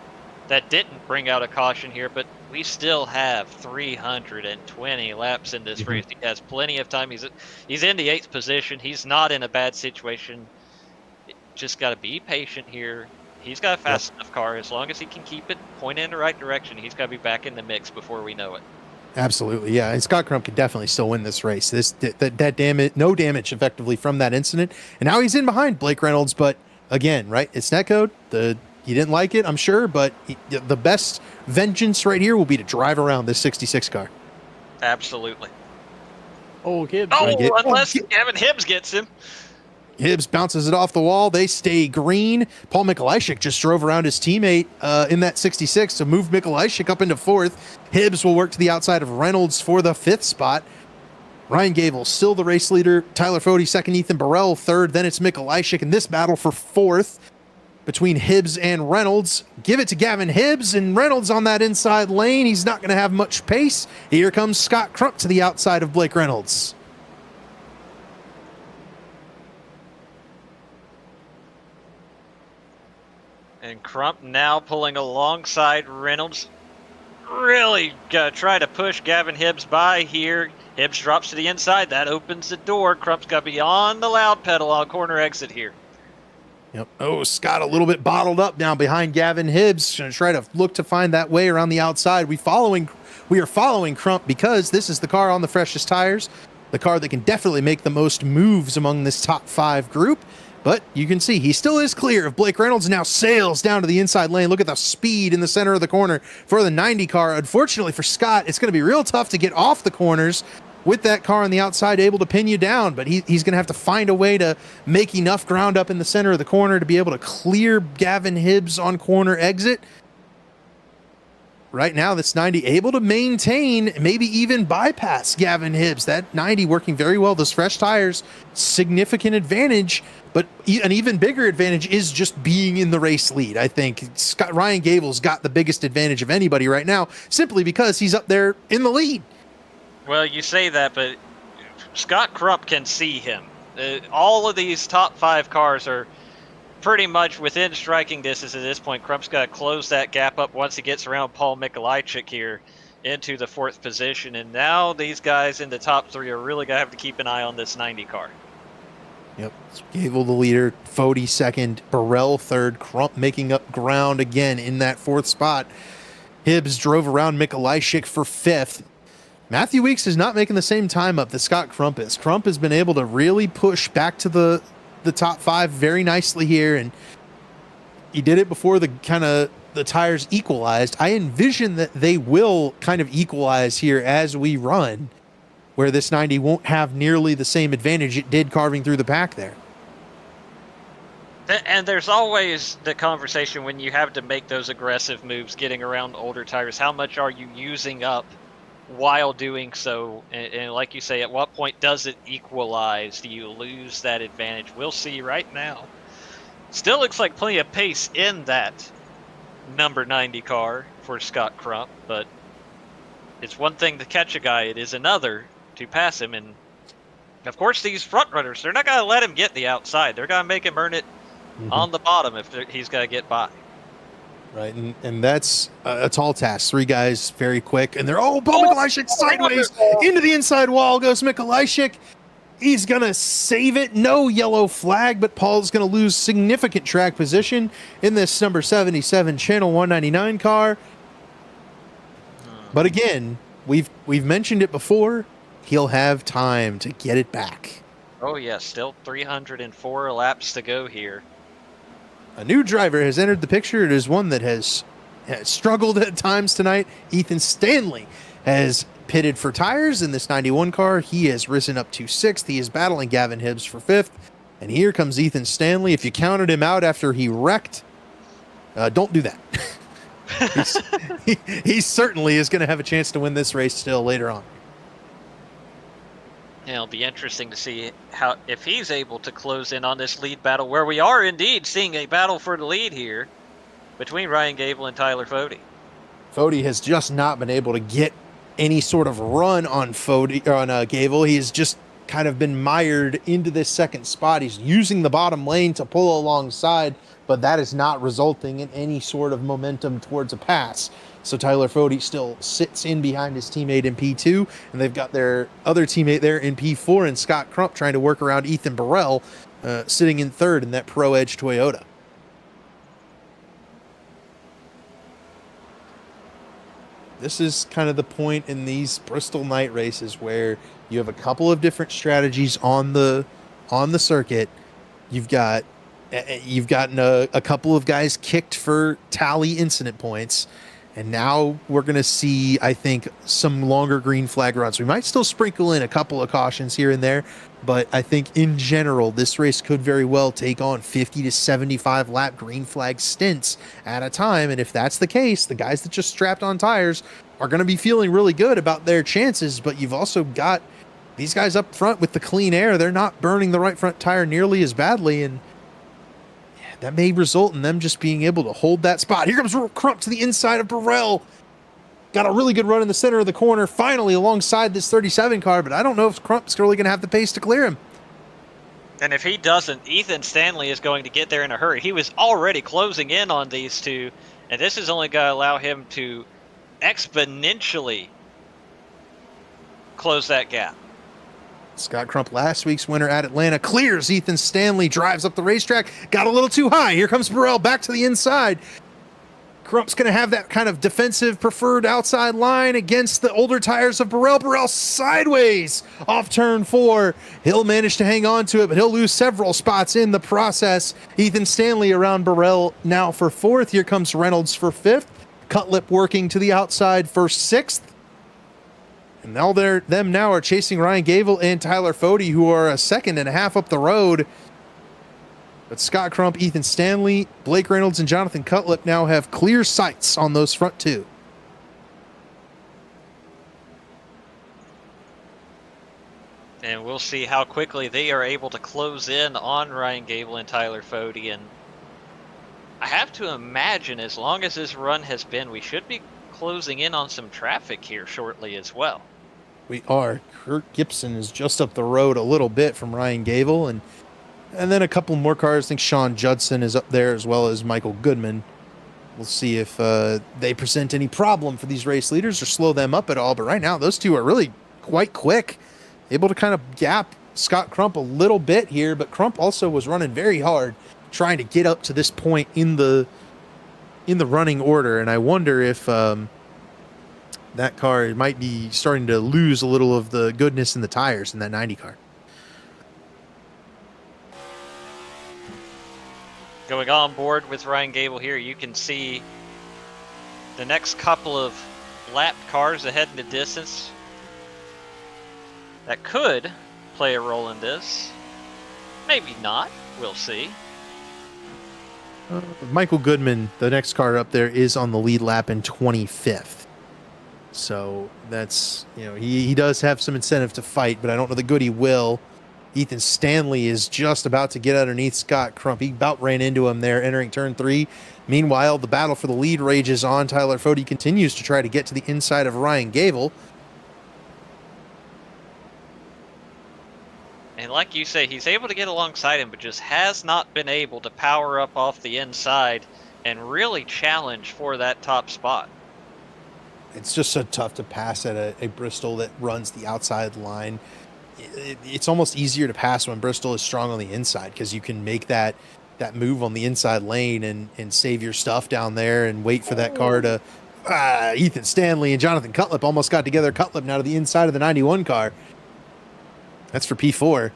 B: that didn't bring out a caution here, but we still have 320 laps in this race. He has plenty of time. He's in the 8th position. He's not in a bad situation. Just got to be patient here. He's got a fast enough car. As long as he can keep it pointed in the right direction, he's got to be back in the mix before we know it.
A: Absolutely, yeah. And Scott Crump could definitely still win this race. That damage, no damage effectively from that incident, and now he's in behind Blake Reynolds. But again, right, it's netcode. He didn't like it, I'm sure, but the best vengeance right here will be to drive around this 66 car.
B: Absolutely.
F: Oh, Hibbs.
B: Unless Gavin Hibbs gets him.
A: Hibbs bounces it off the wall. They stay green. Paul Mikolajczyk just drove around his teammate in that 66 to move Mikolajczyk up into 4th. Hibbs will work to the outside of Reynolds for the 5th spot. Ryan Gable still the race leader. Tyler Fode 2nd. Ethan Burrell 3rd. Then it's Mikolajczyk in this battle for 4th between Hibbs and Reynolds. Give it to Gavin Hibbs, and Reynolds on that inside lane. He's not going to have much pace. Here comes Scott Crump to the outside of Blake Reynolds.
B: And Crump now pulling alongside Reynolds. Really gonna try to push Gavin Hibbs by here. Hibbs drops to the inside. That opens the door. Crump's got to be on the loud pedal on corner exit here.
A: Yep. Oh, Scott a little bit bottled up now behind Gavin Hibbs. Going to try to look to find that way around the outside. We are following Crump because this is the car on the freshest tires. The car that can definitely make the most moves among this top 5 group. But you can see he still is clear of Blake Reynolds, now sails down to the inside lane. Look at the speed in the center of the corner for the 90 car. Unfortunately for Scott, it's going to be real tough to get off the corners. with that car on the outside, able to pin you down, but he's going to have to find a way to make enough ground up in the center of the corner to be able to clear Gavin Hibbs on corner exit. Right now, this 90 able to maintain, maybe even bypass Gavin Hibbs. That 90 working very well. Those fresh tires, significant advantage, but an even bigger advantage is just being in the race lead. I think Ryan Gable's got the biggest advantage of anybody right now, simply because he's up there in the lead.
B: Well, you say that, but Scott Crump can see him. All of these top 5 cars are pretty much within striking distance at this point. Crump's got to close that gap up once he gets around Paul Mikolajczyk here into the 4th position. And now these guys in the top 3 are really going to have to keep an eye on this 90 car.
A: Yep. Gable the leader, Fody second, Burrell third, Crump making up ground again in that 4th spot. Hibbs drove around Mikolajczyk for 5th. Matthew Weeks is not making the same time up that Scott Crump is. Crump has been able to really push back to the top 5 very nicely here, and he did it before the tires equalized. I envision that they will kind of equalize here as we run, where this 90 won't have nearly the same advantage it did carving through the pack there.
B: And there's always the conversation when you have to make those aggressive moves, getting around older tires. How much are you using up while doing so? And like you say, at what point does it equalize? Do you lose that advantage? We'll see right now. Still looks like plenty of pace in that number 90 car for Scott Crump, but it's one thing to catch a guy, it is another to pass him. And of course, these front runners, they're not going to let him get the outside. They're going to make him earn it on the bottom if he's got to get by.
A: Right, and that's a tall task. 3 guys, very quick, and they're Paul Mikolajczyk sideways into the inside wall goes Mikolajczyk. He's gonna save it. No yellow flag, but Paul's gonna lose significant track position in this number 77 Channel 199 car. But again, we've mentioned it before. He'll have time to get it back.
B: Oh yeah, still 304 laps to go here.
A: A new driver has entered the picture. It is one that has struggled at times tonight. Ethan Stanley has pitted for tires in this 91 car. He has risen up to 6th. He is battling Gavin Hibbs for 5th. And here comes Ethan Stanley. If you counted him out after he wrecked, don't do that. he certainly is going to have a chance to win this race still later on.
B: It'll be interesting to see if he's able to close in on this lead battle, where we are indeed seeing a battle for the lead here between Ryan Gable and Tyler Fody.
A: Fody has just not been able to get any sort of run on Gable. He has just kind of been mired into this 2nd spot. He's using the bottom lane to pull alongside, but that is not resulting in any sort of momentum towards a pass. So Tyler Fody still sits in behind his teammate in P2, and they've got their other teammate there in P4, and Scott Crump trying to work around Ethan Burrell, sitting in 3rd in that Pro Edge Toyota. This is kind of the point in these Bristol night races where you have a couple of different strategies on the circuit. You've gotten a couple of guys kicked for tally incident points. And now we're going to see, I think, some longer green flag runs. We might still sprinkle in a couple of cautions here and there, but I think in general, this race could very well take on 50 to 75 lap green flag stints at a time. And if that's the case, the guys that just strapped on tires are going to be feeling really good about their chances. But you've also got these guys up front with the clean air. They're not burning the right front tire nearly as badly, and that may result in them just being able to hold that spot. Here comes Crump to the inside of Burrell. Got a really good run in the center of the corner, finally alongside this 37 car, but I don't know if Crump's really going to have the pace to clear him.
B: And if he doesn't, Ethan Stanley is going to get there in a hurry. He was already closing in on these two, and this is only going to allow him to exponentially close that gap.
A: Scott Crump, last week's winner at Atlanta, clears Ethan Stanley, drives up the racetrack, got a little too high. Here comes Burrell back to the inside. Crump's going to have that kind of defensive preferred outside line against the older tires of Burrell. Burrell sideways off turn 4. He'll manage to hang on to it, but he'll lose several spots in the process. Ethan Stanley around Burrell now for 4th. Here comes Reynolds for 5th. Cutlip working to the outside for 6th. And all them now are chasing Ryan Gable and Tyler Fode, who are a second and a half up the road. But Scott Crump, Ethan Stanley, Blake Reynolds, and Jonathan Cutlip now have clear sights on those front two.
B: And we'll see how quickly they are able to close in on Ryan Gable and Tyler Fode. And I have to imagine, as long as this run has been, we should be closing in on some traffic here shortly as well.
A: We are. Kurt Gibson is just up the road a little bit from Ryan Gable, and then a couple more cars. I think Sean Judson is up there, as well as Michael Goodman. We'll see if they present any problem for these race leaders or slow them up at all. But right now, those two are really quite quick, able to kind of gap Scott Crump a little bit here. But Crump also was running very hard, trying to get up to this point in the running order. And I wonder if that car might be starting to lose a little of the goodness in the tires in that 90 car.
B: Going on board with Ryan Gable here, you can see the next couple of lapped cars ahead in the distance that could play a role in this. Maybe not. We'll see.
A: Michael Goodman, the next car up there, is on the lead lap in 25th. So that's, he does have some incentive to fight, but I don't know that Goody will. Ethan Stanley is just about to get underneath Scott Crump. He about ran into him there entering turn 3. Meanwhile, the battle for the lead rages on. Tyler Fode continues to try to get to the inside of Ryan Gable.
B: And like you say, he's able to get alongside him, but just has not been able to power up off the inside and really challenge for that top spot.
A: It's just so tough to pass at a Bristol that runs the outside line. It's almost easier to pass when Bristol is strong on the inside, because you can make that move on the inside lane and save your stuff down there and wait for that car to... Ethan Stanley and Jonathan Cutlip almost got together. Cutlip now to the inside of the 91 car. That's for P4.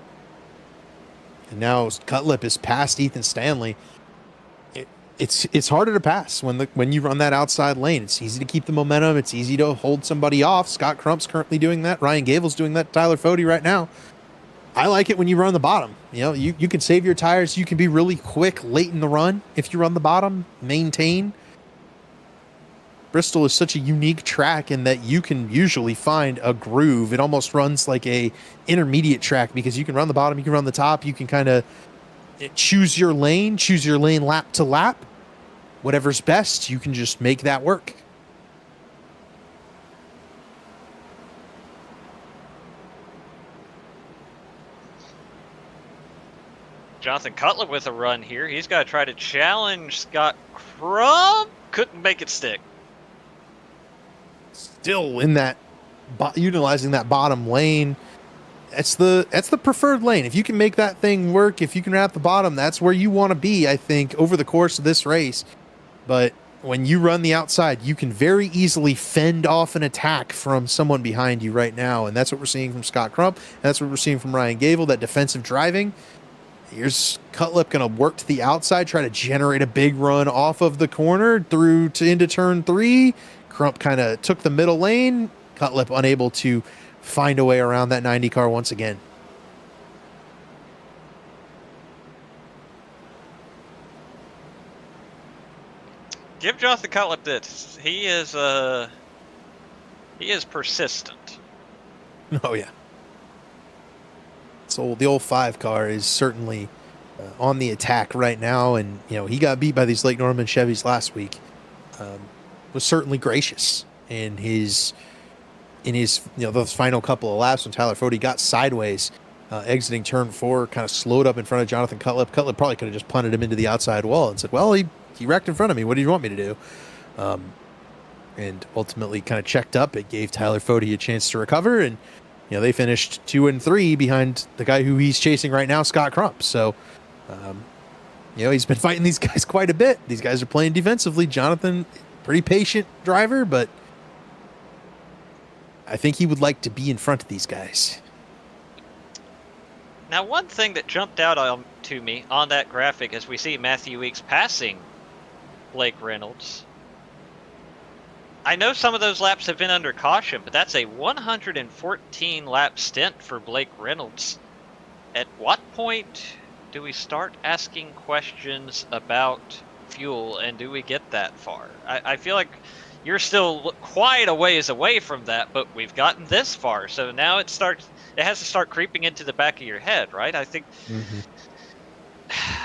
A: And now Cutlip is past Ethan Stanley. It's harder to pass when you run that outside lane. It's easy to keep the momentum. It's easy to hold somebody off. Scott Crump's currently doing that. Ryan Gable's doing that. Tyler Fode right now. I like it when you run the bottom. You can save your tires. You can be really quick late in the run if you run the bottom. Maintain. Bristol is such a unique track in that you can usually find a groove. It almost runs like a intermediate track, because you can run the bottom, you can run the top, you can kind of choose your lane lap to lap. Whatever's best, you can just make that work.
B: Jonathan Cutlip with a run here. He's got to try to challenge Scott Crump. Couldn't make it stick.
A: Still in that, utilizing that bottom lane. That's the preferred lane. If you can make that thing work, if you can wrap the bottom, that's where you want to be, I think, over the course of this race. But when you run the outside, you can very easily fend off an attack from someone behind you right now. And that's what we're seeing from Scott Crump. That's what we're seeing from Ryan Gable, that defensive driving. Here's Cutlip going to work to the outside, try to generate a big run off of the corner through to into turn 3. Crump kind of took the middle lane. Cutlip unable to find a way around that 90 car once again.
B: Give Jonathan Cutlip this. He is persistent.
A: Oh yeah. So the old 5 car is certainly on the attack right now, and he got beat by these Lake Norman Chevys last week. Was certainly gracious in his those final couple of laps when Tyler Fode got sideways, exiting turn 4, kind of slowed up in front of Jonathan Cutlip. Cutlip probably could have just punted him into the outside wall and said, well, he wrecked in front of me. What do you want me to do? And ultimately kind of checked up. It gave Tyler Fode a chance to recover, and they finished 2 and 3 behind the guy who he's chasing right now, Scott Crump. So, he's been fighting these guys quite a bit. These guys are playing defensively. Jonathan, pretty patient driver, but I think he would like to be in front of these guys.
B: Now, one thing that jumped out to me on that graphic as we see Matthew Weeks passing Blake Reynolds I know some of those laps have been under caution, but that's a 114 lap stint for Blake Reynolds. At what point do we start asking questions about fuel, and do we get that far? I feel like you're still quite a ways away from that, but we've gotten this far, so now it has to start creeping into the back of your head, right? I think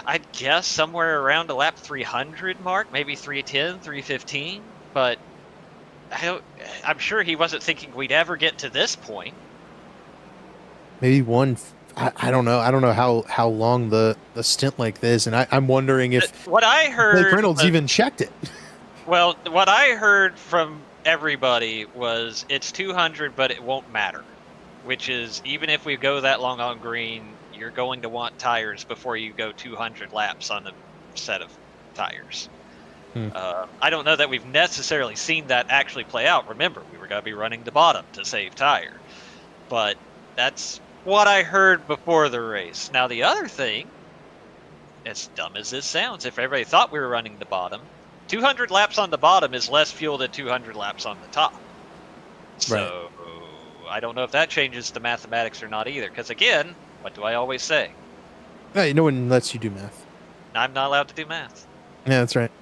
B: I'd guess somewhere around the lap 300 mark, maybe 310, 315, but I'm sure he wasn't thinking we'd ever get to this point.
A: Maybe I don't know. I don't know how long the stint like this, and I'm wondering if
B: what I heard
A: Blake Reynolds even checked it.
B: Well, what I heard from everybody was it's 200, but it won't matter. Which is, even if we go that long on green, you're going to want tires before you go 200 laps on a set of tires. I don't know that we've necessarily seen that actually play out. Remember, we were going to be running the bottom to save tire. But that's what I heard before the race. Now, the other thing, as dumb as this sounds, if everybody thought we were running the bottom, 200 laps on the bottom is less fuel than 200 laps on the top. So I don't know if that changes the mathematics or not either. Because again, what do I always say?
A: Hey, no one lets you do math.
B: I'm not allowed to do math.
A: Yeah, that's right.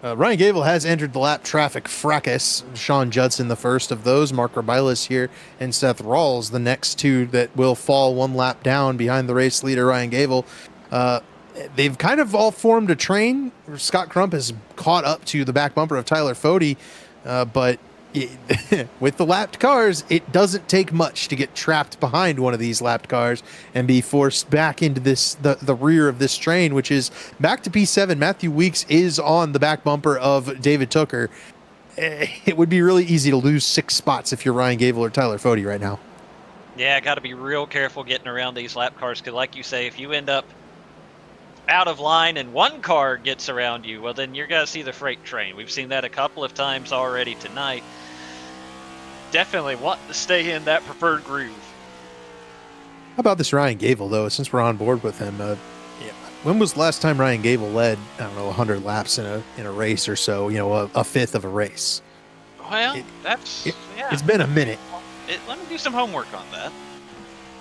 A: Ryan Gable has entered the lap traffic fracas. Sean Judson, the first of those. Mark Rabilas here and Seth Rawls, the next two that will fall one lap down behind the race leader, Ryan Gable. They've kind of all formed a train. Scott Crump has caught up to the back bumper of Tyler Fode, but with the lapped cars, it doesn't take much to get trapped behind one of these lapped cars and be forced back into the rear of this train, which is back to P7. Matthew Weeks is on the back bumper of David Tooker. It would be really easy to lose 6 spots if you're Ryan Gable or Tyler Fode right now.
B: Yeah, got to be real careful getting around these lap cars, because like you say, if you end up out of line and one car gets around you, well, then you're going to see the freight train. We've seen that a couple of times already tonight. Definitely want to stay in that preferred groove.
A: How about this Ryan Gable, though, since we're on board with him? When was the last time Ryan Gable led, 100 laps in a race or so, a fifth of a race?
B: Well,
A: it's been a minute.
B: Let me do some homework on that.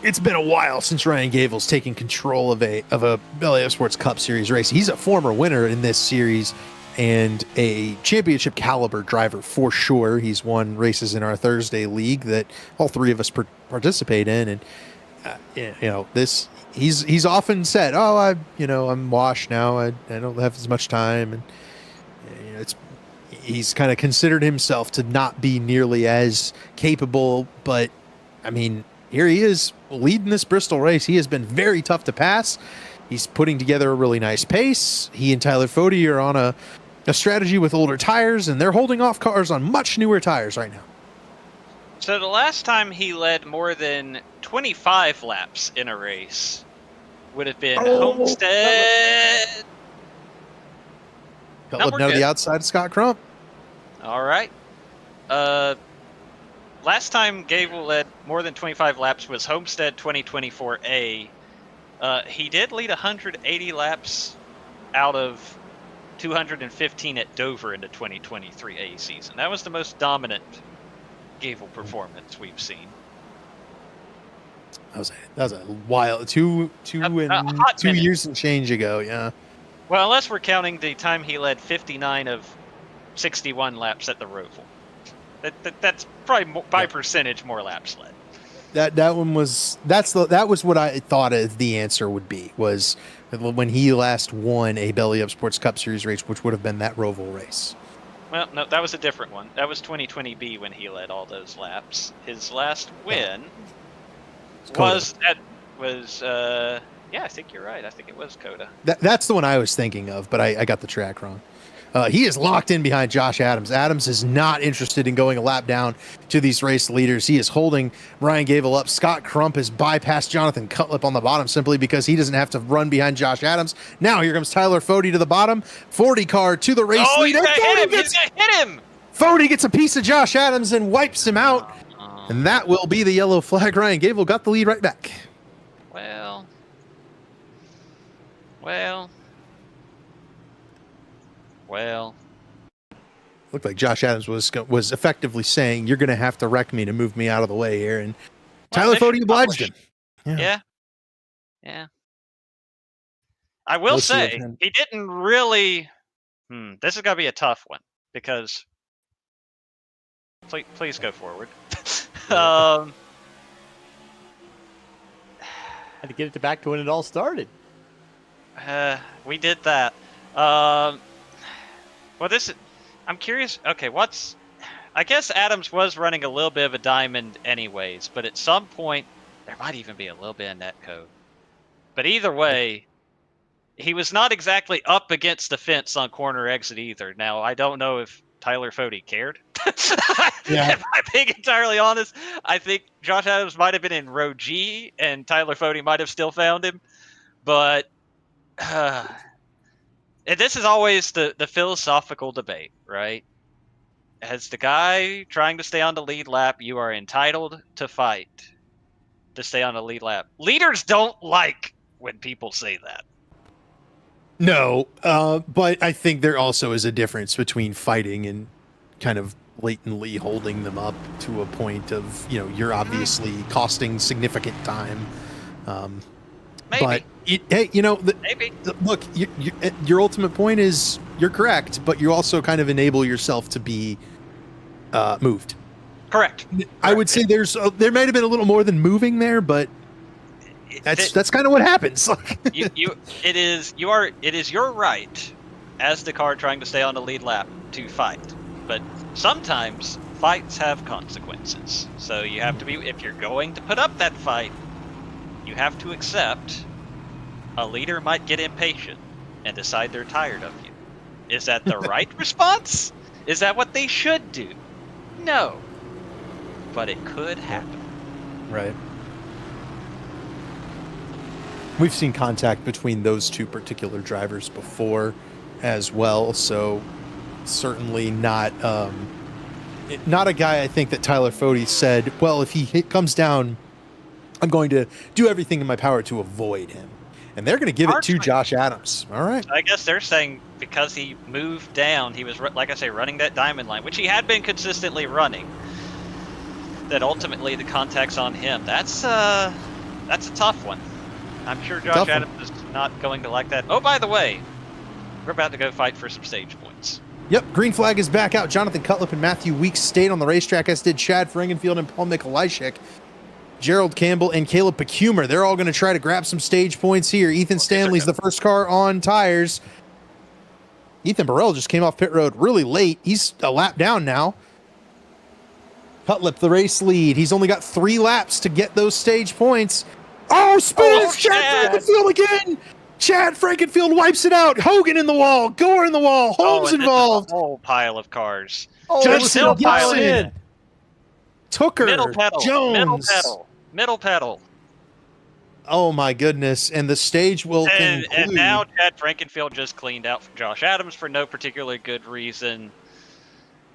A: It's been a while since Ryan Gable's taken control of a Belly Up Sports Cup Series race. He's a former winner in this series and a championship caliber driver for sure. He's won races in our Thursday league that all three of us participate in, and he's often said, "Oh, I'm washed now. I don't have as much time," and he's kind of considered himself to not be nearly as capable, but I mean, here he is leading this Bristol race. He has been very tough to pass. He's putting together a really nice pace. He and Tyler Fode are on a strategy with older tires, and they're holding off cars on much newer tires right now.
B: So the last time he led more than 25 laps in a race would have been Homestead.
A: Looking out of the outside of Scott Crump.
B: All right. Last time Gable led more than 25 laps was Homestead 2024A. He did lead 180 laps out of 215 at Dover in the 2023 A season. That was the most dominant Gable performance we've seen.
A: That was a while, two years and change ago, yeah.
B: Well, unless we're counting the time he led 59 of 61 laps at the Roval. That's probably by percentage more laps led.
A: That was what I thought the answer would be, was when he last won a Belly Up Sports Cup Series race, which would have been that Roval race.
B: Well, no, that was a different one. That was 2020B when he led all those laps. His last win I think you're right. I think it was Coda.
A: That's the one I was thinking of, but I got the track wrong. He is locked in behind Josh Adams. Adams is not interested in going a lap down to these race leaders. He is holding Ryan Gable up. Scott Crump has bypassed Jonathan Cutlip on the bottom simply because he doesn't have to run behind Josh Adams. Now here comes Tyler Fode to the bottom. 40 car to the race leader.
B: He's gonna hit him!
A: Fode gets a piece of Josh Adams and wipes him out. And that will be the yellow flag. Ryan Gable got the lead right back.
B: Well.
A: looked like Josh Adams was effectively saying, "You're going to have to wreck me to move me out of the way here." And Tyler
B: mission
A: Fody obliged
B: accomplished.
A: him.
B: Yeah. I will
A: We'll see
B: say
A: if him-
B: he didn't really. This is gonna be a tough one because. Please go forward.
F: Had to get it back to when it all started.
B: We did that. Well, I'm curious. Okay, I guess Adams was running a little bit of a diamond anyways, but at some point, there might even be a little bit of netcode. But either way, he was not exactly up against the fence on corner exit either. Now, I don't know if Tyler Fody cared.
A: Yeah.
B: If I'm being entirely honest, I think Josh Adams might have been in row G, and Tyler Fody might have still found him. But and this is always the philosophical debate, right? As the guy trying to stay on the lead lap, you are entitled to fight to stay on the lead lap. Leaders don't like when people say that.
A: No, but I think there also is a difference between fighting and kind of blatantly holding them up to a point of, you're obviously costing significant time.
B: Maybe.
A: But hey,
B: Maybe.
A: Look, your ultimate point is you're correct, but you also kind of enable yourself to be moved.
B: Correct.
A: I would say there might have been a little more than moving there, but that's kind of what happens.
B: It is your right as the car trying to stay on the lead lap to fight, but sometimes fights have consequences. So you have to be, if you're going to put up that fight, you have to accept a leader might get impatient and decide they're tired of you. Is that the right response? Is that what they should do? No, but it could happen.
A: Right. We've seen contact between those two particular drivers before as well, so certainly not a guy I think that Tyler Fody said, well, if he comes down, I'm going to do everything in my power to avoid him. And they're going to give it to Josh Adams. All right.
B: I guess they're saying because he moved down, he was, like I say, running that diamond line, which he had been consistently running, that ultimately the contact's on him. That's a tough one. I'm sure Josh Adams is not going to like that. Oh, by the way, we're about to go fight for some stage points.
A: Yep, green flag is back out. Jonathan Cutlip and Matthew Weeks stayed on the racetrack, as did Chad Frankenfield and Paul Mikolajczyk. Gerald Campbell and Caleb Pecumer, they're all going to try to grab some stage points here. Ethan Stanley's the first car on tires. Ethan Burrell just came off pit road really late. He's a lap down now. Cutlip, the race lead. He's only got 3 laps to get those stage points. Oh, spins! Chad Frankenfield again! Chad Frankenfield wipes it out. Hogan in the wall. Gore in the wall. Holmes involved.
B: A whole pile of cars.
A: Judson Gibson. Tooker.
B: Middle pedal.
A: Jones.
B: Middle pedal.
A: Oh my goodness! And the stage will conclude.
B: And now Chad Frankenfield just cleaned out from Josh Adams for no particularly good reason.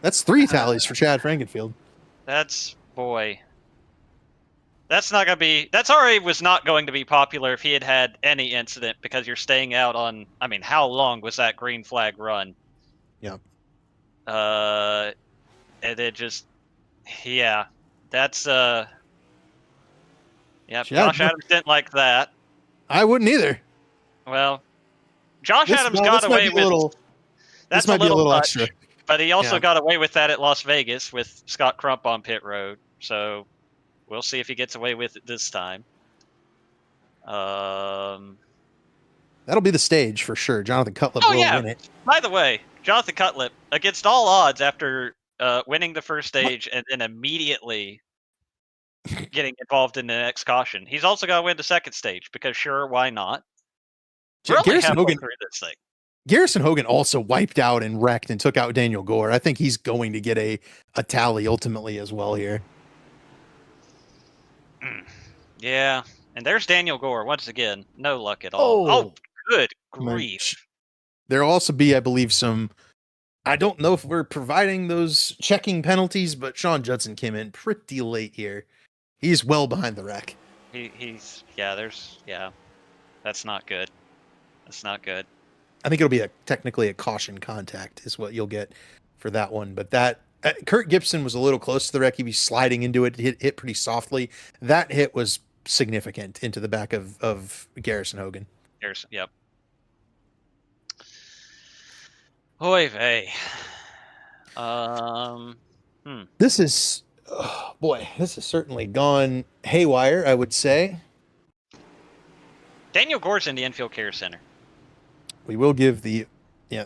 A: That's 3 tallies for Chad Frankenfield.
B: That's not gonna be. That's already was not going to be popular if he had had any incident, because you're staying out on. I mean, how long was that green flag run?
A: Yep.
B: And it just, yeah, that's yeah. Josh Adams didn't like that.
A: I wouldn't either.
B: Well, Josh Adams got away with.
A: This might be a little extra.
B: But he also got away with that at Las Vegas with Scott Crump on pit road. So we'll see if he gets away with it this time.
A: That'll be the stage for sure. Jonathan Cutlip will win it.
B: By the way, Jonathan Cutlip, against all odds, after winning the first stage and then immediately getting involved in the next caution, he's also got to win the second stage, because sure, why not?
A: Garrison Hogan
B: through this thing.
A: Garrison Hogan also wiped out and wrecked and took out Daniel Gore. I think he's going to get a tally ultimately as well here.
B: Yeah, and there's Daniel Gore once again. No luck at all. Oh, good grief.
A: There'll also be, I believe, some. I don't know if we're providing those checking penalties, but Sean Judson came in pretty late here. He's well behind the wreck.
B: That's not good. That's not good.
A: I think it'll be technically a caution contact is what you'll get for that one. But that Kurt Gibson was a little close to the wreck. He was sliding into it, hit pretty softly. That hit was significant into the back of Garrison Hogan.
B: Yep. Oy vey.
A: This is, oh boy, this has certainly gone haywire, I would say.
B: Daniel Gore's in the infield care center.
A: We will give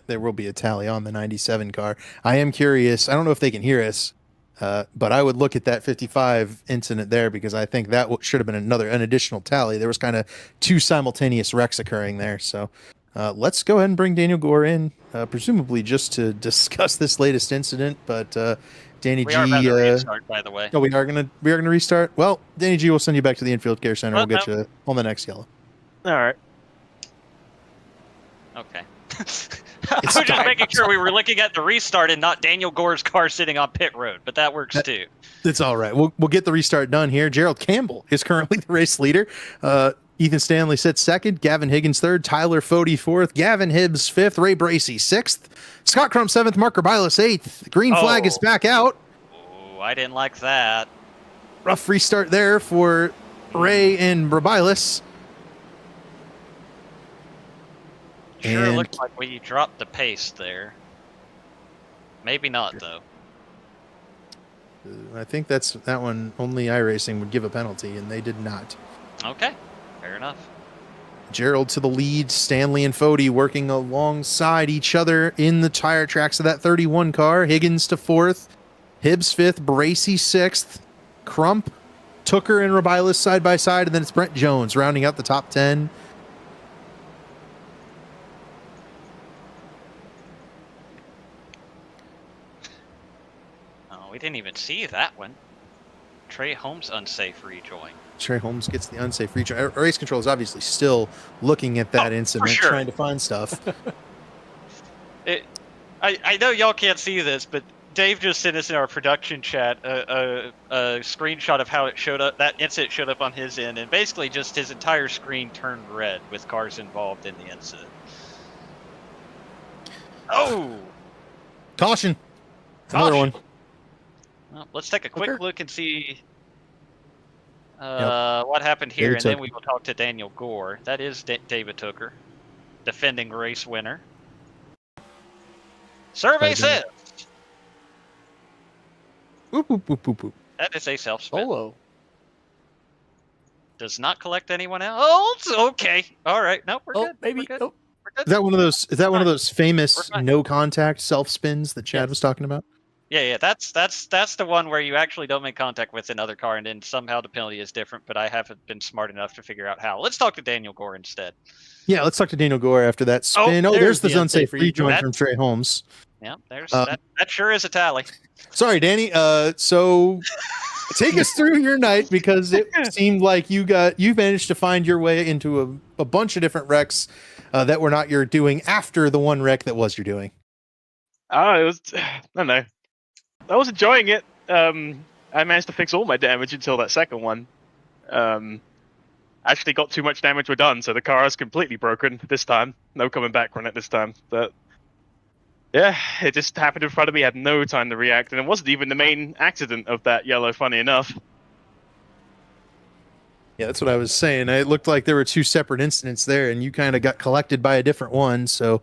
A: there will be a tally on the 97 car. I am curious. I don't know if they can hear us, but I would look at that 55 incident there because I think that should have been an additional tally. There was kind of two simultaneous wrecks occurring there. So let's go ahead and bring Daniel Gore in, presumably just to discuss this latest incident. But Danny
B: We
A: G.
B: are about to restart, by the way.
A: Oh, we are gonna restart. Well, Danny G will send you back to the infield care center.
B: Well,
A: We'll get you on the next yellow.
G: All right.
B: Okay. I was just making sure we were looking at the restart and not Daniel Gore's car sitting on pit road, but that works too.
A: It's all right. We'll get the restart done here. Gerald Campbell is currently the race leader. Ethan Stanley sits second. Gavin Higgins third. Tyler Fody fourth. Gavin Hibbs fifth. Ray Bracey sixth. Scott Crump seventh. Mark Rabilas eighth. Green flag is back out.
B: Oh, I didn't like that.
A: Rough restart there for Ray and Rabilas.
B: Sure
A: And-
B: looked like we dropped the pace there. Maybe not, though.
A: I think that one only iRacing would give a penalty, and they did not.
B: Okay, fair enough.
A: Gerald to the lead, Stanley and Fody working alongside each other in the tire tracks of that 31 car. Higgins to fourth, Hibbs fifth, Bracey sixth, Crump, Tooker and Rabilas side by side, and then it's Brent Jones rounding out the top 10.
B: Oh, we didn't even see that one. Trey Holmes unsafe rejoin.
A: Trey Holmes gets the unsafe reach. Race Control is obviously still looking at that incident,
B: sure.
A: trying to find stuff.
B: I know y'all can't see this, but Dave just sent us in our production chat a screenshot of how it showed up. That incident showed up on his end, and basically just his entire screen turned red with cars involved in the incident. Oh!
A: Caution. Another one.
B: Well, let's take a quick
F: Okay.
B: look and see what happened here,
A: David
B: and then
A: Tooker.
B: we will talk to Daniel Gore. That is David Tooker, defending race winner. Survey
A: Right,
B: says
A: Whoop, whoop, whoop, whoop, whoop.
B: that is a self-spin.
F: Solo.
B: Does not collect anyone else. Okay. All right. No, we're
F: Oh,
B: good.
F: maybe.
B: We're good.
F: Oh,
B: We're good.
A: Is that one of those? Is that one of
B: Fine.
A: those famous
B: We're fine.
A: no contact self spins that Chad
F: Yes.
A: was talking about?
B: Yeah. That's the one where you actually don't make contact with another car, and then somehow the penalty is different. But I haven't been smart enough to figure out how. Let's talk to Daniel Gore instead.
A: Yeah, let's talk to Daniel Gore after that spin. Oh,
F: there's
A: there's the
F: the
A: unsafe
F: unsafe
A: rejoin
B: rejoin.
A: from Trey Holmes.
B: Yeah. There's
A: Um,
B: that sure is a tally.
A: Sorry, Danny. So take us through your night because it seemed like you managed to find your way into a bunch of different wrecks that were not your doing after the one wreck that was your doing.
G: Oh, it was. I don't know. I was enjoying it. I managed to fix all my damage until that second one. Actually got too much damage were done, so the car is completely broken this time. No coming back from it this time. But yeah, it just happened in front of me. I had no time to react, and it wasn't even the main accident of that yellow. Funny enough.
A: Yeah, that's what I was saying. It looked like there were two separate incidents there, and you kind of got collected by a different one. So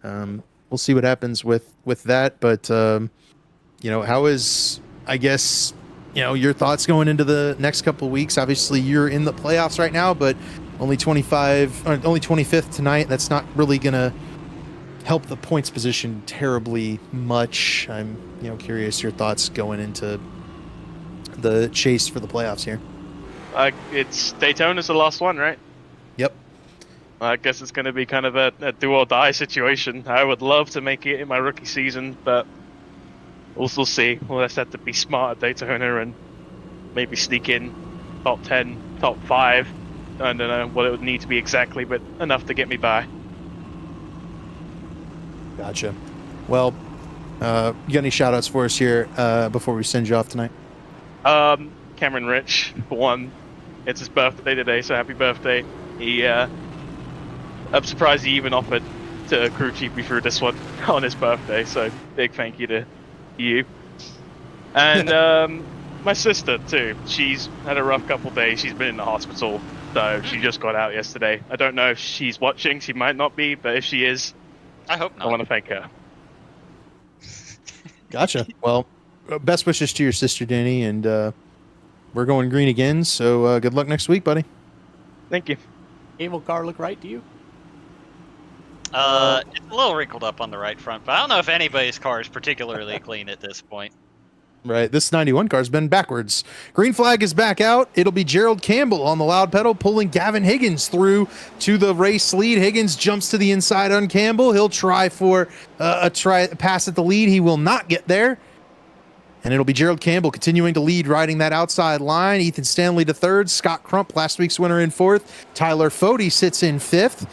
A: we'll see what happens with that. But how is, I guess, your thoughts going into the next couple of weeks? Obviously, you're in the playoffs right now, but only 25th tonight. That's not really gonna help the points position terribly much. I'm curious your thoughts going into the chase for the playoffs here.
G: It's Daytona's the last one, right?
A: Yep.
G: I guess it's going to be kind of a do or die situation. I would love to make it in my rookie season, but we'll see. We'll just have to be smart at Daytona and maybe sneak in top 10, top 5. I don't know what it would need to be exactly, but enough to get me by.
A: Gotcha. Well, you got any shout outs for us here before we send you off tonight?
G: Cameron Rich, for one. It's his birthday today, so happy birthday. I'm surprised he even offered to crew chief me through this one on his birthday, so big thank you to you. And my sister too. She's had a rough couple days. She's been in the hospital, so she just got out yesterday. I don't know if she's watching. She might not be, but if she is,
B: I hope not.
G: I want to thank her.
A: Gotcha. Well, best wishes to your sister, Danny, and we're going green again. So good luck next week, buddy.
G: Thank you.
F: Cable car look right to you?
B: It's a little wrinkled up on the right front, but I don't know if anybody's car is particularly clean at this point.
A: Right, this 91 car's been backwards. Green flag is back out. It'll be Gerald Campbell on the loud pedal pulling Gavin Higgins through to the race lead. Higgins jumps to the inside on Campbell. He'll try for a pass at the lead. He will not get there. And it'll be Gerald Campbell continuing to lead, riding that outside line. Ethan Stanley to third. Scott Crump, last week's winner, in fourth. Tyler Fody sits in fifth.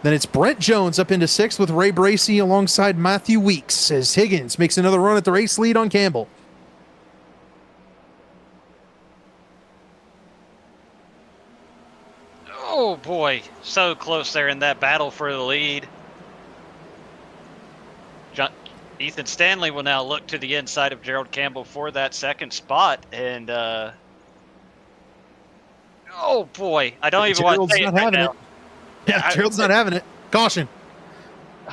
A: Then it's Brent Jones up into sixth with Ray Bracey alongside Matthew Weeks as Higgins makes another run at the race lead on Campbell.
B: Oh boy, so close there in that battle for the lead. Ethan Stanley will now look to the inside of Gerald Campbell for that second spot, and oh boy, I don't even want to say it right now.
A: Yeah, Gerald's not having it. Caution.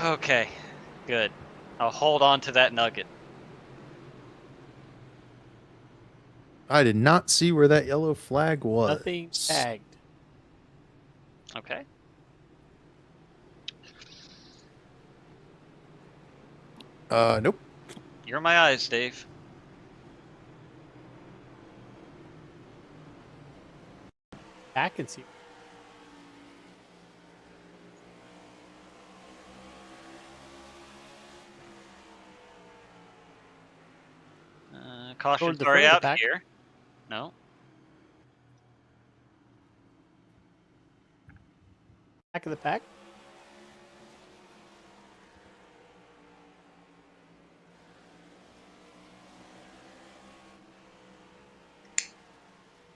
B: Okay, good. I'll hold on to that nugget.
A: I did not see where that yellow flag was.
F: Nothing tagged.
B: Okay.
A: Nope.
B: You're my eyes, Dave.
F: I can see.
B: Caution's
F: the
B: already
F: front of
B: out
F: the pack.
B: here. No.
F: Back of the pack.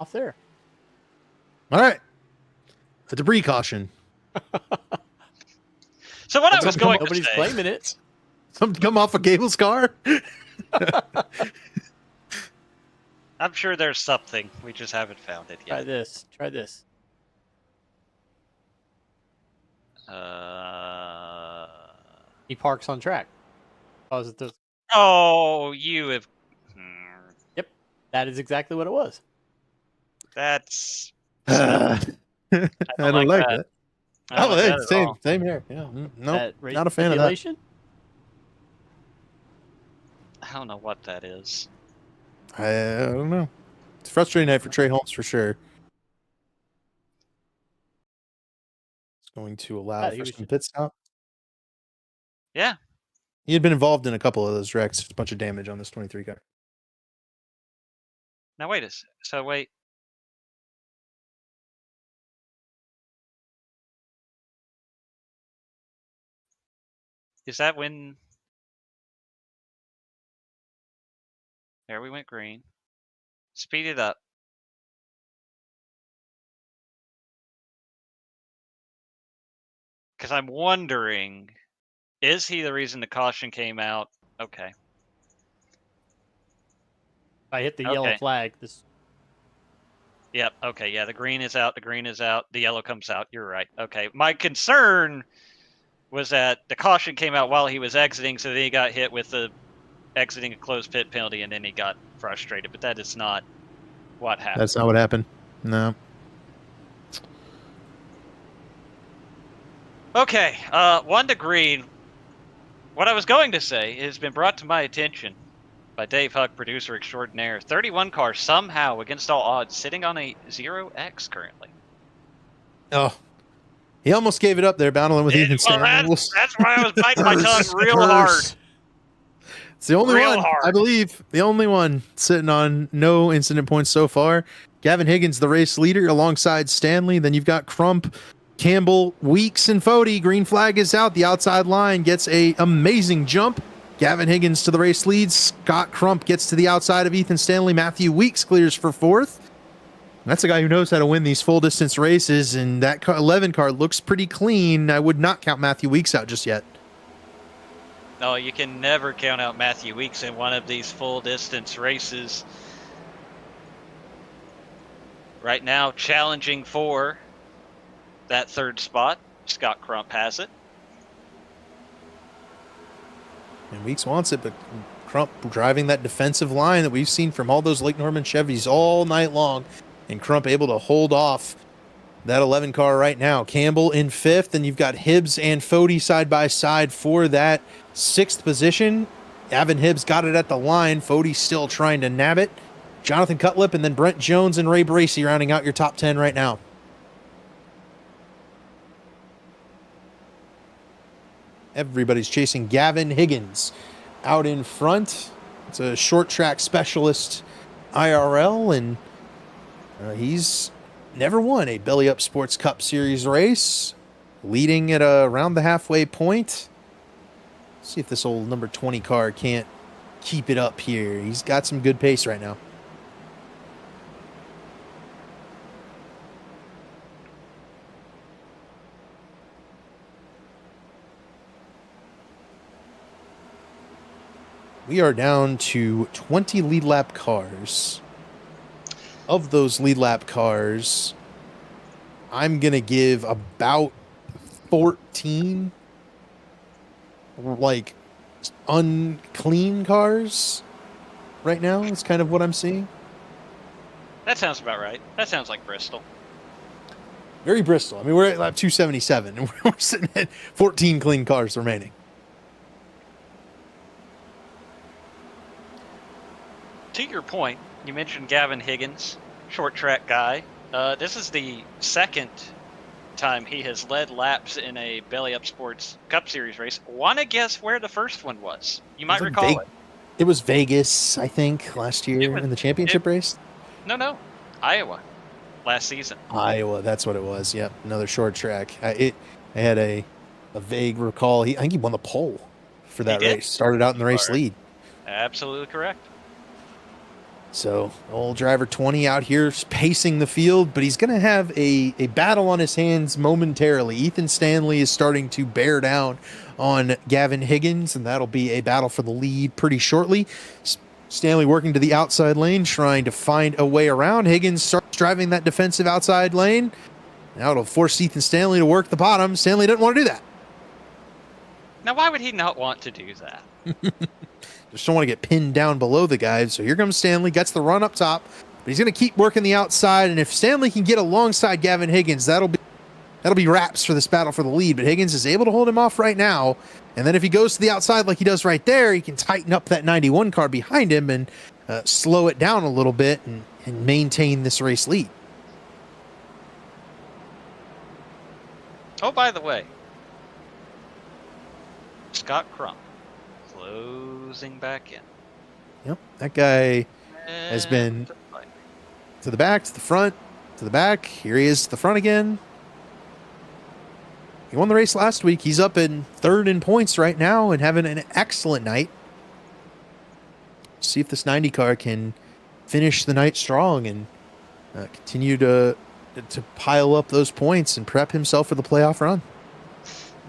F: Off there.
A: All right. A debris caution.
B: So what I was going to
F: Nobody's
B: say,
F: claiming it.
A: Something come off a Gable's car?
B: I'm sure there's something. We just haven't found it
F: Try
B: yet.
F: this. Try this. He parks on track.
B: Oh, you have.
F: Yep. That is exactly what it was.
B: That's.
A: I don't like that.
B: I don't
A: Oh,
B: like
A: hey,
B: that at all.
A: same here. Yeah, no,
F: That race
A: not a fan of that.
F: simulation?
B: I don't know what that is.
A: I don't know. It's a frustrating night for Trey Holmes for sure. It's going to allow
F: he
A: for
F: was
A: some pit stop.
B: Yeah.
A: He had been involved in a couple of those wrecks. Just a bunch of damage on this 23 car.
B: Now wait so wait. Is that when? There we went green. Speed it up. Because I'm wondering, is he the reason the caution came out? Okay.
F: If I hit the yellow
B: Okay.
F: flag, this
B: Yep. Okay. Yeah. The green is out. The green is out. The yellow comes out. You're right. Okay. My concern was that the caution came out while he was exiting, so then he got hit with the exiting a closed pit penalty, and then he got frustrated. But that is not what happened.
A: That's not what happened. No.
B: Okay. One to green. What I was going to say has been brought to my attention by Dave Huck, producer extraordinaire. 31 car somehow against all odds, sitting on a 0X currently.
A: Oh. He almost gave it up there, battling with Ethan Stanley.
B: That's why I was biting my tongue real hard.
A: It's the only
B: Real
A: one,
B: hard.
A: I believe, the only one sitting on no incident points so far. Gavin Higgins, the race leader, alongside Stanley. Then you've got Crump, Campbell, Weeks, and Fody. Green flag is out. The outside line gets a amazing jump. Gavin Higgins to the race lead. Scott Crump gets to the outside of Ethan Stanley. Matthew Weeks clears for fourth. That's a guy who knows how to win these full distance races, and that 11 car looks pretty clean. I would not count Matthew Weeks out just yet.
B: No, you can never count out Matthew Weeks in one of these full distance races. Right now, challenging for that third spot. Scott Crump has it.
A: And Weeks wants it, but Crump driving that defensive line that we've seen from all those Lake Norman Chevys all night long. And Crump able to hold off that 11 car right now. Campbell in 5th, and you've got Hibbs and Fody side by side for that 6th position. Gavin Hibbs got it at the line. Fody still trying to nab it. Jonathan Cutlip and then Brent Jones and Ray Bracey rounding out your top 10 right now. Everybody's chasing Gavin Higgins out in front. It's a short track specialist IRL, and he's never won a Belly Up Sports Cup Series race, leading at around the halfway point. Let's see if this old number 20 car can't keep it up here. He's got some good pace right now. We are down to 20 lead lap cars. Of those lead lap cars, I'm going to give about 14 like unclean cars right now. Is kind of what I'm seeing.
B: That sounds about right. That sounds like Bristol.
A: Very Bristol. I mean, we're at lap 277 and we're sitting at 14 clean cars remaining.
B: To your point, you mentioned Gavin Higgins, short track guy. This is the second time he has led laps in a Belly Up Sports Cup Series race. Want to guess where the first one was? You might recall it.
A: It was Vegas, I think, last year in the championship race.
B: No, Iowa, last season.
A: Iowa, that's what it was. Yep, another short track. I had a vague recall. I think he won the pole for that race. Started out in the race lead.
B: Absolutely correct.
A: So, old driver 20 out here pacing the field, but he's going to have a battle on his hands momentarily. Ethan Stanley is starting to bear down on Gavin Higgins, and that'll be a battle for the lead pretty shortly. Stanley working to the outside lane, trying to find a way around. Higgins starts driving that defensive outside lane. Now it'll force Ethan Stanley to work the bottom. Stanley doesn't want to do that.
B: Now, why would he not want to do that?
A: Just don't want to get pinned down below the guys. So here comes Stanley, gets the run up top, but he's going to keep working the outside. And if Stanley can get alongside Gavin Higgins, that'll be wraps for this battle for the lead. But Higgins is able to hold him off right now. And then if he goes to the outside like he does right there, he can tighten up that 91 car behind him and slow it down a little bit and maintain this race lead.
B: Oh, by the way, Scott Crump closing back in.
A: Yep, that guy has been to the back, to the front, to the back. Here he is to the front again. He won the race last week. He's up in 3rd in points right now and having an excellent night. See if this 90 car can finish the night strong and continue to pile up those points and prep himself for the playoff run.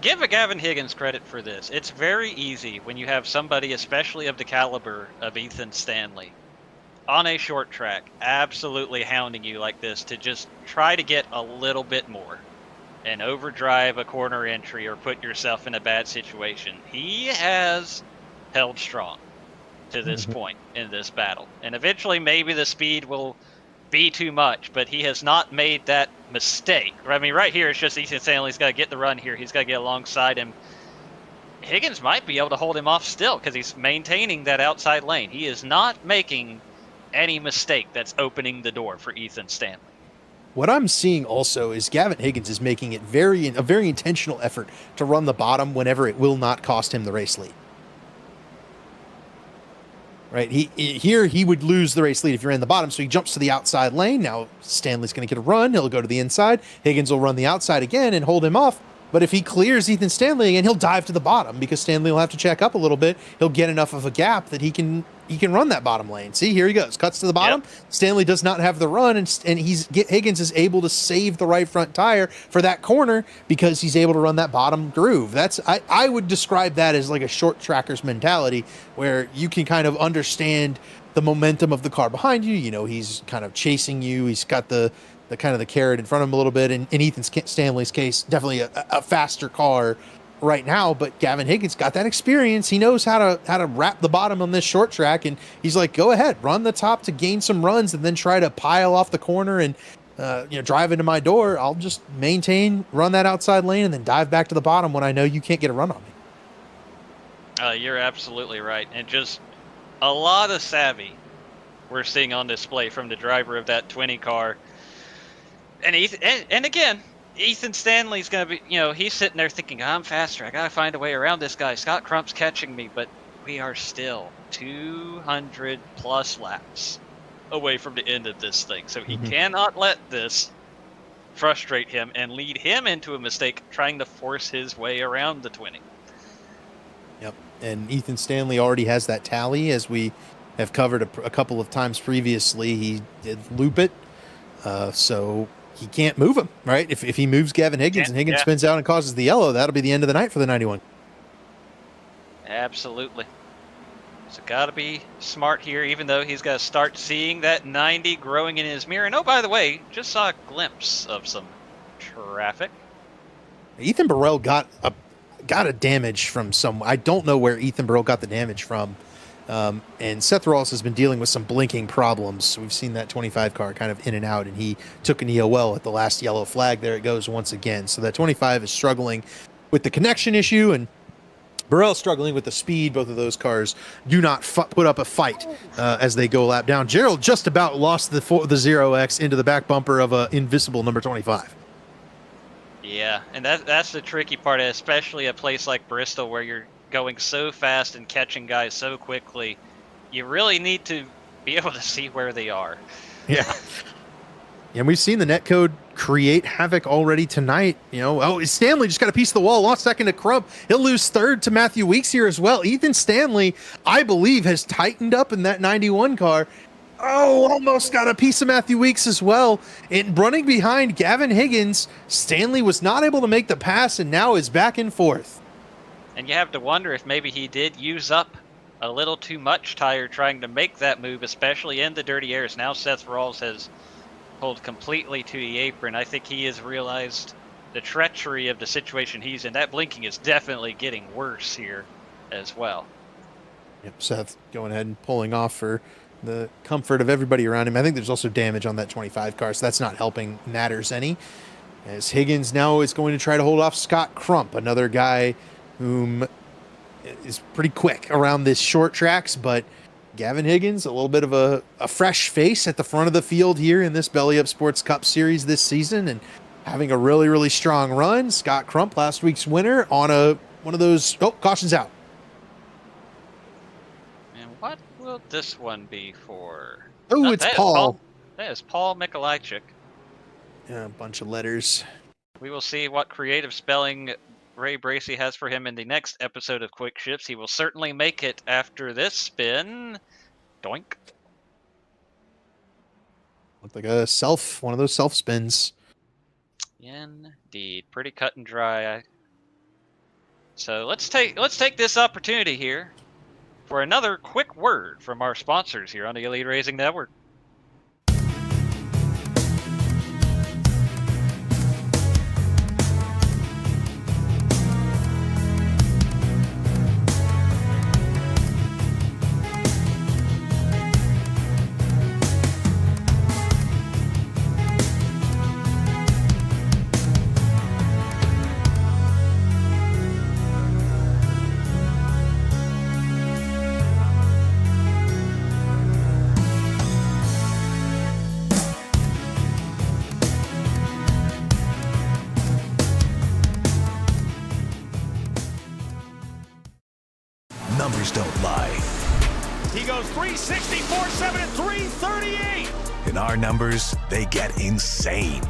B: Give a Gavin Higgins credit for this. It's very easy when you have somebody, especially of the caliber of Ethan Stanley, on a short track, absolutely hounding you like this, to just try to get a little bit more and overdrive a corner entry or put yourself in a bad situation. He has held strong to this point in this battle. And eventually maybe the speed will be too much, but he has not made that mistake. I mean, right here, it's just Ethan Stanley's got to get the run here. He's got to get alongside him. Higgins might be able to hold him off still because he's maintaining that outside lane. He is not making any mistake that's opening the door for Ethan Stanley.
A: What I'm seeing also is Gavin Higgins is making it a very intentional effort to run the bottom whenever it will not cost him the race lead. Right, he would lose the race lead if you ran the bottom, so he jumps to the outside lane. Now Stanley's going to get a run. He'll go to the inside. Higgins will run the outside again and hold him off. But if he clears Ethan Stanley again, he'll dive to the bottom because Stanley will have to check up a little bit. He'll get enough of a gap that he can run that bottom lane. See, here he goes, cuts to the bottom.
B: Yep.
A: Stanley does not have the run, and Higgins is able to save the right front tire for that corner because he's able to run that bottom groove. I would describe that as like a short tracker's mentality, where you can kind of understand the momentum of the car behind you. You know, he's kind of chasing you. He's got the kind of the carrot in front of him a little bit. And in Ethan Stanley's case, definitely a faster car right now, but Gavin Higgins got that experience. He knows how to wrap the bottom on this short track, and he's like, go ahead, run the top to gain some runs, and then try to pile off the corner and drive into my door. I'll just run that outside lane, and then dive back to the bottom when I know you can't get a run on me.
B: You're absolutely right, and just a lot of savvy we're seeing on display from the driver of that 20 car. And again, Ethan Stanley's going to be, he's sitting there thinking, I'm faster. I got to find a way around this guy. Scott Crump's catching me, but we are still 200 plus laps away from the end of this thing. So he cannot let this frustrate him and lead him into a mistake trying to force his way around the 20.
A: Yep. And Ethan Stanley already has that tally, as we have covered a couple of times previously. He did loop it. So he can't move him, right? If he moves Gavin Higgins and Higgins spins out and causes the yellow, that'll be the end of the night for the 91.
B: Absolutely. So got to be smart here, even though he's got to start seeing that 90 growing in his mirror. And oh, by the way, just saw a glimpse of some traffic.
A: Ethan Burrell got a damage from I don't know where Ethan Burrell got the damage from. And Seth Rawls has been dealing with some blinking problems. We've seen that 25 car kind of in and out, and he took an EOL at the last yellow flag. There it goes once again. So that 25 is struggling with the connection issue, and Burrell struggling with the speed. Both of those cars do not put up a fight as they go a lap down. Gerald just about lost the 0X into the back bumper of a invisible number 25.
B: Yeah, and that's the tricky part, especially a place like Bristol where you're going so fast and catching guys so quickly. You really need to be able to see where they are.
A: Yeah. And we've seen the netcode create havoc already tonight. Stanley just got a piece of the wall, lost second to Crump. He'll lose third to Matthew Weeks here as well. Ethan Stanley, I believe, has tightened up in that 91 car. Oh, almost got a piece of Matthew Weeks as well. And running behind Gavin Higgins, Stanley was not able to make the pass and now is back in fourth.
B: And you have to wonder if maybe he did use up a little too much tire trying to make that move, especially in the dirty airs. Now Seth Rawls has pulled completely to the apron. I think he has realized the treachery of the situation he's in. That blinking is definitely getting worse here as well.
A: Yep, Seth going ahead and pulling off for the comfort of everybody around him. I think there's also damage on that 25 car, so that's not helping matters any. As Higgins now is going to try to hold off Scott Crump, another guy whom is pretty quick around this short tracks, but Gavin Higgins, a little bit of a fresh face at the front of the field here in this Belly Up Sports Cup Series this season, and having a really, really strong run. Scott Crump, last week's winner, on one of those. Oh, caution's out.
B: And what will this one be for?
A: Oh, it's Paul.
B: That is Paul Mikolajczyk.
A: Yeah, a bunch of letters.
B: We will see what creative spelling Ray Bracey has for him in the next episode of Quick Ships. He will certainly make it after this spin. Doink.
A: Looked like one of those self spins.
B: Indeed. Pretty cut and dry. So let's take this opportunity here for another quick word from our sponsors here on the Elite Racing Network.
C: Numbers don't lie.
H: He goes 360, 4.7, and 338.
C: In our numbers, they get insane.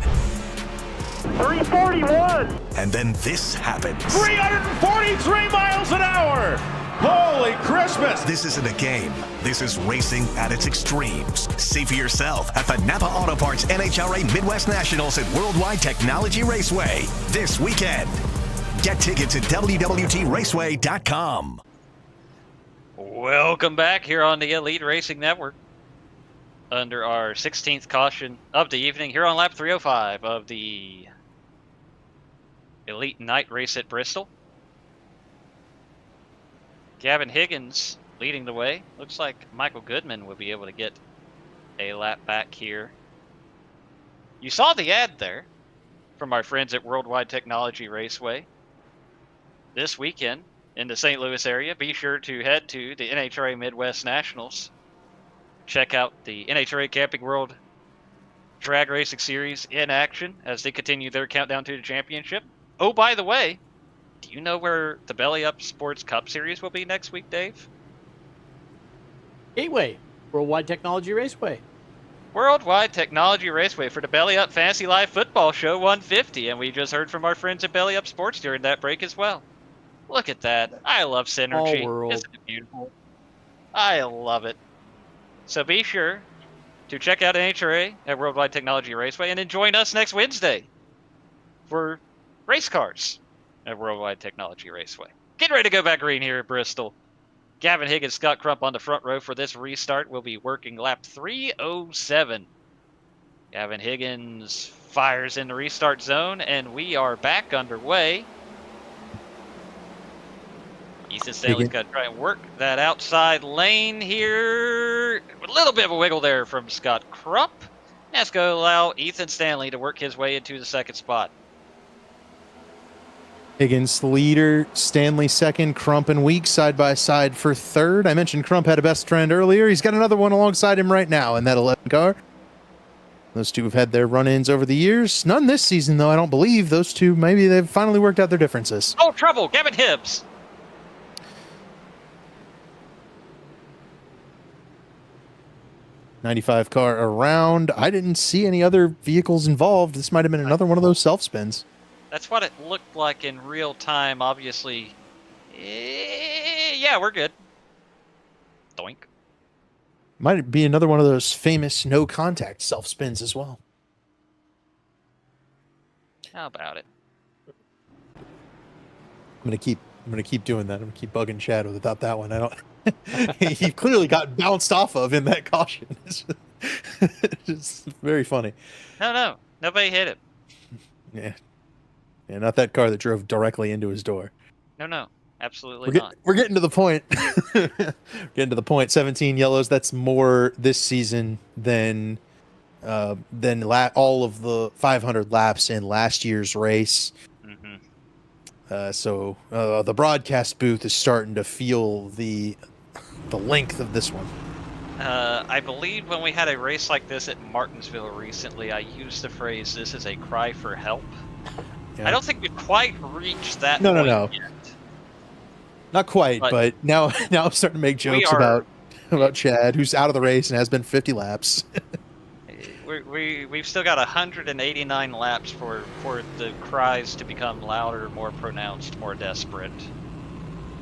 H: 341.
C: And then this happens.
H: 343 miles an hour. Holy Merry Christmas!
C: This isn't a game. This is racing at its extremes. See for yourself at the Napa Auto Parts NHRA Midwest Nationals at Worldwide Technology Raceway this weekend. Get tickets at WWTRaceway.com.
B: Welcome back here on the Elite Racing Network. Under our 16th caution of the evening here on lap 305 of the Elite Night Race at Bristol. Gavin Higgins leading the way. Looks like Michael Goodman will be able to get a lap back here. You saw the ad there from our friends at Worldwide Technology Raceway. This weekend in the St. Louis area, be sure to head to the NHRA Midwest Nationals. Check out the NHRA Camping World Drag Racing Series in action as they continue their countdown to the championship. Oh, by the way, do you know where the Belly Up Sports Cup Series will be next week, Dave?
F: Gateway, Worldwide Technology Raceway.
B: Worldwide Technology Raceway for the Belly Up Fantasy Live Football Show 150, and we just heard from our friends at Belly Up Sports during that break as well. Look at that. I love synergy.
F: World.
B: Isn't it beautiful? I love it. So be sure to check out NHRA at Worldwide Technology Raceway and then join us next Wednesday for race cars at Worldwide Technology Raceway. Getting ready to go back green here at Bristol. Gavin Higgins, Scott Crump on the front row for this restart. We'll be working lap 307. Gavin Higgins fires in the restart zone, and we are back underway. Ethan Stanley's got to try and work that outside lane here. A little bit of a wiggle there from Scott Crump. That's going to allow Ethan Stanley to work his way into the second spot.
A: Higgins leader, Stanley second, Crump and Weeks side by side for third. I mentioned Crump had a best friend earlier. He's got another one alongside him right now in that 11 car. Those two have had their run-ins over the years. None this season, though, I don't believe. Those two, maybe they've finally worked out their differences.
B: Oh, trouble! Gavin Hibbs!
A: 95 car around. I didn't see any other vehicles involved. This might have been another one of those self-spins.
B: That's what it looked like in real time, obviously. Yeah, we're good. Doink.
A: Might be another one of those famous no-contact self-spins as well.
B: How about it?
A: I'm gonna keep doing that. I'm gonna keep bugging Chad without that one. I don't. He clearly got bounced off of in that caution. It's just very funny.
B: No, nobody hit it.
A: Yeah, not that car that drove directly into his door.
B: No, absolutely not.
A: We're getting to the point. Getting to the point. 17 yellows. That's more this season than all of the 500 laps in last year's race. So the broadcast booth is starting to feel the length of this one.
B: I believe when we had a race like this at Martinsville recently, I used the phrase, "This is a cry for help."
A: Yeah.
B: I don't think we've quite reached that
A: No.
B: point yet.
A: Not quite, but now I'm starting to make jokes about Chad, who's out of the race and has been 50 laps.
B: We've still got 189 laps for the cries to become louder, more pronounced, more desperate.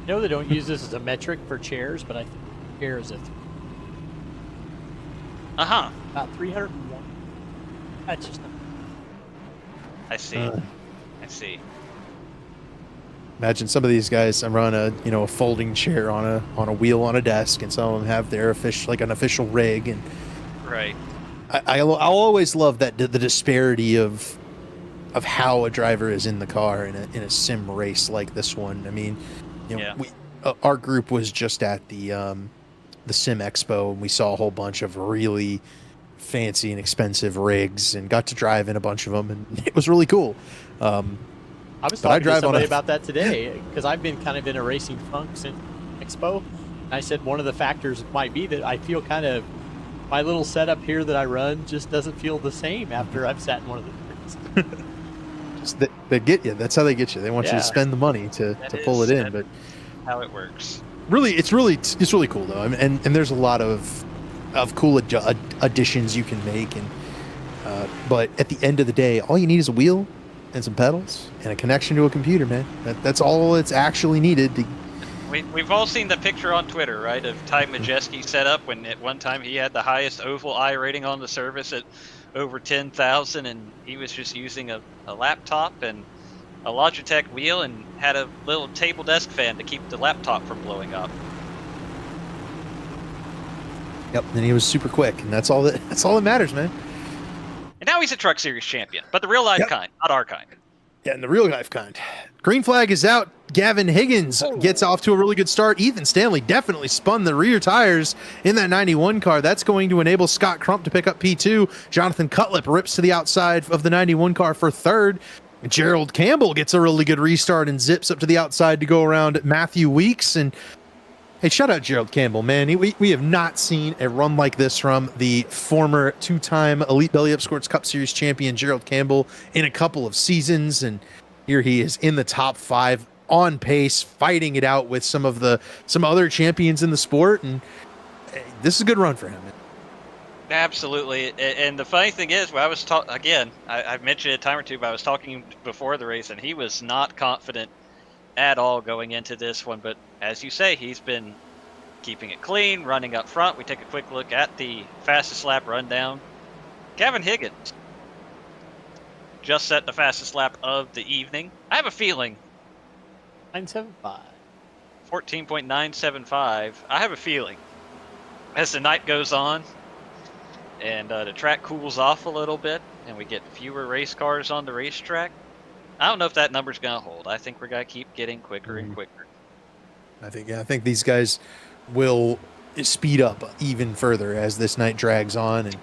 F: I know they don't use this as a metric for chairs, but I think chair is about 301. That's just
B: I see.
A: Imagine some of these guys run a folding chair on a wheel on a desk, and some of them have their an official rig. And
B: right.
A: I'll always love that the disparity of how a driver is in the car in a sim race like this one. I mean, our group was just at the Sim Expo, and we saw a whole bunch of really fancy and expensive rigs, and got to drive in a bunch of them, and it was really cool.
F: I was talking to somebody about that today, because I've been kind of in a racing funk since Expo. And I said one of the factors might be that I feel kind of my little setup here that I run just doesn't feel the same after I've sat in one of the rigs.
A: They get you. That's how they get you. They want you to spend the money to pull it in. But
B: how it works.
A: Really, it's really cool though. I mean, and there's a lot of cool additions you can make. And but at the end of the day, all you need is a wheel and some pedals and a connection to a computer, man. That's all it's actually needed
B: We've all seen the picture on Twitter, right, of Ty Majeski's setup when at one time he had the highest oval I rating on the service at over 10,000, and he was just using a laptop and a Logitech wheel and had a little table desk fan to keep the laptop from blowing up.
A: Yep, and he was super quick, and that's all that matters, man.
B: And now he's a Truck Series champion, but the real life kind, not our kind.
A: Yeah, and the real life kind. Green flag is out. Gavin Higgins gets off to a really good start. Ethan Stanley definitely spun the rear tires in that 91 car. That's going to enable Scott Crump to pick up P2. Jonathan Cutlip rips to the outside of the 91 car for third. Gerald Campbell gets a really good restart and zips up to the outside to go around Matthew Weeks. And hey, shout out Gerald Campbell, man. We have not seen a run like this from the former two-time Elite Belly Up Sports Cup Series champion Gerald Campbell in a couple of seasons. And here he is in the top 5, on pace, fighting it out with some other champions in the sport. And hey, this is a good run for him, man.
B: Absolutely. And the funny thing is, I was again, I've mentioned it a time or two, but I was talking before the race, and he was not confident at all going into this one. But as you say, he's been keeping it clean, running up front. We take a quick look at the fastest lap rundown. Gavin Higgins just set the fastest lap of the evening. I have a feeling
F: 975.
B: 14.975. I have a feeling as the night goes on and the track cools off a little bit and we get fewer race cars on the racetrack, I don't know if that number's going to hold. I think we're going to keep getting quicker and quicker.
A: I think these guys will speed up even further as this night drags on, and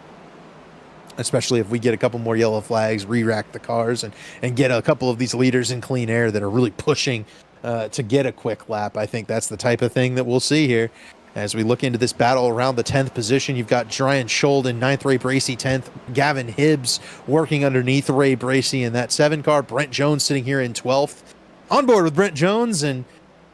A: especially if we get a couple more yellow flags, re-rack the cars, and get a couple of these leaders in clean air that are really pushing to get a quick lap. I think that's the type of thing that we'll see here. As we look into this battle around the 10th position, you've got Ryan Schold in 9th, Ray Bracey 10th, Gavin Hibbs working underneath Ray Bracey in that 7 car, Brent Jones sitting here in 12th. On board with Brent Jones, and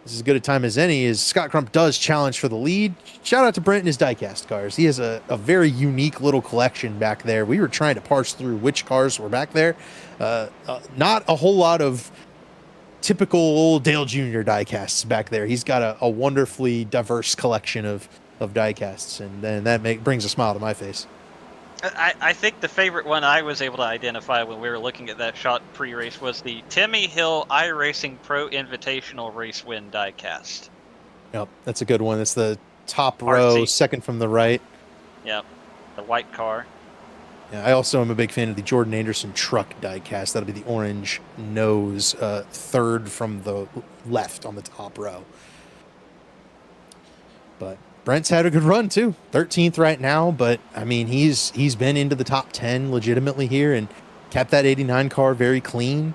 A: this is as good a time as any, is Scott Crump does challenge for the lead. Shout out to Brent and his diecast cars. He has a very unique little collection back there. We were trying to parse through which cars were back there. Not a whole lot of typical old Dale Jr. diecasts back there. He's got a wonderfully diverse collection of diecasts, and then that brings a smile to my face.
B: I think the favorite one I was able to identify when we were looking at that shot pre-race was the Timmy Hill iRacing Pro Invitational Race Win diecast.
A: Yep, that's a good one. It's the top row, second from the right.
B: Yep, the white car.
A: Yeah, I also am a big fan of the Jordan Anderson truck diecast. That'll be the orange nose, third from the left on the top row. But Brent's had a good run too, 13th right now. But I mean, he's been into the top 10 legitimately here and kept that 89 car very clean.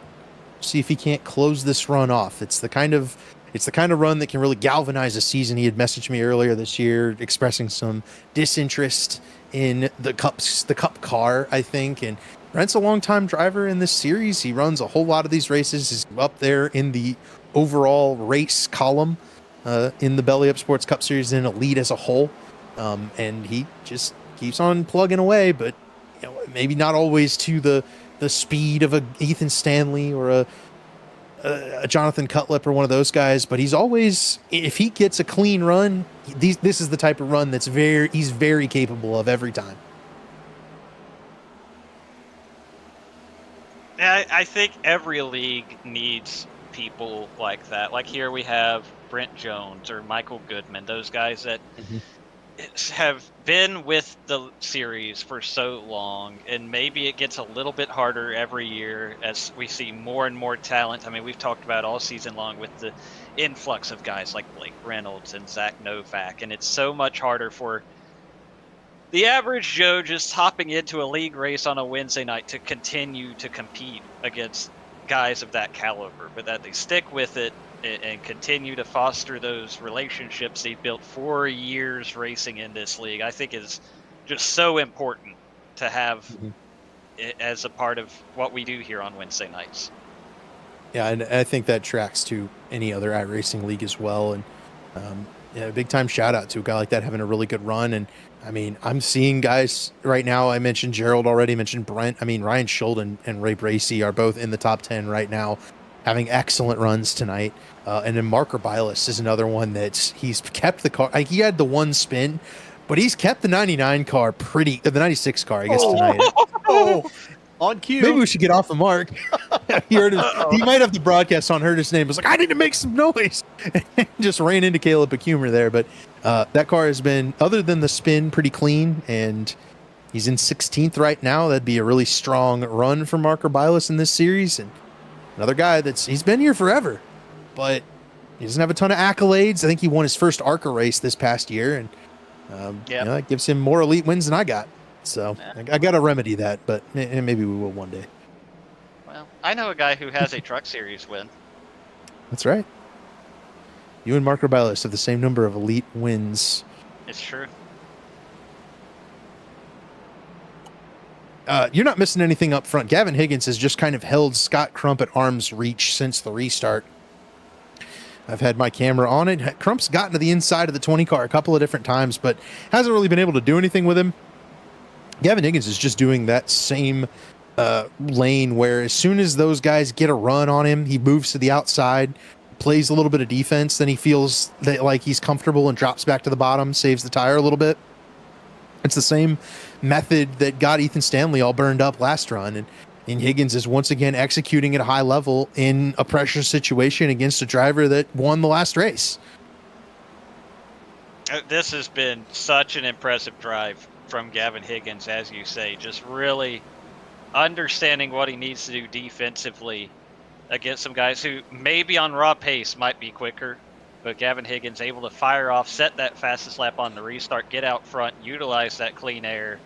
A: See if he can't close this run off. It's the kind of run that can really galvanize a season. He had messaged me earlier this year expressing some disinterest in the cup car, I think. And Brent's a longtime driver in this series. He runs a whole lot of these races. He's up there in the overall race column in the Belly Up Sports Cup Series and Elite as a whole. And he just keeps on plugging away, but you know, maybe not always to the speed of a Ethan Stanley or a Jonathan Cutlip or one of those guys, but he's always, if he gets a clean run, this is the type of run that's he's very capable of every time.
B: I think every league needs people like that. Like here we have Brent Jones or Michael Goodman, those guys that have been with the series for so long, and maybe it gets a little bit harder every year as we see more and more talent. I mean, we've talked about all season long with the influx of guys like Blake Reynolds and Zach Novak, and it's so much harder for the average Joe just hopping into a league race on a Wednesday night to continue to compete against guys of that caliber, but that they stick with it and continue to foster those relationships they've built for years racing in this league, I think is just so important to have it as a part of what we do here on Wednesday nights.
A: Yeah, and I think that tracks to any other iRacing league as well. And yeah, big time shout out to a guy like that having a really good run. And I mean, I'm seeing guys right now. I mentioned Gerald already, mentioned Brent. I mean, Ryan Schold and Ray Bracey are both in the top 10 right now. having excellent runs tonight. And then Marker Bilas is another one he's kept the car. He had the one spin, but he's kept the 99 car the 96 car, I guess, tonight.
F: On cue.
A: Maybe we should get off the mark. He might have the broadcast on, heard his name, was like, I need to make some noise. And just ran into Caleb Bakumer there. But that car has been, other than the spin, pretty clean. And he's in 16th right now. That'd be a really strong run for Marker Bilas in this series. And another guy he's been here forever, but he doesn't have a ton of accolades. I think he won his first ARCA race this past year. And that gives him more elite wins than I got. So I got to remedy that, but maybe we will one day.
B: Well, I know a guy who has a Truck Series win.
A: That's right. You and Marker Bilas have the same number of elite wins.
B: It's true.
A: You're not missing anything up front. Gavin Higgins has just kind of held Scott Crump at arm's reach since the restart. I've had my camera on it. Crump's gotten to the inside of the 20 car a couple of different times, but hasn't really been able to do anything with him. Gavin Higgins is just doing that same lane where as soon as those guys get a run on him, he moves to the outside, plays a little bit of defense, then he feels that like he's comfortable and drops back to the bottom, saves the tire a little bit. It's the same method that got Ethan Stanley all burned up last run. And Higgins is once again executing at a high level in a pressure situation against a driver that won the last race.
B: This has been such an impressive drive from Gavin Higgins, as you say, just really understanding what he needs to do defensively against some guys who maybe on raw pace might be quicker, but Gavin Higgins able to fire off, set that fastest lap on the restart, get out front, utilize that clean air,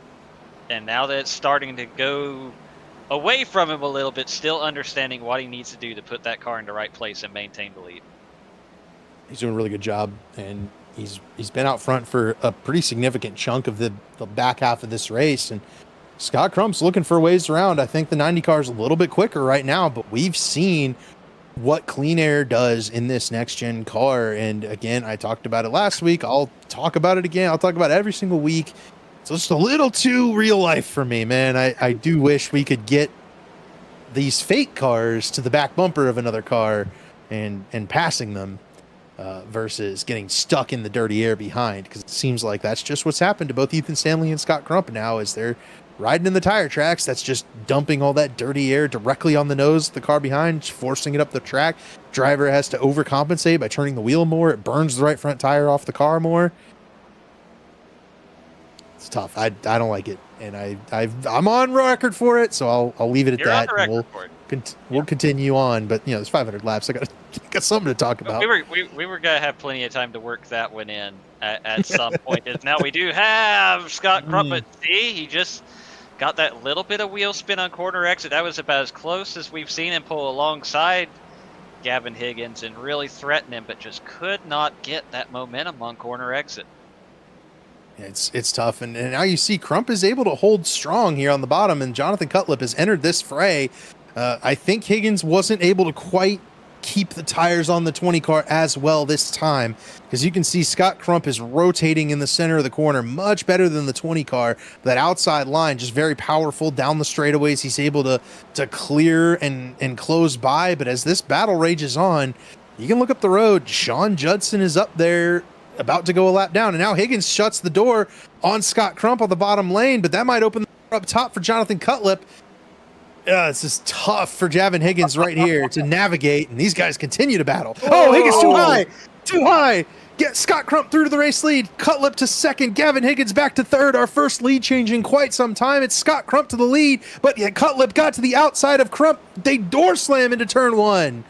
B: and now that it's starting to go away from him a little bit, still understanding what he needs to do to put that car in the right place and maintain the lead.
A: He's doing a really good job, and he's been out front for a pretty significant chunk of the back half of this race. And Scott Crump's looking for ways around. I think the 90 car is a little bit quicker right now, but we've seen what clean air does in this next gen car. And again, I talked about it last week. I'll talk about it again. I'll talk about it every single week. It's just a little too real life for me, man. I do wish we could get these fake cars to the back bumper of another car and passing them. Versus getting stuck in the dirty air behind, because it seems like that's just what's happened to both Ethan Stanley and Scott Crump now as they're riding in the tire tracks. That's just dumping all that dirty air directly on the nose of the car behind, forcing it up the track. Driver has to overcompensate by turning the wheel more. It burns the right front tire off the car more. It's tough. I don't like it, and I'm on record for it, so I'll leave it at that. We'll continue on, but there's 500 laps. I got something to talk about.
B: We were gonna have plenty of time to work that one in at some point. Now we do have Scott Crump, but see, he just got that little bit of wheel spin on corner exit. That was about as close as we've seen him pull alongside Gavin Higgins and really threaten him, but just could not get that momentum on corner exit.
A: It's tough, and now you see Crump is able to hold strong here on the bottom, and Jonathan Cutlip has entered this fray. I think Higgins wasn't able to quite keep the tires on the 20 car as well this time, because you can see Scott Crump is rotating in the center of the corner much better than the 20 car. That outside line just very powerful down the straightaways. He's able to clear and close by, but as this battle rages on, you can look up the road. Sean Judson is up there about to go a lap down, and now Higgins shuts the door on Scott Crump on the bottom lane, but that might open the door up top for Jonathan Cutlip. It's just tough for Gavin Higgins right here to navigate, and these guys continue to battle. Oh, Higgins too high. Get Scott Crump through to the race lead. Cutlip to second. Gavin Higgins back to third. Our first lead change in quite some time. It's Scott Crump to the lead, but Cutlip got to the outside of Crump. They door slam into turn one.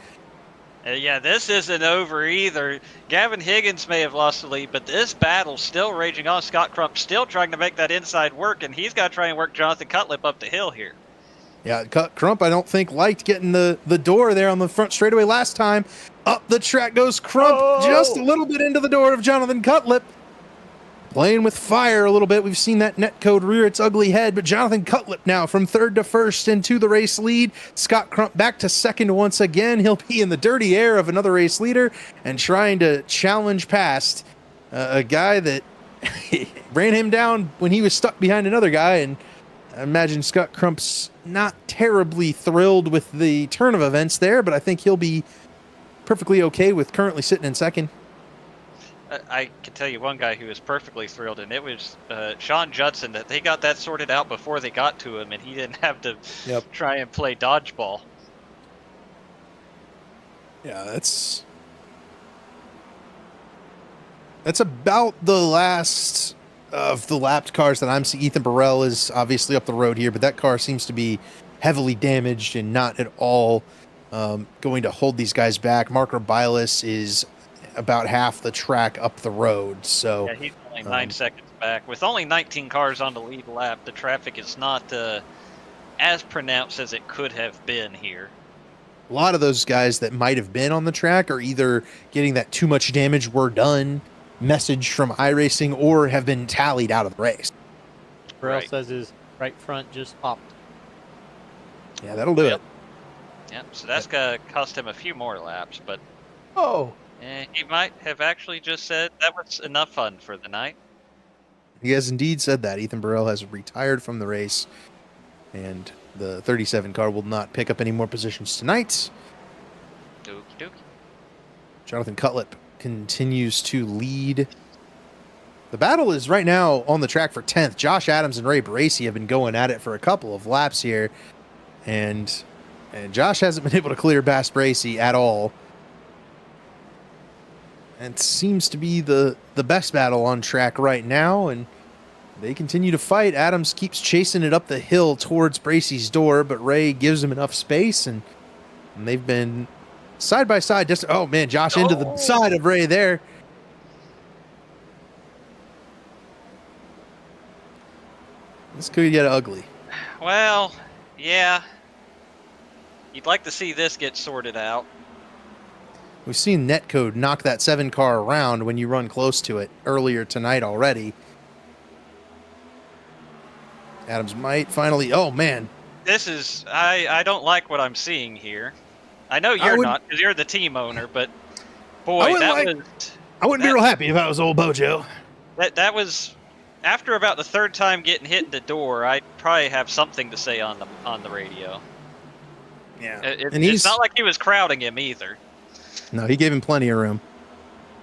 B: Yeah, this isn't over either. Gavin Higgins may have lost the lead, but this battle's still raging on. Scott Crump still trying to make that inside work, and he's got to try and work Jonathan Cutlip up the hill here.
A: Yeah, Crump, I don't think, liked getting the door there on the front straightaway last time. Up the track goes Crump, just a little bit into the door of Jonathan Cutlip. Playing with fire a little bit. We've seen that netcode rear its ugly head, but Jonathan Cutlip now from third to first into the race lead. Scott Crump back to second once again. He'll be in the dirty air of another race leader and trying to challenge past a guy that ran him down when he was stuck behind another guy, and I imagine Scott Crump's not terribly thrilled with the turn of events there, but I think he'll be perfectly okay with currently sitting in second.
B: I can tell you one guy who was perfectly thrilled, and it was Sean Judson, that they got that sorted out before they got to him, and he didn't have to try and play dodgeball.
A: Yeah, that's about the last of the lapped cars that I'm seeing. Ethan Burrell is obviously up the road here, but that car seems to be heavily damaged and not at all going to hold these guys back. Mark Urbilas is about half the track up the road, so
B: yeah, he's only 9 seconds back. With only 19 cars on the lead lap, the traffic is not as pronounced as it could have been here.
A: A lot of those guys that might have been on the track are either getting that too much damage, we're done message from iRacing, or have been tallied out of the race.
F: Burrell says his right front just popped.
A: Yeah, that'll do it.
B: Yep, so that's going to cost him a few more laps, but he might have actually just said that was enough fun for the night.
A: He has indeed said that. Ethan Burrell has retired from the race, and the 37 car will not pick up any more positions tonight.
B: Dookie dookie.
A: Jonathan Cutlip continues to lead. The battle is right now on the track for 10th. Josh Adams and Ray Bracey have been going at it for a couple of laps here, and Josh hasn't been able to clear Bass Bracey at all. And it seems to be the best battle on track right now, and they continue to fight. Adams keeps chasing it up the hill towards Bracey's door, but Ray gives him enough space, and they've been side by side. Just oh man, Josh into the side of Ray there. This could get ugly.
B: Well, yeah. You'd like to see this get sorted out.
A: We've seen Netcode knock that 7 car around when you run close to it earlier tonight already. Adams might finally... Oh, man.
B: This is... I don't like what I'm seeing here. I know you're not, because you're the team owner, but... Boy,
A: I wouldn't be real happy if I was old Bojo.
B: That was... After about the third time getting hit in the door, I'd probably have something to say on the radio.
A: Yeah.
B: It's not like he was crowding him either.
A: No, he gave him plenty of room.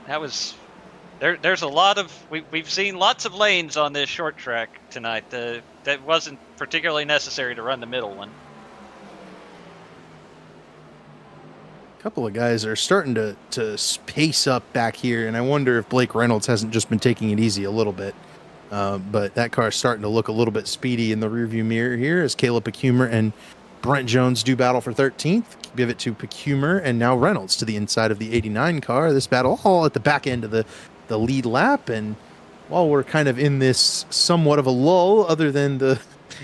B: That was... There's a lot of... We've seen lots of lanes on this short track tonight. That wasn't particularly necessary to run the middle one.
A: A couple of guys are starting to pace up back here, and I wonder if Blake Reynolds hasn't just been taking it easy a little bit. But that car is starting to look a little bit speedy in the rearview mirror here as Caleb Pecumer and Brent Jones do battle for 13th. Give it to Pecumer and now Reynolds to the inside of the 89 car. This battle all at the back end of the lead lap. And while we're kind of in this somewhat of a lull, other than the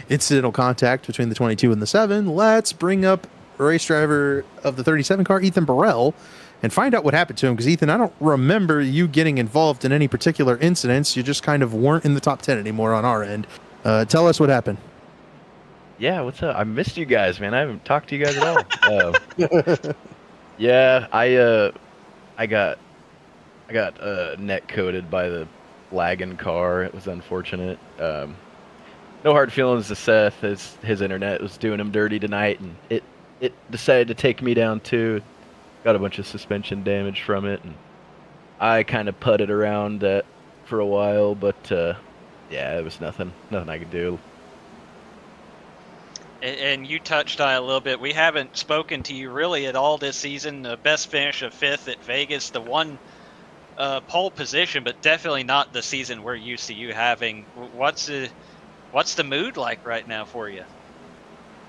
A: incidental contact between the 22 and the 7, let's bring up race driver of the 37 car, Ethan Burrell, and find out what happened to him. Because, Ethan, I don't remember you getting involved in any particular incidents. You just kind of weren't in the top 10 anymore on our end. Tell us what happened.
I: Yeah, what's up? I missed you guys, man. I haven't talked to you guys at all. Yeah, I got net coated by the lagging car. It was unfortunate. No hard feelings to Seth. His internet was doing him dirty tonight, and it decided to take me down too. Got a bunch of suspension damage from it, and I kind of putted around that for a while, but yeah, it was nothing I could do.
B: And you touched on it a little bit. We haven't spoken to you really at all this season. The best finish of 5th at Vegas, the one pole position, but definitely not the season we're used to you having. What's the mood like right now for you?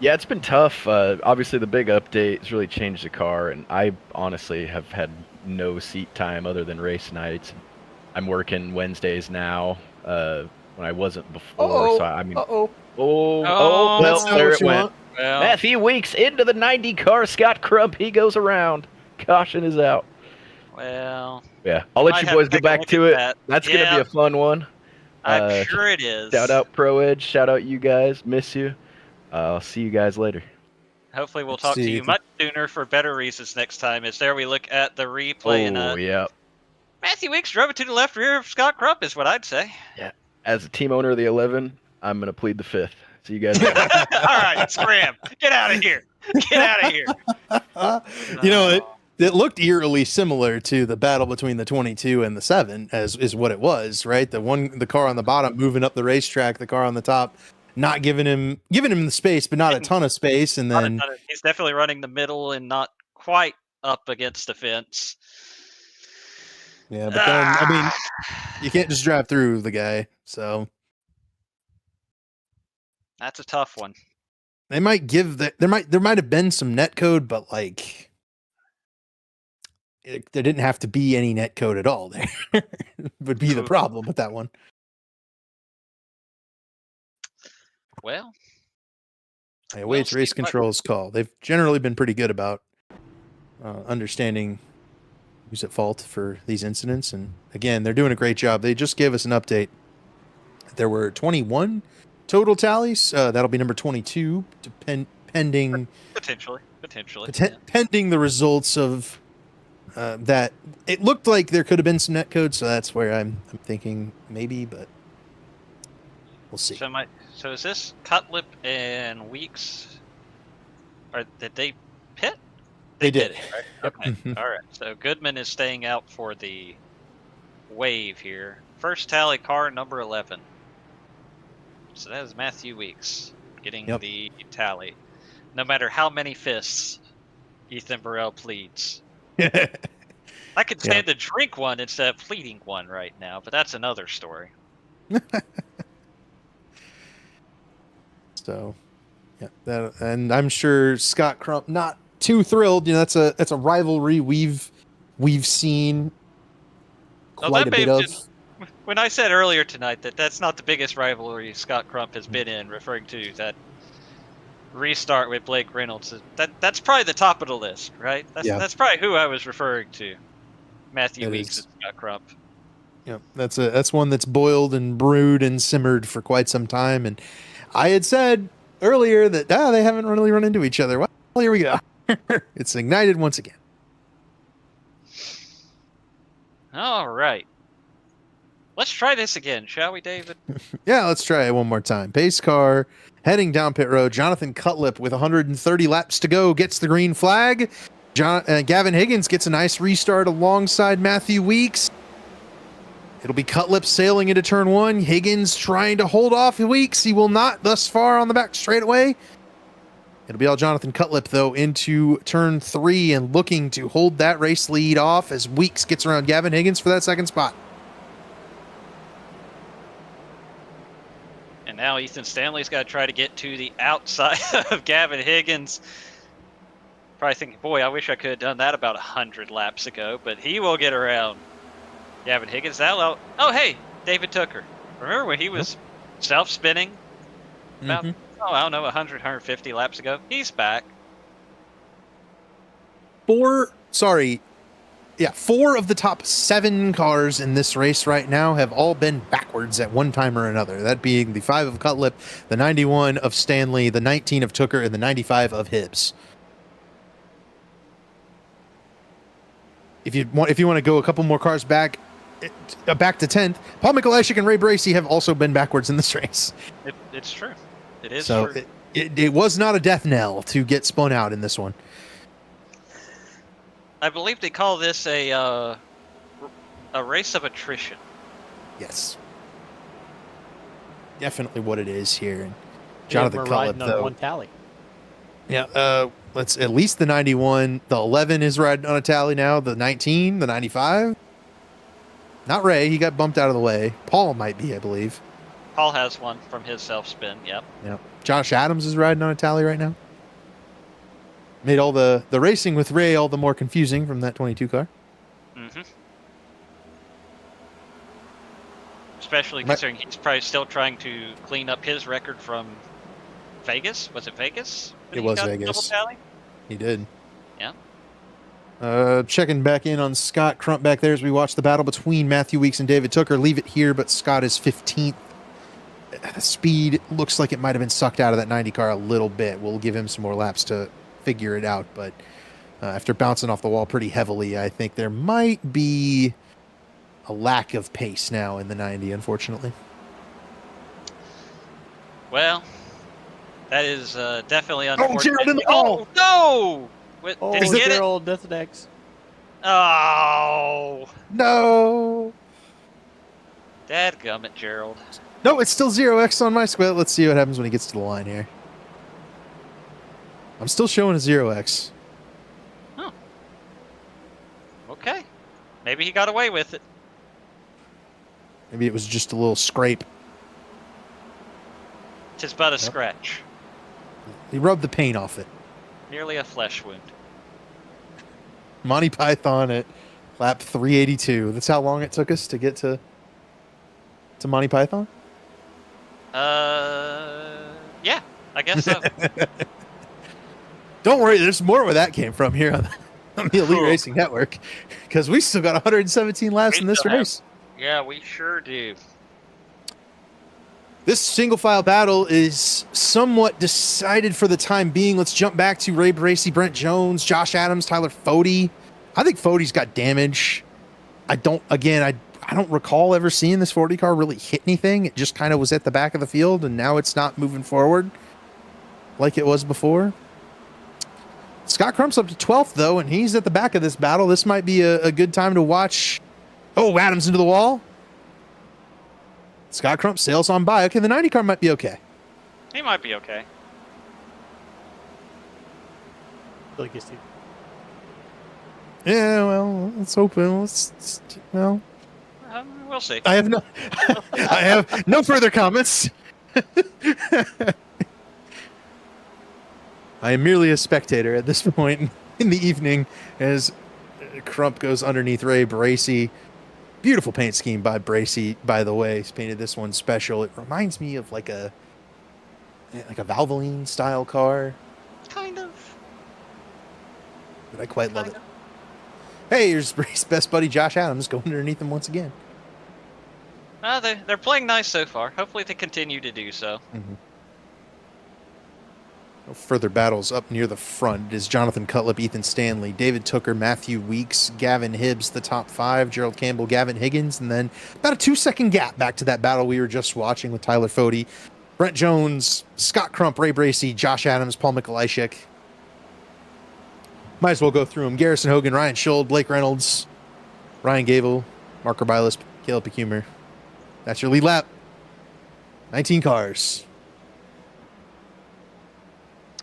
I: Yeah, it's been tough. Obviously, the big update has really changed the car, and I honestly have had no seat time other than race nights. I'm working Wednesdays now when I wasn't before. So I mean, well, there it went. Well, Matthew Weeks into the 90 car. Scott Crump, he goes around. Caution is out.
B: Well,
I: yeah, I'll let you boys get back to it. That's going to be a fun one.
B: I'm sure it is.
I: Shout out Pro Edge. Shout out you guys. Miss you. I'll see you guys later.
B: Hopefully we'll talk to you much sooner for better reasons next time. As there we look at the replay.
I: Yeah.
B: Matthew Weeks drove it to the left rear of Scott Crump is what I'd say.
I: Yeah. As a team owner of the 11, I'm going to plead the 5th. See you guys.
B: All right, scram. Get out of here. Get out of here.
A: You know, it looked eerily similar to the battle between the 22 and the 7, as is what it was, right? The car on the bottom moving up the racetrack, the car on the top not giving him the space, but not a ton of space, and then
B: he's definitely running the middle and not quite up against the fence.
A: Yeah, but then I mean, you can't just drive through the guy, so
B: that's a tough one.
A: They might give that there might have been some net code, but like there didn't have to be any net code at all. There would be the problem with that one.
B: Well,
A: awaits race control's call. They've generally been pretty good about understanding who's at fault for these incidents, and again, they're doing a great job. They just gave us an update. There were 21 total tallies. That'll be number 22, pending
B: potentially,
A: pending the results of that. It looked like there could have been some net code, so that's where I'm thinking maybe, but we'll see.
B: So is this Cutlip and Weeks? Or did they pit?
A: They did.
B: Right? Okay. Mm-hmm. All right. So Goodman is staying out for the wave here. First tally, car number 11. So that is Matthew Weeks getting the tally. No matter how many fists Ethan Burrell pleads. I could stand to drink one instead of pleading one right now, but that's another story.
A: So, and I'm sure Scott Crump not too thrilled. You know, that's a rivalry we've seen quite a bit of.
B: When I said earlier tonight that that's not the biggest rivalry Scott Crump has been in, referring to that restart with Blake Reynolds, that's probably the top of the list, right? That's probably who I was referring to. Matthew Weeks and Scott Crump.
A: Yeah, that's one that's boiled and brewed and simmered for quite some time. And I had said earlier that they haven't really run into each other. Well, here we go. It's ignited once again.
B: All right. Let's try this again, shall we, David?
A: Yeah, let's try it one more time. Pace car heading down pit road. Jonathan Cutlip with 130 laps to go gets the green flag. Gavin Higgins gets a nice restart alongside Matthew Weeks. It'll be Cutlip sailing into turn 1. Higgins trying to hold off Weeks. He will not thus far on the back straightaway. It'll be all Jonathan Cutlip, though, into turn 3 and looking to hold that race lead off as Weeks gets around Gavin Higgins for that second spot.
B: And now Ethan Stanley's got to try to get to the outside of Gavin Higgins. Probably thinking, boy, I wish I could have done that about 100 laps ago, but he will get around Gavin Higgins. Oh, hey, David Tucker. Remember when he was self-spinning about, I don't know, 100, 150 laps ago? He's back.
A: 4 of the top 7 cars in this race right now have all been backwards at one time or another. That being the 5 of Cutlip, the 91 of Stanley, the 19 of Tucker, and the 95 of Hibbs. If you want to go a couple more cars back to 10th, Paul Mikulashik and Ray Bracey have also been backwards in this race.
B: It's true. It is
A: true. So it was not a death knell to get spun out in this one.
B: I believe they call this a race of attrition.
A: Yes. Definitely what it is here. And Jonathan
F: Cutlip, though. One tally.
A: Yeah, let's at least the 91. The 11 is riding on a tally now. The 19, the 95. Not Ray. He got bumped out of the way. Paul might be, I believe.
B: Paul has one from his self-spin, yep.
A: Josh Adams is riding on a tally right now. Made all the racing with Ray all the more confusing from that 22 car.
B: Mm-hmm. Especially considering he's probably still trying to clean up his record from Vegas. Was it Vegas?
A: It was Vegas.
B: Double tally?
A: He did.
B: Yeah.
A: Checking back in on Scott Crump back there as we watch the battle between Matthew Weeks and David Tucker. Leave it here, but Scott is 15th. Speed looks like it might have been sucked out of that 90 car a little bit. We'll give him some more laps to figure it out, but after bouncing off the wall pretty heavily, I think there might be a lack of pace now in the 90, unfortunately.
B: Well, That is definitely
A: Oh,
B: unfortunate.
A: Gerald in the wall!
B: Oh, no!
F: Oh,
B: Did he get it?
F: Gerald, that's next.
B: Oh,
A: No.
B: dadgummit, Gerald.
A: No, it's still 0x on my squid. Let's see what happens when he gets to the line here. I'm still showing a 0x.
B: Okay. Maybe he got away with it.
A: Maybe it was just a little scrape.
B: Tis but a scratch.
A: He rubbed the paint off it.
B: Merely a flesh wound.
A: Monty Python at lap 382. That's how long it took us to get to Monty Python?
B: Yeah, I guess so.
A: Don't worry, there's more where that came from here on the Elite
B: Cool.
A: Racing Network, because we still got 117 laps in this
B: still have-
A: race.
B: Yeah, we sure do.
A: This single file battle is somewhat decided for the time being. Let's jump back to Ray Bracey, Brent Jones, Josh Adams, Tyler Fode. I think Fode's got damage. I don't recall ever seeing this 40 car really hit anything. It just kind of was at the back of the field, and now it's not moving forward like it was before. Scott Crump's up to 12th, though, and he's at the back of this battle. This might be a good time to watch. Oh, Adams into the wall. Scott Crump sails on by. Okay, the 90 car might be okay.
B: He might be okay.
A: Yeah, well, let's hope. Well,
B: We'll see.
A: I have no further comments. I am merely a spectator at this point in the evening as Crump goes underneath Ray Bracey. Beautiful paint scheme by Bracey, by the way. He's painted this one special. It reminds me of like a Valvoline style car.
B: Kind of.
A: But I quite love it. Hey, here's Bracey's best buddy Josh Adams going underneath him once again.
B: They're playing nice so far. Hopefully they continue to do so.
A: Mm-hmm. No further battles up near the front. It is Jonathan Cutlip, Ethan Stanley, David Tooker, Matthew Weeks, Gavin Hibbs, the top five, Gerald Campbell, Gavin Higgins, and then about a 2-second gap back to that battle we were just watching with Tyler Fode, Brent Jones, Scott Crump, Ray Bracey, Josh Adams, Paul Mikolajczyk. Might as well go through them. Garrison Hogan, Ryan Schuld, Blake Reynolds, Ryan Gable, Mark Urbilis, Caleb Pecumer. That's your lead lap. 19 cars.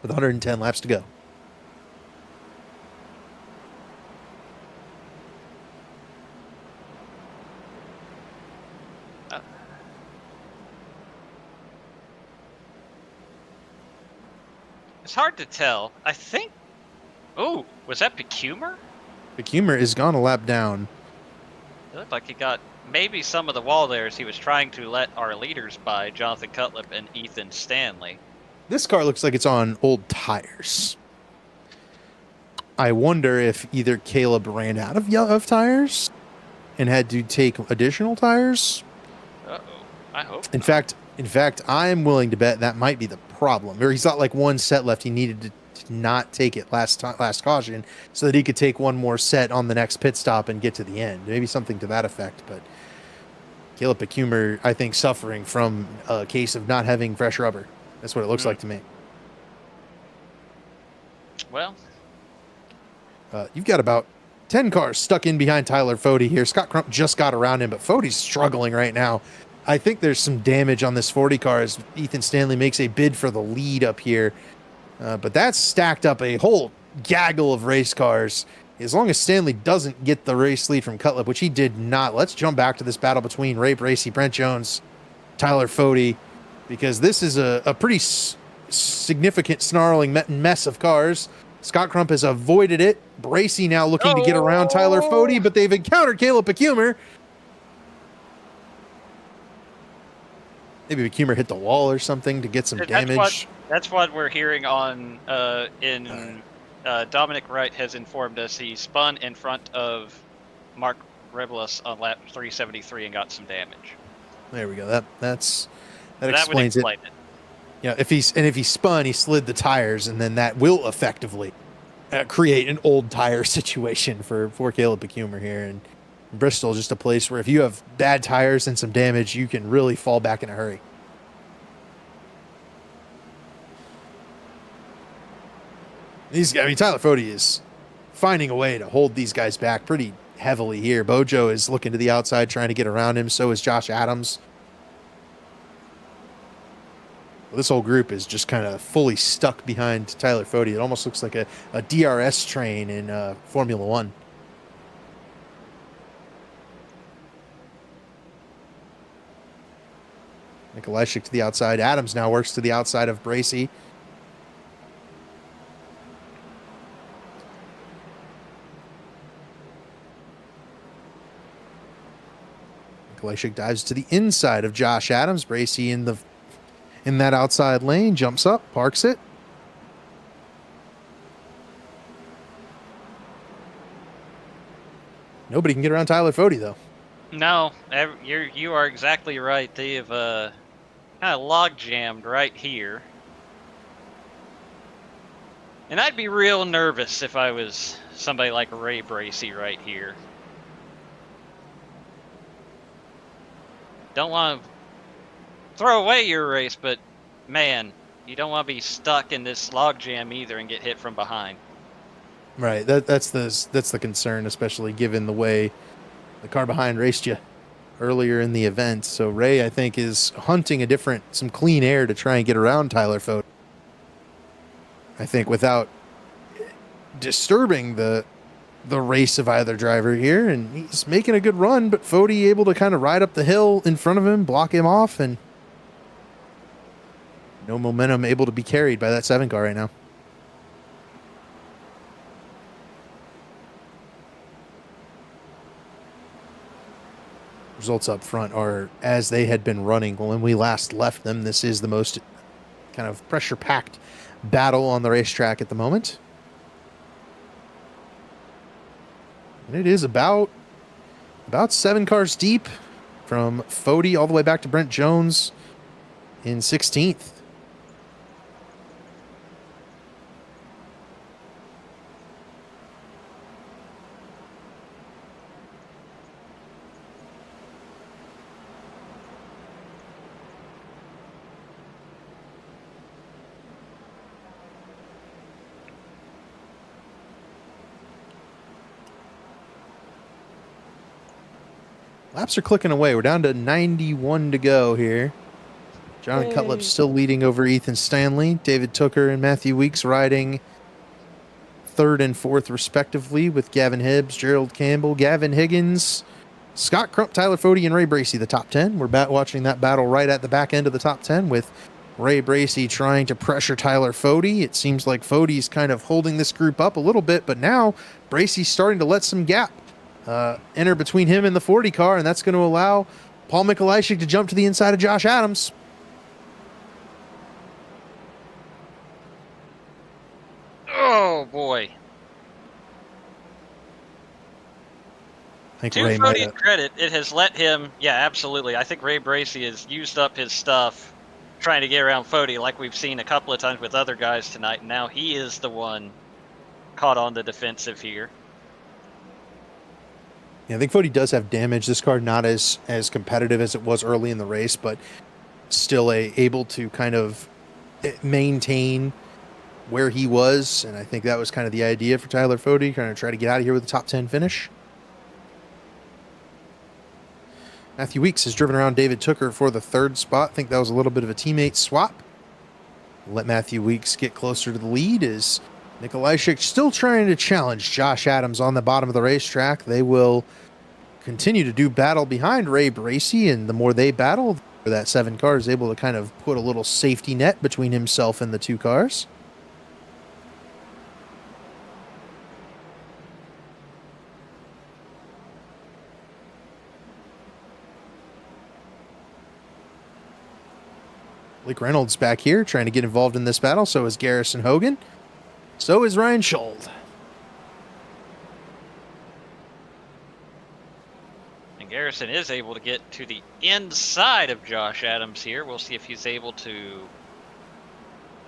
A: With 110 laps to go.
B: It's hard to tell. I think... Oh, was that Pecumer?
A: Pecumer is gone a lap down.
B: It looked like he got maybe some of the wall there as he was trying to let our leaders by, Jonathan Cutlip and Ethan Stanley.
A: This car looks like it's on old tires. I wonder if either Caleb ran out of tires and had to take additional tires.
B: Uh-oh. I hope
A: In fact, I'm willing to bet that might be the problem. Or he's got like one set left. He needed to not take it last caution so that he could take one more set on the next pit stop and get to the end. Maybe something to that effect. But Caleb Pecumer, I think, suffering from a case of not having fresh rubber. That's what it looks like to me.
B: Well,
A: you've got about 10 cars stuck in behind Tyler Fode here. Scott Crump just got around him, but Fode's struggling right now. I think there's some damage on this 40 car as Ethan Stanley makes a bid for the lead up here. But that's stacked up a whole gaggle of race cars. As long as Stanley doesn't get the race lead from Cutlip, which he did not, let's jump back to this battle between Ray Bracey, Brent Jones, Tyler Fode, because this is a pretty significant snarling mess of cars. Scott Crump has avoided it. Bracey now looking to get around Tyler Fode, but they've encountered Caleb Pecumer. Maybe Pecumer hit the wall or something to get some damage.
B: That's what we're hearing on Dominic Wright has informed us. He spun in front of Mark Rebelis on lap 373 and got some damage.
A: There we go. That explains it.
B: It.
A: Yeah, if he spun, he slid the tires, and then that will effectively create an old tire situation for Caleb Pecumer here. And Bristol, just a place where if you have bad tires and some damage, you can really fall back in a hurry. Tyler Fode is finding a way to hold these guys back pretty heavily here. Bojo is looking to the outside, trying to get around him. So is Josh Adams. Well, this whole group is just kind of fully stuck behind Tyler Fode. It almost looks like a DRS train in Formula One. Nikolajczyk to the outside. Adams now works to the outside of Bracy. Nikolajczyk dives to the inside of Josh Adams. Bracy in that outside lane, jumps up, parks it. Nobody can get around Tyler Fode, though.
B: No, you are exactly right. They have kind of log jammed right here. And I'd be real nervous if I was somebody like Ray Bracy right here. Don't want to throw away your race, but man, you don't want to be stuck in this log jam either and get hit from behind.
A: Right, that's the concern, especially given the way the car behind raced you earlier in the event. So Ray, I think, is hunting some clean air to try and get around Tyler Fode. I think without disturbing the race of either driver here, and he's making a good run, but Fode able to kind of ride up the hill in front of him, block him off, and no momentum able to be carried by that 7 car right now. Results up front are as they had been running when we last left them. This is the most kind of pressure-packed battle on the racetrack at the moment. And it is about 7 cars deep from Fode all the way back to Brent Jones in 16th. Laps are clicking away. We're down to 91 to go here. Jonathan Cutlip still leading over Ethan Stanley. David Tooker and Matthew Weeks riding 3rd and 4th respectively with Gavin Hibbs, Gerald Campbell, Gavin Higgins, Scott Crump, Tyler Fode, and Ray Bracy, the top 10. We're watching that battle right at the back end of the top 10 with Ray Bracy trying to pressure Tyler Fode. It seems like Fode's kind of holding this group up a little bit, but now Bracy's starting to let some gap enter between him and the 40 car, and that's going to allow Paul Mikolajczyk to jump to the inside of Josh Adams.
B: Oh boy!
A: I think
B: To
A: Ray
B: Fode's credit, it has let him. Yeah, absolutely. I think Ray Bracy has used up his stuff trying to get around Fode, like we've seen a couple of times with other guys tonight. And now he is the one caught on the defensive here.
A: Yeah, I think Fode does have damage. This car not as competitive as it was early in the race, but still able to kind of maintain where he was. And I think that was kind of the idea for Tyler Fode, kind of try to get out of here with a top 10 finish. Matthew Weeks has driven around David Tooker for the 3rd spot. I think that was a little bit of a teammate swap. Let Matthew Weeks get closer to the lead as Nikolajczyk still trying to challenge Josh Adams on the bottom of the racetrack. They will continue to do battle behind Ray Bracy, and the more they battle, that 7 car is able to kind of put a little safety net between himself and the 2 cars. Blake Reynolds back here trying to get involved in this battle. So is Garrison Hogan. So is Ryan Schold.
B: And Garrison is able to get to the inside of Josh Adams here. We'll see if he's able to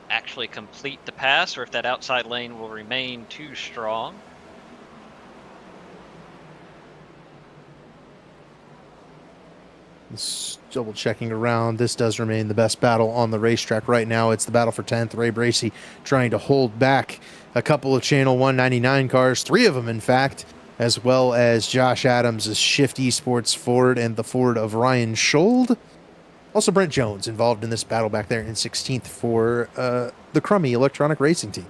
B: actually complete the pass or if that outside lane will remain too strong.
A: Just double checking around. This does remain the best battle on the racetrack right now. It's the battle for 10th. Ray Bracey trying to hold back a couple of Channel 199 cars, 3 of them, in fact, as well as Josh Adams' Shift Esports Ford and the Ford of Ryan Schold. Also, Brent Jones involved in this battle back there in 16th for the Crummy Electronic Racing Team.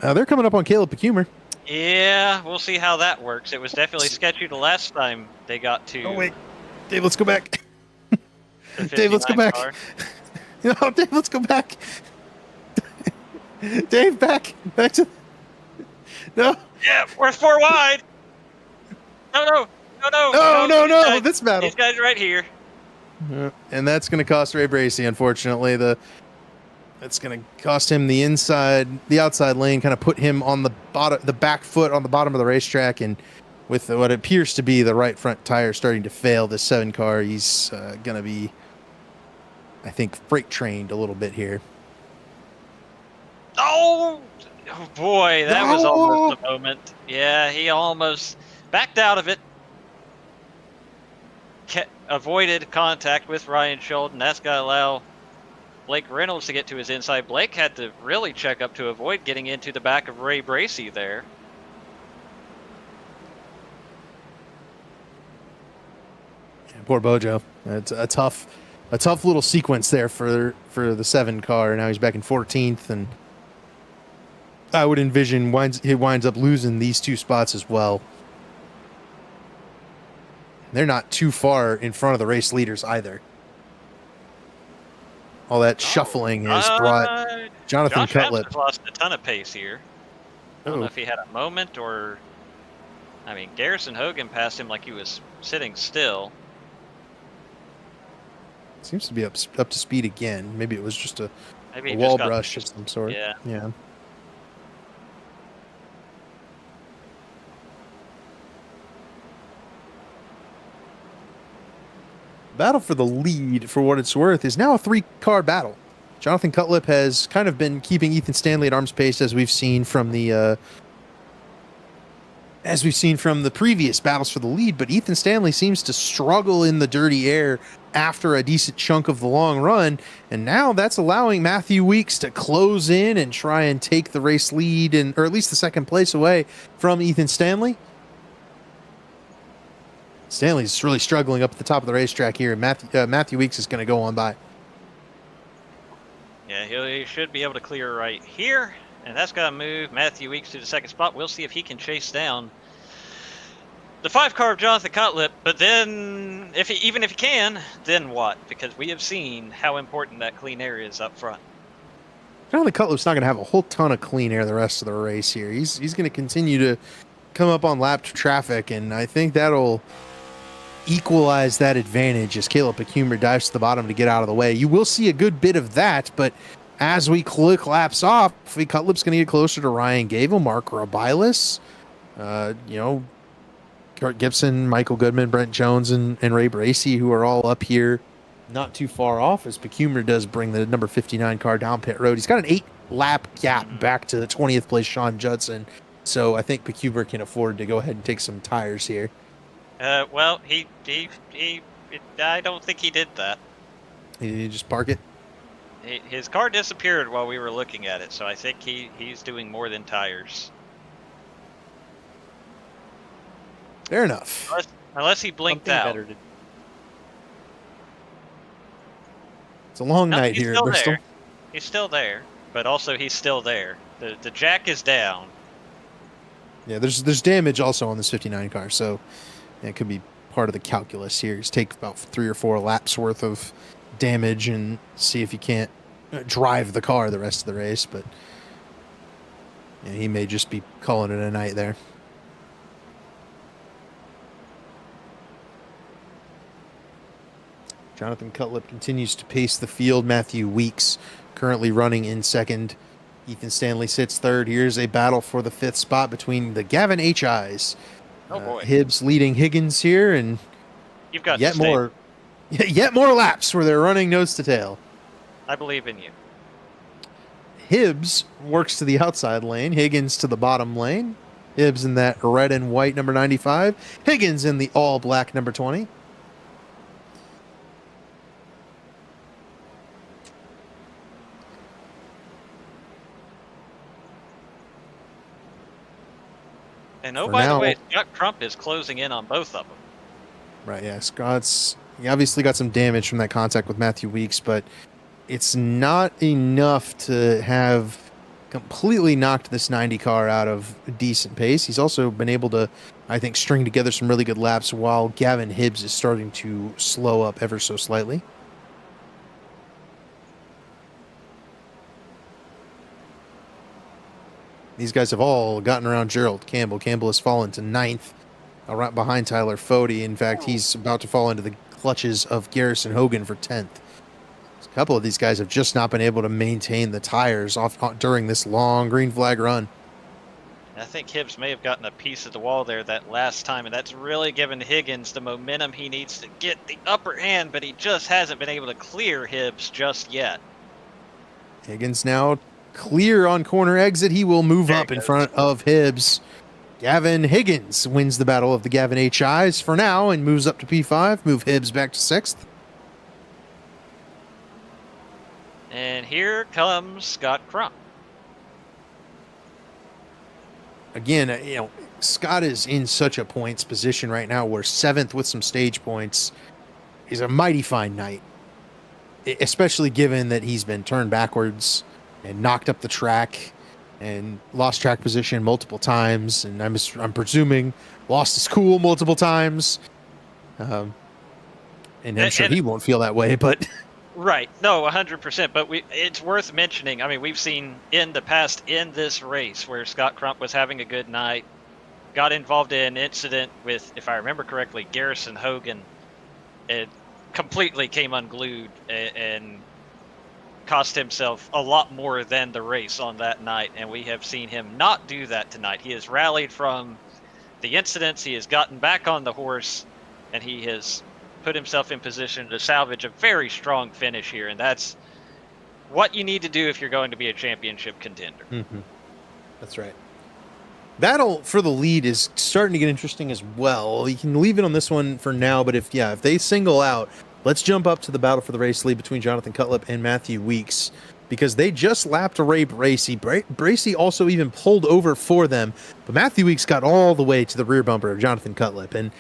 A: They're coming up on Caleb Pecumer.
B: Yeah, we'll see how that works. It was definitely sketchy the last time they got to.
A: Oh, wait. Dave, let's go back.
B: the
A: Dave, let's go
B: 59
A: back.
B: car.
A: No, Dave, let's go back. Dave, back. Back to... No.
B: Yeah, we're 4 wide. No.
A: No. This battle.
B: These guys right here.
A: And that's going to cost Ray Bracey, unfortunately. That's going to cost him the outside lane, kind of put him on the back foot on the bottom of the racetrack, and with what appears to be the right front tire starting to fail, this 7 car, he's going to be, I think, freight trained a little bit here.
B: Oh boy, that was almost the moment. Yeah, he almost backed out of it. Avoided contact with Ryan Schold, and that's going to allow Blake Reynolds to get to his inside. Blake had to really check up to avoid getting into the back of Ray Bracey there.
A: Yeah, poor Bojo. It's a tough little sequence there for the 7 car. Now he's back in 14th, and I would envision he winds up losing these 2 spots as well. They're not too far in front of the race leaders either. All that shuffling has brought Jonathan
B: Josh
A: Cutlip.
B: Adams lost a ton of pace here. I don't know
A: Oh.
B: if he had a moment or... I mean, Garrison Hogan passed him like he was sitting still.
A: Seems to be up to speed again. Maybe it was just a
B: Maybe he
A: wall
B: just got-
A: brush of some sort.
B: Yeah.
A: Battle for the lead, for what it's worth, is now a 3-car battle. Jonathan Cutlip has kind of been keeping Ethan Stanley at arm's pace, as we've seen from the previous battles for the lead. But Ethan Stanley seems to struggle in the dirty air after a decent chunk of the long run, and now that's allowing Matthew Weeks to close in and try and take the race lead, or at least the second place away from Ethan Stanley. Stanley's really struggling up at the top of the racetrack here, and Matthew Weeks is going to go on by.
B: Yeah, he should be able to clear right here, and that's going to move Matthew Weeks to the second spot. We'll see if he can chase down the 5-car of Jonathan Cutlip, but then, even if he can, then what? Because we have seen how important that clean air is up front.
A: Jonathan Cutlip's not going to have a whole ton of clean air the rest of the race here. He's going to continue to come up on lapped traffic, and I think that'll equalize that advantage as Caleb Pecumer dives to the bottom to get out of the way. You will see a good bit of that, but as we click laps off, Cutlip's going to get closer to Ryan Gable, Mark Rabilis, Kurt Gibson, Michael Goodman, Brent Jones, and Ray Bracey, who are all up here not too far off, as Pecumer does bring the number 59 car down pit road. He's got an 8-lap gap back to the 20th place Sean Judson, so I think Pecumer can afford to go ahead and take some tires here.
B: Well, I don't think he did that.
A: You just park it?
B: His car disappeared while we were looking at it, so I think he's doing more than tires.
A: Fair enough.
B: Unless he blinked out.
A: It's a long night
B: he's
A: here
B: still
A: at Bristol.
B: there. He's still there, but also he's still there. The jack is down.
A: Yeah, there's damage also on this 59 car, so it could be part of the calculus here. Just take about 3 or 4 laps worth of damage and see if you can't drive the car the rest of the race, but yeah, he may just be calling it a night there. Jonathan Cutlip continues to pace the field. Matthew Weeks currently running in second. Ethan Stanley sits third. Here's a battle for the 5th spot between the Gavin HIs.
B: Oh boy.
A: Hibbs leading Higgins here, and
B: You've got
A: yet
B: to stay.
A: more laps where they're running nose to tail.
B: I believe in you.
A: Hibbs works to the outside lane. Higgins to the bottom lane. Hibbs in that red and white number 95. Higgins in the all black number 20.
B: And by the way, Scott Crump is closing in on both of them.
A: Right, yeah. He obviously got some damage from that contact with Matthew Weeks, but it's not enough to have completely knocked this 90 car out of a decent pace. He's also been able to, I think, string together some really good laps while Gavin Hibbs is starting to slow up ever so slightly. These guys have all gotten around Gerald Campbell. Campbell has fallen to 9th, right behind Tyler Fode. In fact, he's about to fall into the clutches of Garrison Hogan for 10th. A couple of these guys have just not been able to maintain the tires off during this long green flag run.
B: I think Hibbs may have gotten a piece of the wall there that last time, and that's really given Higgins the momentum he needs to get the upper hand, but he just hasn't been able to clear Hibbs just yet.
A: Higgins now clear on corner exit. He will move up in front of Hibbs. Gavin Higgins wins the battle of the Gavin HIs for now and moves up to P5. Move Hibbs back to 6th.
B: And here comes Scott Crump.
A: Again, Scott is in such a points position right now where 7th with some stage points is a mighty fine night, especially given that he's been turned backwards and knocked up the track and lost track position multiple times, and I'm presuming lost his cool multiple times. And I'm sure he won't feel that way, but
B: right, no, 100%. But it's worth mentioning. I mean, we've seen in the past in this race where Scott Crump was having a good night, got involved in an incident with, if I remember correctly, Garrison Hogan, and completely came unglued and cost himself a lot more than the race on that night, and we have seen him not do that tonight. He has rallied from the incidents, he has gotten back on the horse, and he has put himself in position to salvage a very strong finish here, and that's what you need to do if you're going to be a championship contender.
A: Mm-hmm. That's right. Battle for the lead is starting to get interesting as well. You can leave it on this one for now, but if they single out, let's jump up to the battle for the race lead between Jonathan Cutlip and Matthew Weeks, because they just lapped Ray Bracey. Bracey also even pulled over for them, but Matthew Weeks got all the way to the rear bumper of Jonathan Cutlip, and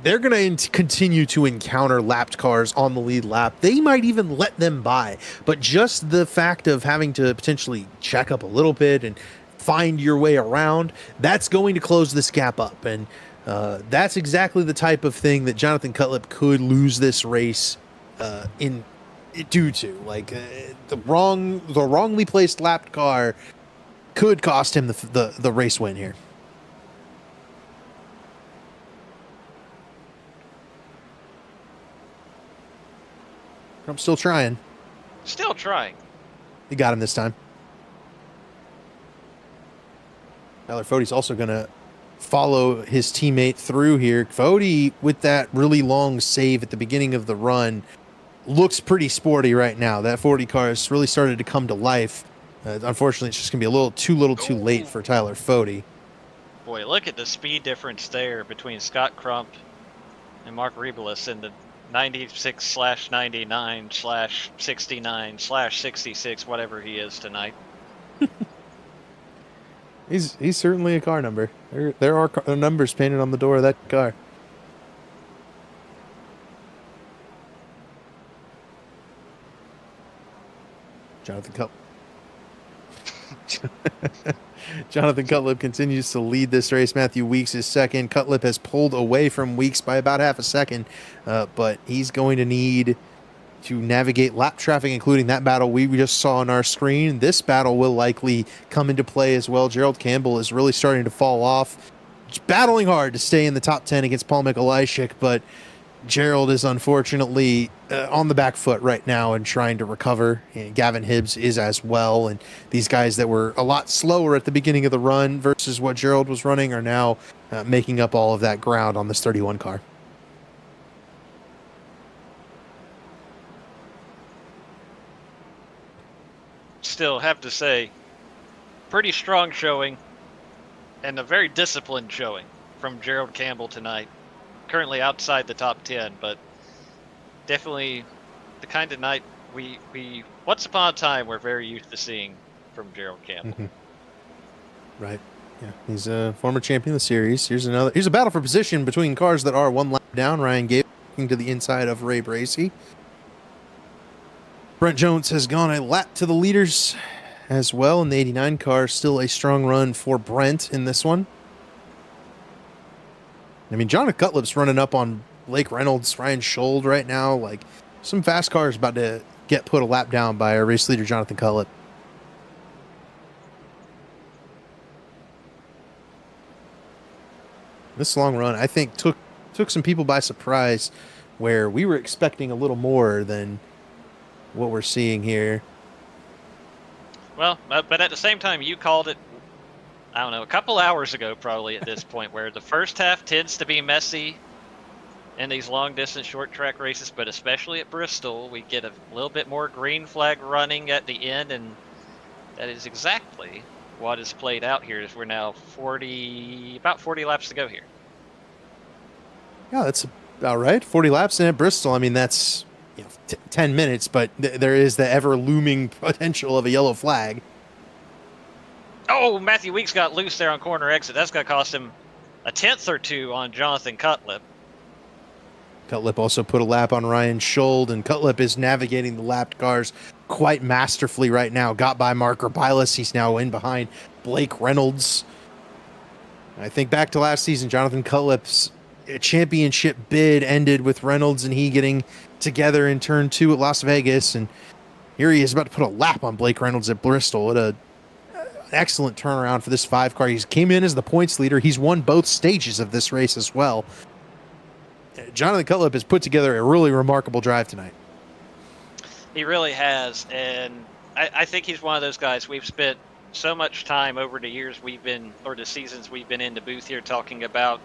A: they're going to continue to encounter lapped cars on the lead lap. They might even let them by, but just the fact of having to potentially check up a little bit and find your way around, that's going to close this gap up, and that's exactly the type of thing that Jonathan Cutlip could lose this race due to. Like the wrongly placed lapped car could cost him the race win here. I'm still trying.
B: Still trying.
A: He got him this time. Tyler Fode's also going to follow his teammate through here. Fode, with that really long save at the beginning of the run, looks pretty sporty right now. That 40 car has really started to come to life. Unfortunately, it's just going to be a little too late for Tyler Fode.
B: Boy, look at the speed difference there between Scott Crump and Mark Rebelis in the 96/99/69/66, whatever he is tonight.
A: He's certainly a car number. There are numbers painted on the door of that car. Jonathan Cutlip continues to lead this race. Matthew Weeks is second. Cutlip has pulled away from Weeks by about half a second, but he's going to need to navigate lap traffic, including that battle we just saw on our screen. This battle will likely come into play as well. Gerald Campbell is really starting to fall off. He's battling hard to stay in the top 10 against Paul Mikolajczyk, but Gerald is unfortunately on the back foot right now and trying to recover. And Gavin Hibbs is as well. And these guys that were a lot slower at the beginning of the run versus what Gerald was running are now making up all of that ground on this 31 car.
B: still have to say, pretty strong showing and a very disciplined showing from Gerald Campbell tonight. Currently outside the top 10, but definitely the kind of night we once upon a time we're very used to seeing from Gerald Campbell.
A: Mm-hmm. Right. Yeah, he's a former champion of the series. Here's a battle for position between cars that are one lap down. Ryan Gable looking to the inside of Ray Bracey. Brent Jones has gone a lap to the leaders as well in the 89 car. Still a strong run for Brent in this one. I mean, Jonathan Cutlip's running up on Blake Reynolds, Ryan Schold right now. Like, some fast cars about to get put a lap down by our race leader, Jonathan Cutlip. This long run, I think, took some people by surprise, where we were expecting a little more than what we're seeing here.
B: Well, but at the same time, you called it, I don't know, a couple hours ago probably at this point, where the first half tends to be messy in these long-distance short-track races, but especially at Bristol, we get a little bit more green flag running at the end, and that is exactly what is played out here. As we're now about 40 laps to go here.
A: Yeah, that's about right. 40 laps in at Bristol. I mean, that's 10 minutes, but there is the ever-looming potential of a yellow flag.
B: Oh, Matthew Weeks got loose there on corner exit. That's going to cost him a tenth or two on Jonathan Cutlip.
A: Cutlip also put a lap on Ryan Schold, and Cutlip is navigating the lapped cars quite masterfully right now. Got by Mark Urbilas. He's now in behind Blake Reynolds. I think back to last season, Jonathan Cutlip's championship bid ended with Reynolds and he getting together in turn 2 at Las Vegas, and here he is about to put a lap on Blake Reynolds at Bristol. What an excellent turnaround for this 5 car. He came in as the points leader. He's won both stages of this race as well. Jonathan Cutlip has put together a really remarkable drive tonight.
B: He really has, and I think he's one of those guys. We've spent so much time over the years the seasons we've been in the booth here talking about,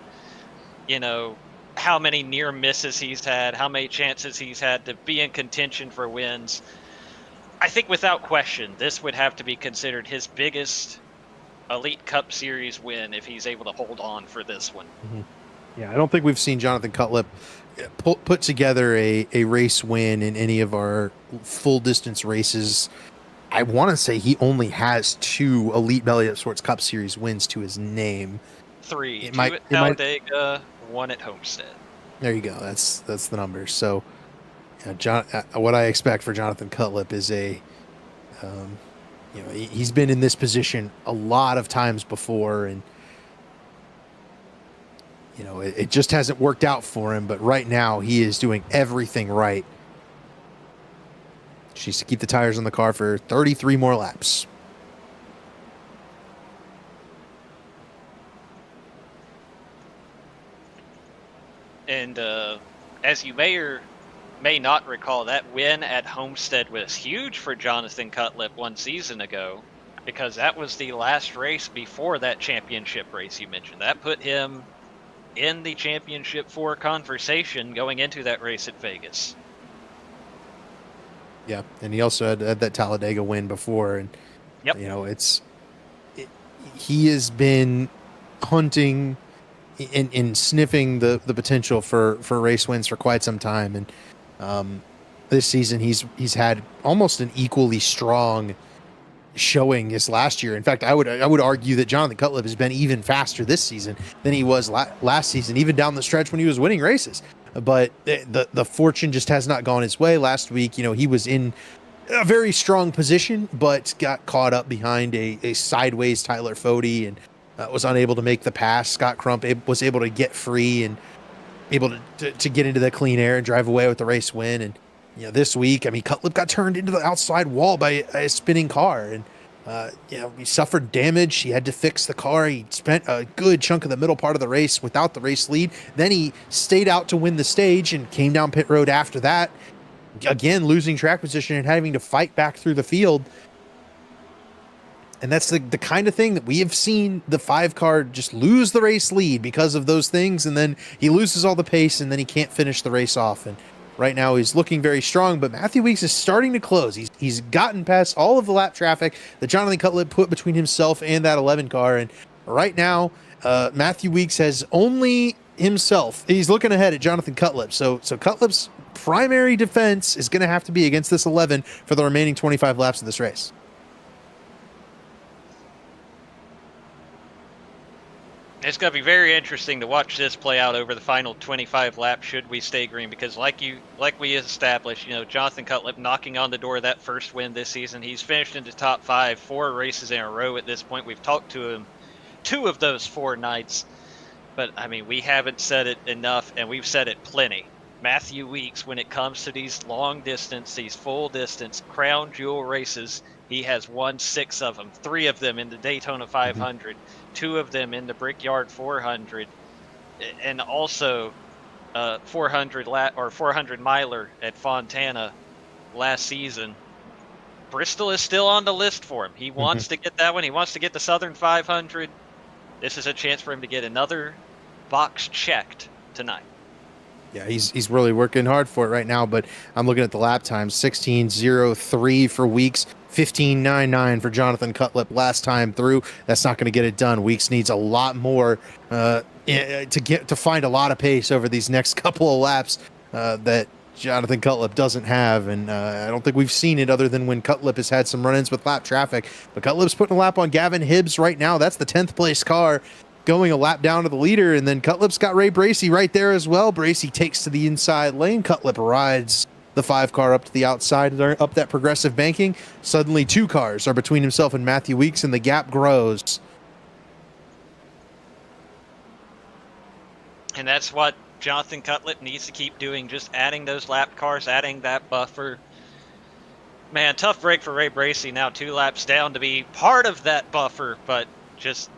B: how many near misses he's had, how many chances he's had to be in contention for wins. I think without question, this would have to be considered his biggest Elite Cup Series win if he's able to hold on for this one.
A: Mm-hmm. Yeah, I don't think we've seen Jonathan Cutlip put together a race win in any of our full distance races. I want to say he only has 2 Elite Belly Up Sports Cup Series wins to his name.
B: 3. 2 at Talladega, 1 at Homestead.
A: There you go. That's the number. So, what I expect for Jonathan Cutlip is he's been in this position a lot of times before, and it just hasn't worked out for him. But right now, he is doing everything right. She needs to keep the tires on the car for 33 more laps.
B: And as you may or may not recall, that win at Homestead was huge for Jonathan Cutlip 1 season ago, because that was the last race before that championship race you mentioned. That put him in the championship 4 conversation going into that race at Vegas.
A: Yeah, and he also had that Talladega win before, and
B: yep.
A: He has been hunting and sniffing the potential for race wins for quite some time, and this season he's had almost an equally strong showing as last year. In fact, I would argue that Jonathan Cutlip has been even faster this season than he was last season, even down the stretch when he was winning races. But the fortune just has not gone his way. Last week, he was in a very strong position, but got caught up behind a sideways Tyler Fode and was unable to make the pass. Scott Crump was able to get free and able to get into the clean air and drive away with the race win. And this week, Cutlip got turned into the outside wall by a spinning car, and he suffered damage. He had to fix the car. He spent a good chunk of the middle part of the race without the race lead. Then he stayed out to win the stage and came down pit road after that, again losing track position and having to fight back through the field. And that's the kind of thing that we have seen the 5 car just lose the race lead because of those things, and then he loses all the pace, and then he can't finish the race off. And right now is looking very strong, but Matthew Weeks is starting to close. He's gotten past all of the lap traffic that Jonathan Cutlip put between himself and that 11 car, and right now Matthew Weeks has only himself. He's looking ahead at Jonathan Cutlip, so Cutlip's primary defense is going to have to be against this 11 for the remaining 25 laps of this race.
B: It's going to be very interesting to watch this play out over the final 25 laps should we stay green, because like we established, Jonathan Cutlip knocking on the door of that first win this season. He's finished in the top 5 4 races in a row at this point. We've talked to him 2 of those 4 nights, but I mean, we haven't said it enough, and we've said it plenty. Matthew Weeks, when it comes to these long distance, these full distance crown jewel races, he has won 6 of them, 3 of them in the Daytona 500, 2 of them in the Brickyard 400, and also 400 miler at Fontana last season. Bristol is still on the list for him. He wants to get that one. He wants to get the Southern 500. This is a chance for him to get another box checked tonight.
A: Yeah, he's really working hard for it right now, but I'm looking at the lap times. 16:03 for Weeks, 15:99 for Jonathan Cutlip last time through. That's not going to get it done. Weeks needs a lot more to find a lot of pace over these next couple of laps that Jonathan Cutlip doesn't have, and I don't think we've seen it other than when Cutlip has had some run-ins with lap traffic. But Cutlip's putting a lap on Gavin Hibbs right now. That's the 10th place car, going a lap down to the leader, and then Cutlip's got Ray Bracey right there as well. Bracey takes to the inside lane. Cutlip rides the 5 car up to the outside, up that progressive banking. Suddenly 2 cars are between himself and Matthew Weeks, and the gap grows.
B: And that's what Jonathan Cutlip needs to keep doing, just adding those lap cars, adding that buffer. Man, tough break for Ray Bracey, now 2 laps down to be part of that buffer, but just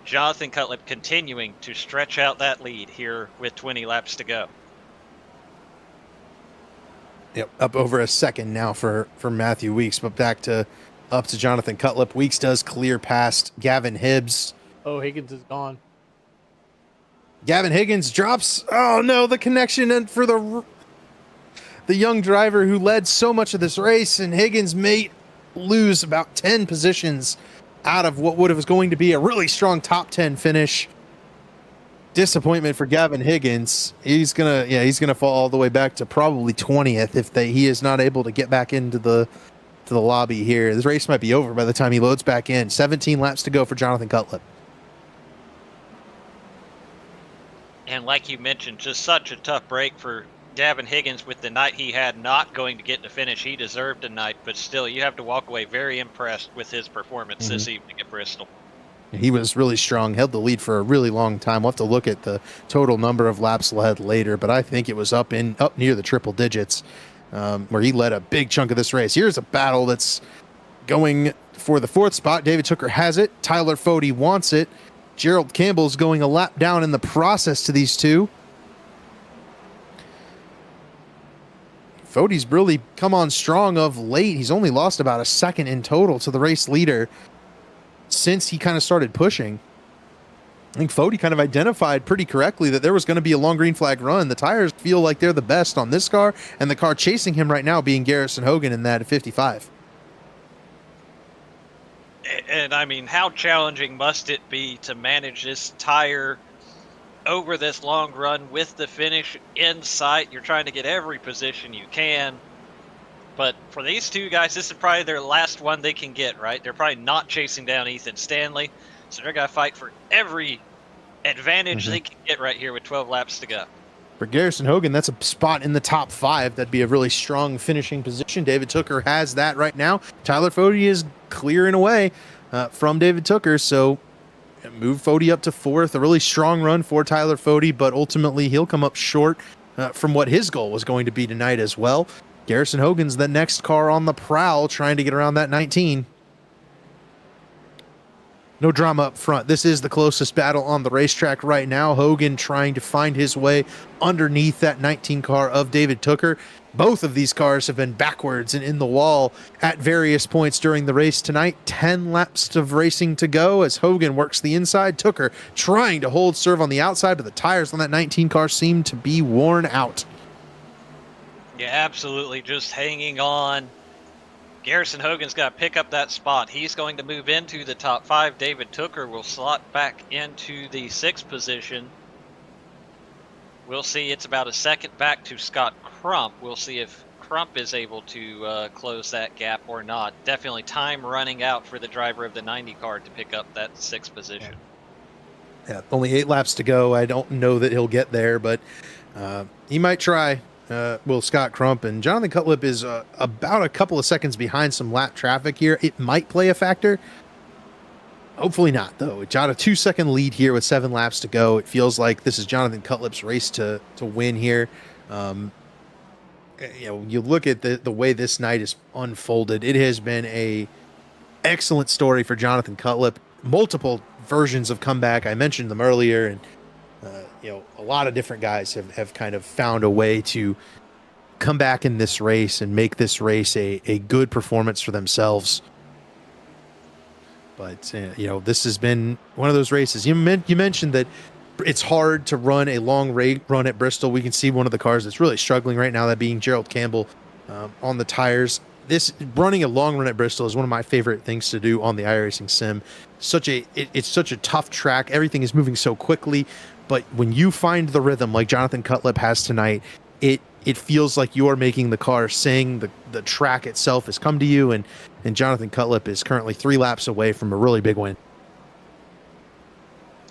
B: Jonathan Cutlip continuing to stretch out that lead here with 20 laps to go.
A: Yep, up over a second now for Matthew Weeks, but up to Jonathan Cutlip. Weeks does clear past Gavin Hibbs.
F: Oh, Higgins is gone.
A: Gavin Higgins drops. Oh no, the connection and for the young driver who led so much of this race, and Higgins may lose about 10 positions out of what was going to be a really strong top 10 finish. Disappointment for Gavin Higgins. He's gonna fall all the way back to probably 20th if he is not able to get back into the lobby here. This race might be over by the time he loads back in. 17 laps to go for Jonathan Cutlip.
B: And like you mentioned, just such a tough break for Gavin Higgins with the night he had, not going to get the finish. He deserved a night, but still, you have to walk away very impressed with his performance this evening at Bristol.
A: He was really strong, held the lead for a really long time. We'll have to look at the total number of laps led later, but I think it was up near the triple digits where he led a big chunk of this race. Here's a battle that's going for the 4th spot. David Hooker has it. Tyler Fode wants it. Gerald Campbell's going a lap down in the process to these 2. Fode's really come on strong of late. He's only lost about a second in total to the race leader since he kind of started pushing. I think Fode kind of identified pretty correctly that there was going to be a long green flag run. The tires feel like they're the best on this car, and the car chasing him right now being Garrison Hogan in that 55.
B: And I mean, how challenging must it be to manage this tire over this long run with the finish in sight? You're trying to get every position you can. But for these 2 guys, this is probably their last one they can get, right? They're probably not chasing down Ethan Stanley. So they're going to fight for every advantage they can get right here with 12 laps to go.
A: For Garrison Hogan, that's a spot in the top 5. That'd be a really strong finishing position. David Hooker has that right now. Tyler Fode is clearing away from David Hooker, so move Fode up to 4th. A really strong run for Tyler Fode, but ultimately he'll come up short from what his goal was going to be tonight as well. Garrison Hogan's the next car on the prowl, trying to get around that 19. No drama up front. This is the closest battle on the racetrack right now. Hogan trying to find his way underneath that 19 car of David Hooker. Both of these cars have been backwards and in the wall at various points during the race tonight. 10 laps of racing to go as Hogan works the inside. Hooker trying to hold serve on the outside, but the tires on that 19 car seem to be worn out.
B: Yeah, absolutely. Just hanging on. Garrison Hogan's got to pick up that spot. He's going to move into the top 5. David Tooker will slot back into the 6th position. We'll see. It's about a second back to Scott Crump. We'll see if Crump is able to close that gap or not. Definitely time running out for the driver of the 90 car to pick up that 6th position.
A: Yeah, only 8 laps to go. I don't know that he'll get there, but he might try. Will Scott Crump, and Jonathan Cutlip is about a couple of seconds behind some lap traffic here. It might play a factor. Hopefully not, though. It got a 2-second lead here with 7 laps to go. It feels like this is Jonathan Cutlip's race to win here. You look at the way this night is unfolded. It has been a excellent story for Jonathan Cutlip. Multiple versions of comeback. I mentioned them earlier, and a lot of different guys have kind of found a way to come back in this race and make this race a good performance for themselves. But this has been one of those races. You mentioned that it's hard to run a long run at Bristol. We can see one of the cars that's really struggling right now, that being Gerald Campbell on the tires. Running a long run at Bristol is one of my favorite things to do on the iRacing sim. It's such a tough track. Everything is moving so quickly, but when you find the rhythm like Jonathan Cutlip has tonight, it feels like you are making the car sing. The track itself has come to you, and Jonathan Cutlip is currently 3 laps away from a really big win.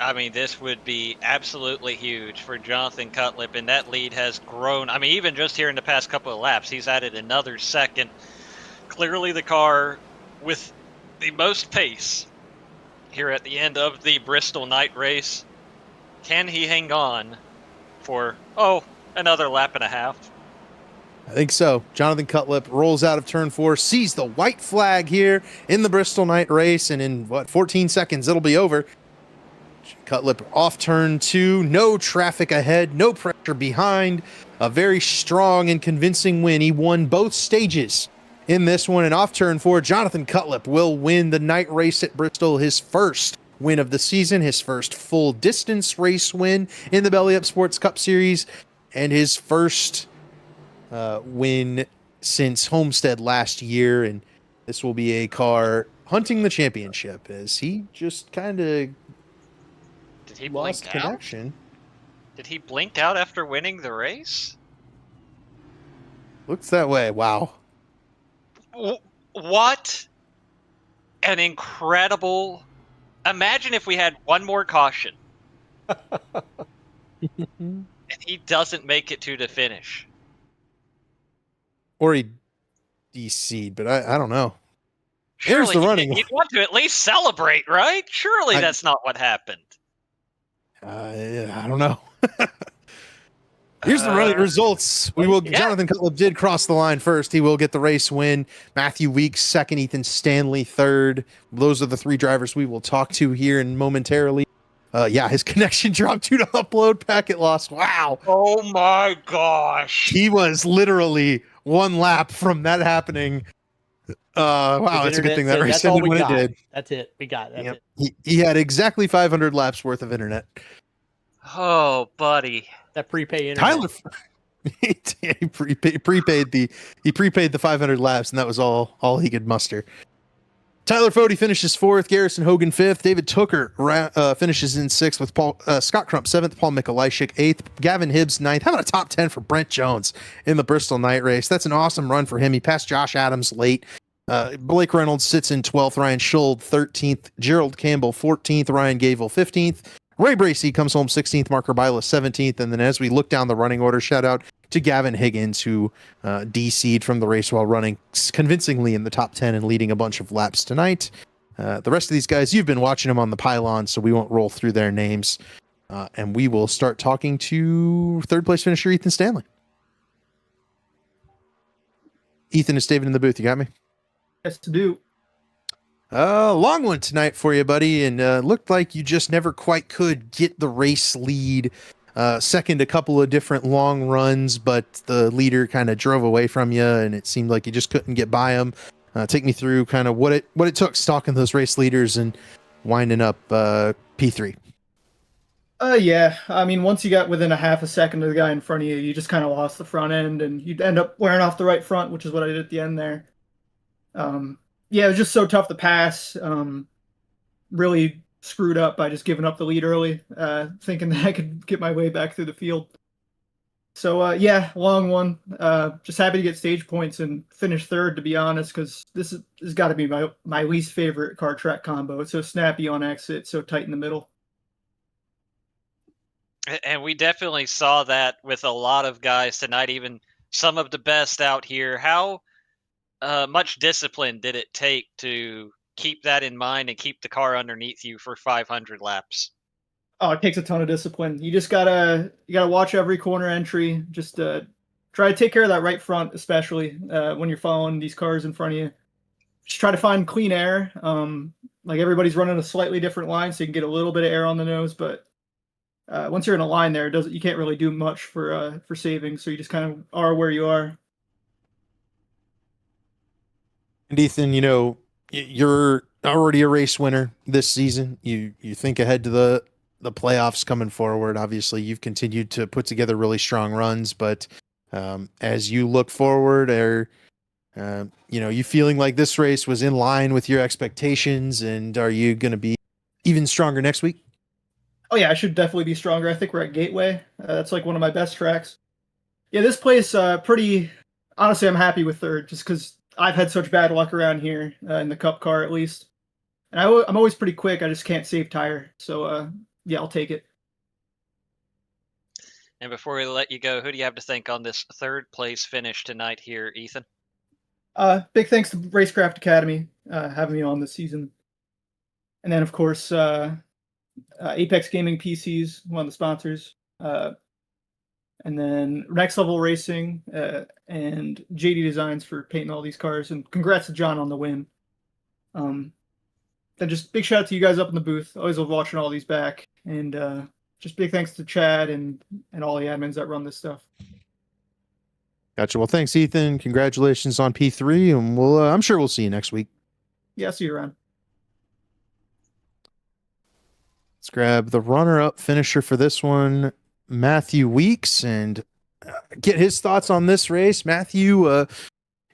B: I mean, this would be absolutely huge for Jonathan Cutlip, and that lead has grown. I mean, even just here in the past couple of laps, he's added another second. Clearly the car with the most pace here at the end of the Bristol night race. Can he hang on for, another lap and a half?
A: I think so. Jonathan Cutlip rolls out of turn 4, sees the white flag here in the Bristol night race, and in 14 seconds it'll be over. Cutlip off turn 2, no traffic ahead, no pressure behind. A very strong and convincing win. He won both stages in this one, and off turn 4, Jonathan Cutlip will win the night race at Bristol, his first win of the season, his first full distance race win in the Belly Up Sports Cup Series, and his first win since Homestead last year. And this will be a car hunting the championship, as he just kind of lost connection.
B: Did he blink out after winning the race?
A: Looks that way. Wow.
B: What an incredible... Imagine if we had one more caution and he doesn't make it to the finish.
A: Or he DC'd, but I don't know.
B: Surely
A: Here's the running.
B: You'd want to at least celebrate, right? Surely that's not what happened.
A: I don't know. Here's the running results. Jonathan Cutlip did cross the line first. He will get the race win. Matthew Weeks second. Ethan Stanley third. Those are the 3 drivers we will talk to here in momentarily. His connection dropped due to upload packet loss. Wow.
B: Oh my gosh.
A: He was literally 1 lap from that happening. Wow, it's a good thing that race ended when it did.
F: That's it. We got it. That's it.
A: He had exactly 500 laps worth of internet.
B: Oh, buddy.
F: That prepay internet.
A: Tyler, he prepaid the 500 laps, and that was all he could muster. Tyler Fody finishes 4th, Garrison Hogan 5th, David Tooker finishes in 6th with Scott Crump 7th, Paul Mikulajczyk 8th, Gavin Hibbs 9th. How about a top 10 for Brent Jones in the Bristol night race? That's an awesome run for him. He passed Josh Adams late. Blake Reynolds sits in 12th, Ryan Schuld 13th, Gerald Campbell 14th, Ryan Gable 15th. Ray Bracey comes home 16th, Mark Rabila 17th, and then as we look down the running order, shout out to Gavin Higgins, who DC'd from the race while running convincingly in the top 10 and leading a bunch of laps tonight. The rest of these guys, you've been watching them on the pylon, so we won't roll through their names. And we will start talking to 3rd place finisher Ethan Stanley. Ethan, it's David in the booth. You got me?
J: Yes, to do.
A: Long one tonight for you, buddy, and looked like you just never quite could get the race lead. Second, a couple of different long runs, but the leader kind of drove away from you, and it seemed like you just couldn't get by him. Take me through kind of what it took stalking those race leaders and winding up P3.
J: Yeah. I mean, once you got within a half a second of the guy in front of you, you just kind of lost the front end, and you'd end up wearing off the right front, which is what I did at the end there. Um, yeah, it was just so tough to pass. Really screwed up by just giving up the lead early, thinking that I could get my way back through the field. So yeah, long one. Just happy to get stage points and finish third, to be honest, because this has got to be my least favorite car track combo. It's so snappy on exit, so tight in the middle.
B: And we definitely saw that with a lot of guys tonight, even some of the best out here. How much discipline did it take to keep that in mind and keep the car underneath you for 500 laps?
J: Oh, it takes a ton of discipline. You gotta watch every corner entry. Just try to take care of that right front, especially when you're following these cars in front of you. Just try to find clean air. Like everybody's running a slightly different line, so you can get a little bit of air on the nose. But once you're in a line there, you can't really do much for saving. So you just kind of are where you are.
A: And Ethan, you know, you're already a race winner this season. You think ahead to the playoffs coming forward. Obviously, you've continued to put together really strong runs, but as you look forward, you know, you feeling like this race was in line with your expectations, and are you going to be even stronger next week?
J: Oh yeah, I should definitely be stronger. I think we're at Gateway. That's like one of my best tracks. Yeah, this place pretty. Honestly, I'm happy with third, just because I've had such bad luck around here in the Cup car, at least. And I'm always pretty quick. I just can't save tire. So yeah, I'll take it.
B: And before we let you go, who do you have to thank on this third place finish tonight here, Ethan?
J: Big thanks to Racecraft Academy having me on this season. And then, of course, Apex Gaming PCs, one of the sponsors. And then Next Level Racing and JD Designs for painting all these cars. And congrats to John on the win. Then just big shout out to you guys up in the booth. Always love watching all these back. And just big thanks to Chad and all the admins that run this stuff.
A: Gotcha. Well, thanks, Ethan. Congratulations on P3, and I'm sure we'll see you next week.
J: Yeah, see you around.
A: Let's grab the runner-up finisher for this one, Matthew Weeks, and get his thoughts on this race. Matthew,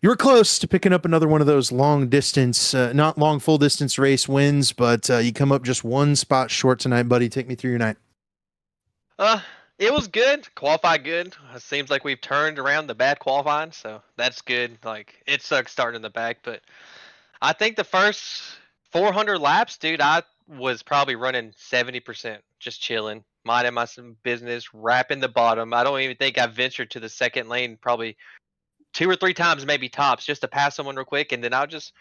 A: you were close to picking up another one of those long distance, not long full distance race wins, but you come up just one spot short tonight, buddy. Take me through your night.
K: It was good. Qualified good. It seems like we've turned around the bad qualifying, so that's good. Like, it sucks starting in the back, but I think the first 400 laps, dude, I was probably running 70%, just chilling, minding my business, wrapping the bottom. I don't even think I ventured to the second lane probably 2 or 3 times, maybe tops, just to pass someone real quick, and then I'll just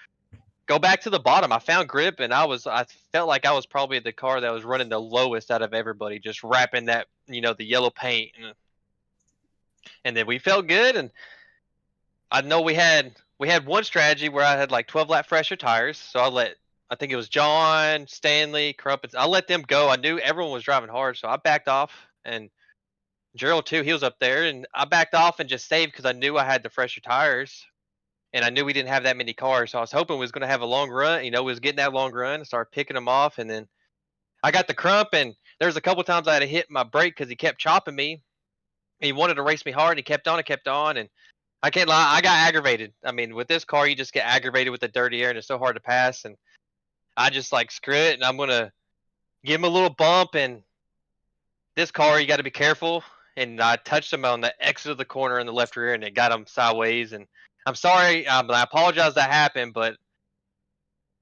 K: go back to the bottom. I found grip, and I felt like I was probably the car that was running the lowest out of everybody, just wrapping that, the yellow paint, and then we felt good. And I know we had one strategy where I had like 12 lap fresher tires, so I think it was John, Stanley, Crumpets. I let them go. I knew everyone was driving hard, so I backed off, and Gerald too. He was up there, and I backed off and just saved because I knew I had the fresher tires. And I knew we didn't have that many cars, so I was hoping we was going to have a long run. We was getting that long run and started picking them off. And then I got the crump, and there was a couple times I had to hit my brake because he kept chopping me. He wanted to race me hard, and he kept on. And I can't lie, I got aggravated. I mean, with this car, you just get aggravated with the dirty air, and it's so hard to pass. And I just like, screw it, and I'm going to give him a little bump. And this car, you got to be careful. And I touched him on the exit of the corner in the left rear, and it got him sideways. And I'm sorry. I apologize that happened, but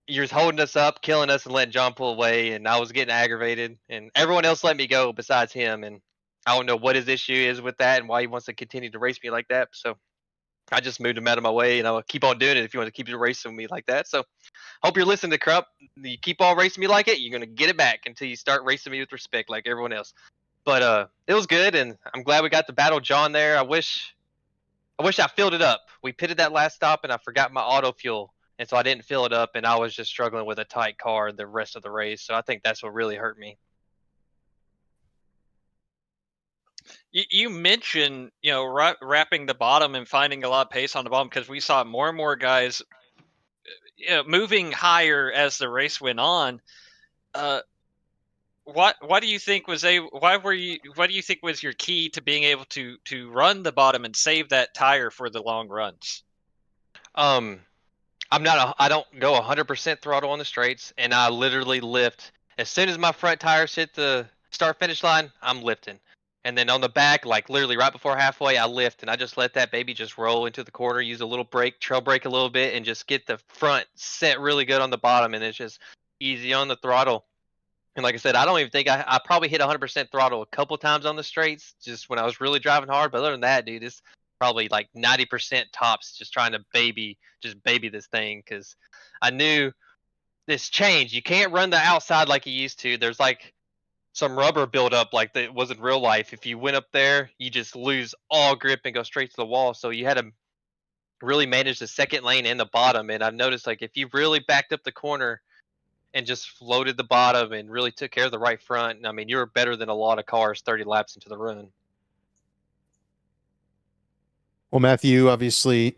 K: you're holding us up, killing us, and letting John pull away. And I was getting aggravated, and everyone else let me go besides him. And I don't know what his issue is with that and why he wants to continue to race me like that. So I just moved him out of my way, and I'll keep on doing it if you want to keep racing me like that. So hope you're listening to Krupp. You keep on racing me like it, you're going to get it back until you start racing me with respect like everyone else. But it was good, and I'm glad we got to battle John there. I wish I filled it up. We pitted that last stop, and I forgot my auto fuel, and so I didn't fill it up, and I was just struggling with a tight car the rest of the race. So I think that's what really hurt me.
B: You mentioned, wrapping the bottom and finding a lot of pace on the bottom, because we saw more and more guys moving higher as the race went on. what do you think was what do you think was your key to being able to run the bottom and save that tire for the long runs?
K: I don't go 100% throttle on the straights, and I literally lift as soon as my front tires hit the start finish line. I'm lifting, and then on the back, like literally right before halfway, I lift and I just let that baby just roll into the corner, use a little brake, trail brake a little bit, and just get the front set really good on the bottom, and it's just easy on the throttle. And like I said, I don't even think I probably hit 100% throttle a couple times on the straights, just when I was really driving hard. But other than that, dude, it's probably like 90% tops, just trying to baby this thing, because I knew this change. You can't run the outside like you used to. There's like some rubber buildup like that was in real life. If you went up there, you just lose all grip and go straight to the wall. So you had to really manage the second lane and the bottom. And I've noticed, like, if you really backed up the corner and just floated the bottom and really took care of the right front, I mean, you were better than a lot of cars 30 laps into the run.
A: Well, Matthew, obviously,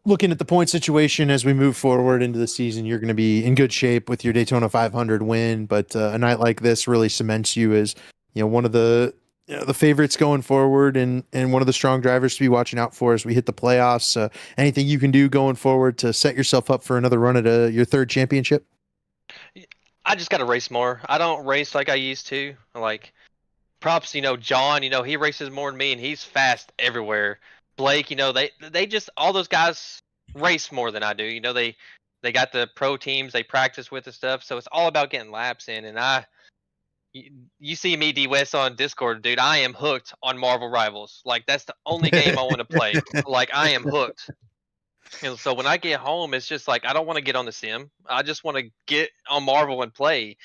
A: looking at the point situation as we move forward into the season, you're going to be in good shape with your Daytona 500 win. But a night like this really cements you as, one of the favorites going forward, and one of the strong drivers to be watching out for as we hit the playoffs. Anything you can do going forward to set yourself up for another run at your third championship?
K: I just got to race more. I don't race like I used to. Like, props, John, he races more than me, and he's fast everywhere. Blake, they just, all those guys race more than I do. They got the pro teams they practice with and stuff. So it's all about getting laps in. And you see me, D West, on Discord, dude. I am hooked on Marvel Rivals. Like, that's the only game I want to play. Like, I am hooked. And so when I get home, it's just like, I don't want to get on the sim. I just want to get on Marvel and play.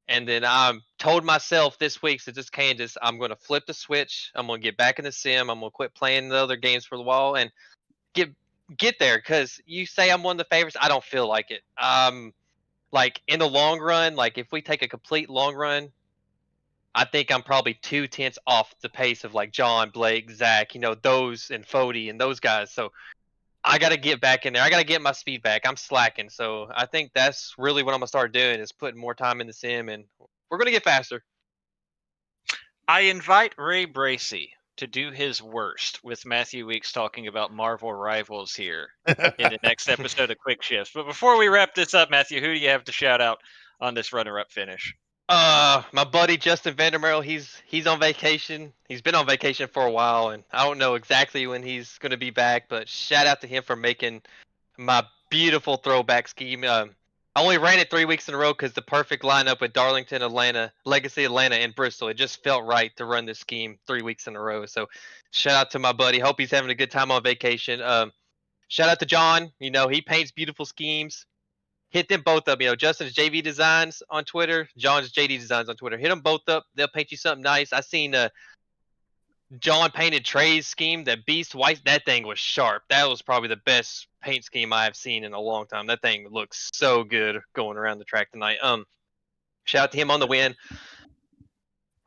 K: And then I told myself this week, so just Candace, I'm going to flip the switch. I'm going to get back in the sim. I'm going to quit playing the other games for a while and get there. Because you say I'm one of the favorites, I don't feel like it. Like, in the long run, like, if we take a complete long run, I think I'm probably 2/10 off the pace of like John, Blake, Zach, those, and Fody and those guys. So I got to get back in there. I got to get my speed back. I'm slacking. So I think that's really what I'm going to start doing, is putting more time in the sim, and we're going to get faster.
B: I invite Ray Bracey to do his worst with Matthew Weeks talking about Marvel Rivals here in the next episode of Quick Shifts. But before we wrap this up, Matthew, who do you have to shout out on this runner-up finish?
K: My buddy Justin Vandermeer, he's on vacation. He's been on vacation for a while, and I don't know exactly when he's going to be back, but shout out to him for making my beautiful throwback scheme. I only ran it 3 weeks in a row because the perfect lineup with Darlington, Atlanta, Legacy Atlanta, and Bristol. It just felt right to run this scheme 3 weeks in a row. So shout out to my buddy. Hope he's having a good time on vacation. Shout out to John. He paints beautiful schemes. Hit them both up. Justin's JV Designs on Twitter, John's JD Designs on Twitter. Hit them both up. They'll paint you something nice. I seen John painted Trey's scheme, that Beast White. That thing was sharp. That was probably the best paint scheme I have seen in a long time. That thing looks so good going around the track tonight. Shout out to him on the win.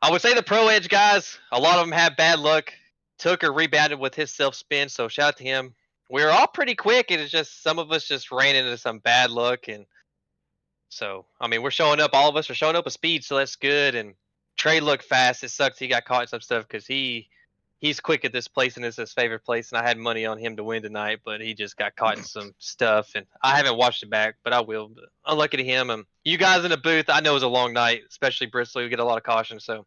K: I would say the Pro Edge guys, a lot of them had bad luck. Took or rebounded with his self spin. So shout out to him. We were all pretty quick, and it's just some of us just ran into some bad luck. And so, I mean, we're showing up. All of us are showing up with speed, so that's good. And Trey looked fast. It sucks he got caught in some stuff because he's quick at this place, and it's his favorite place. And I had money on him to win tonight, but he just got caught in some stuff. And I haven't watched it back, but I will. But unlucky to him. You guys in the booth, I know it was a long night, especially Bristol. You get a lot of caution, so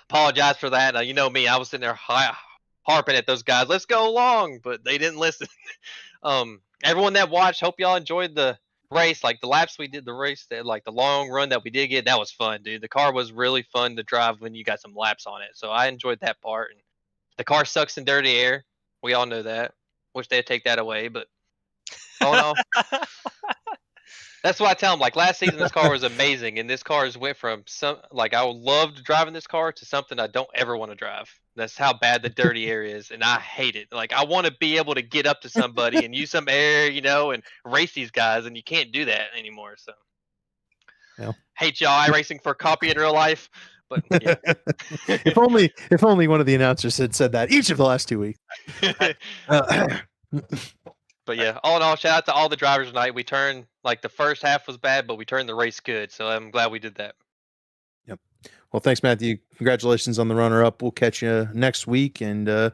K: apologize for that. You know me, I was sitting there harping at those guys, let's go long, but they didn't listen. Everyone that watched, hope y'all enjoyed the race. Like the laps we did, the race, like the long run that we did get, that was fun, dude. The car was really fun to drive when you got some laps on it, so I enjoyed that part. And the car sucks in dirty air, we all know that. Wish they'd take that away, but oh no. That's what I tell them. Like last season, this car was amazing, and this car has went from I loved driving this car to something I don't ever want to drive. That's how bad the dirty air is, and I hate it. Like I want to be able to get up to somebody and use some air, and race these guys, and you can't do that anymore. So, hate y'all iRacing for copy in real life, but yeah.
A: if only one of the announcers had said that each of the last 2 weeks.
K: But yeah, all in all, shout out to all the drivers tonight. We turned, the first half was bad, but we turned the race good. So I'm glad we did that.
A: Well, thanks, Matthew. Congratulations on the runner-up. We'll catch you next week, and we'll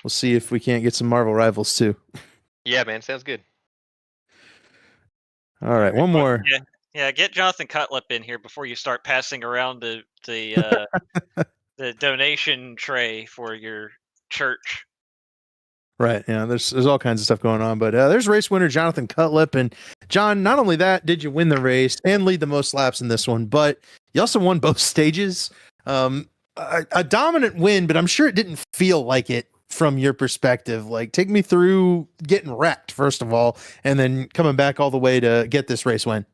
A: see if we can't get some Marvel Rivals too.
K: Yeah, man, sounds good.
A: All right, one more.
B: Yeah. Get Jonathan Cutlip in here before you start passing around the donation tray for your church.
A: Right. Yeah, there's all kinds of stuff going on, but there's race winner Jonathan Cutlip. And John, not only that did you win the race and lead the most laps in this one, but you also won both stages. A dominant win, but I'm sure it didn't feel like it from your perspective. Like, take me through getting wrecked, first of all, and then coming back all the way to get this race win.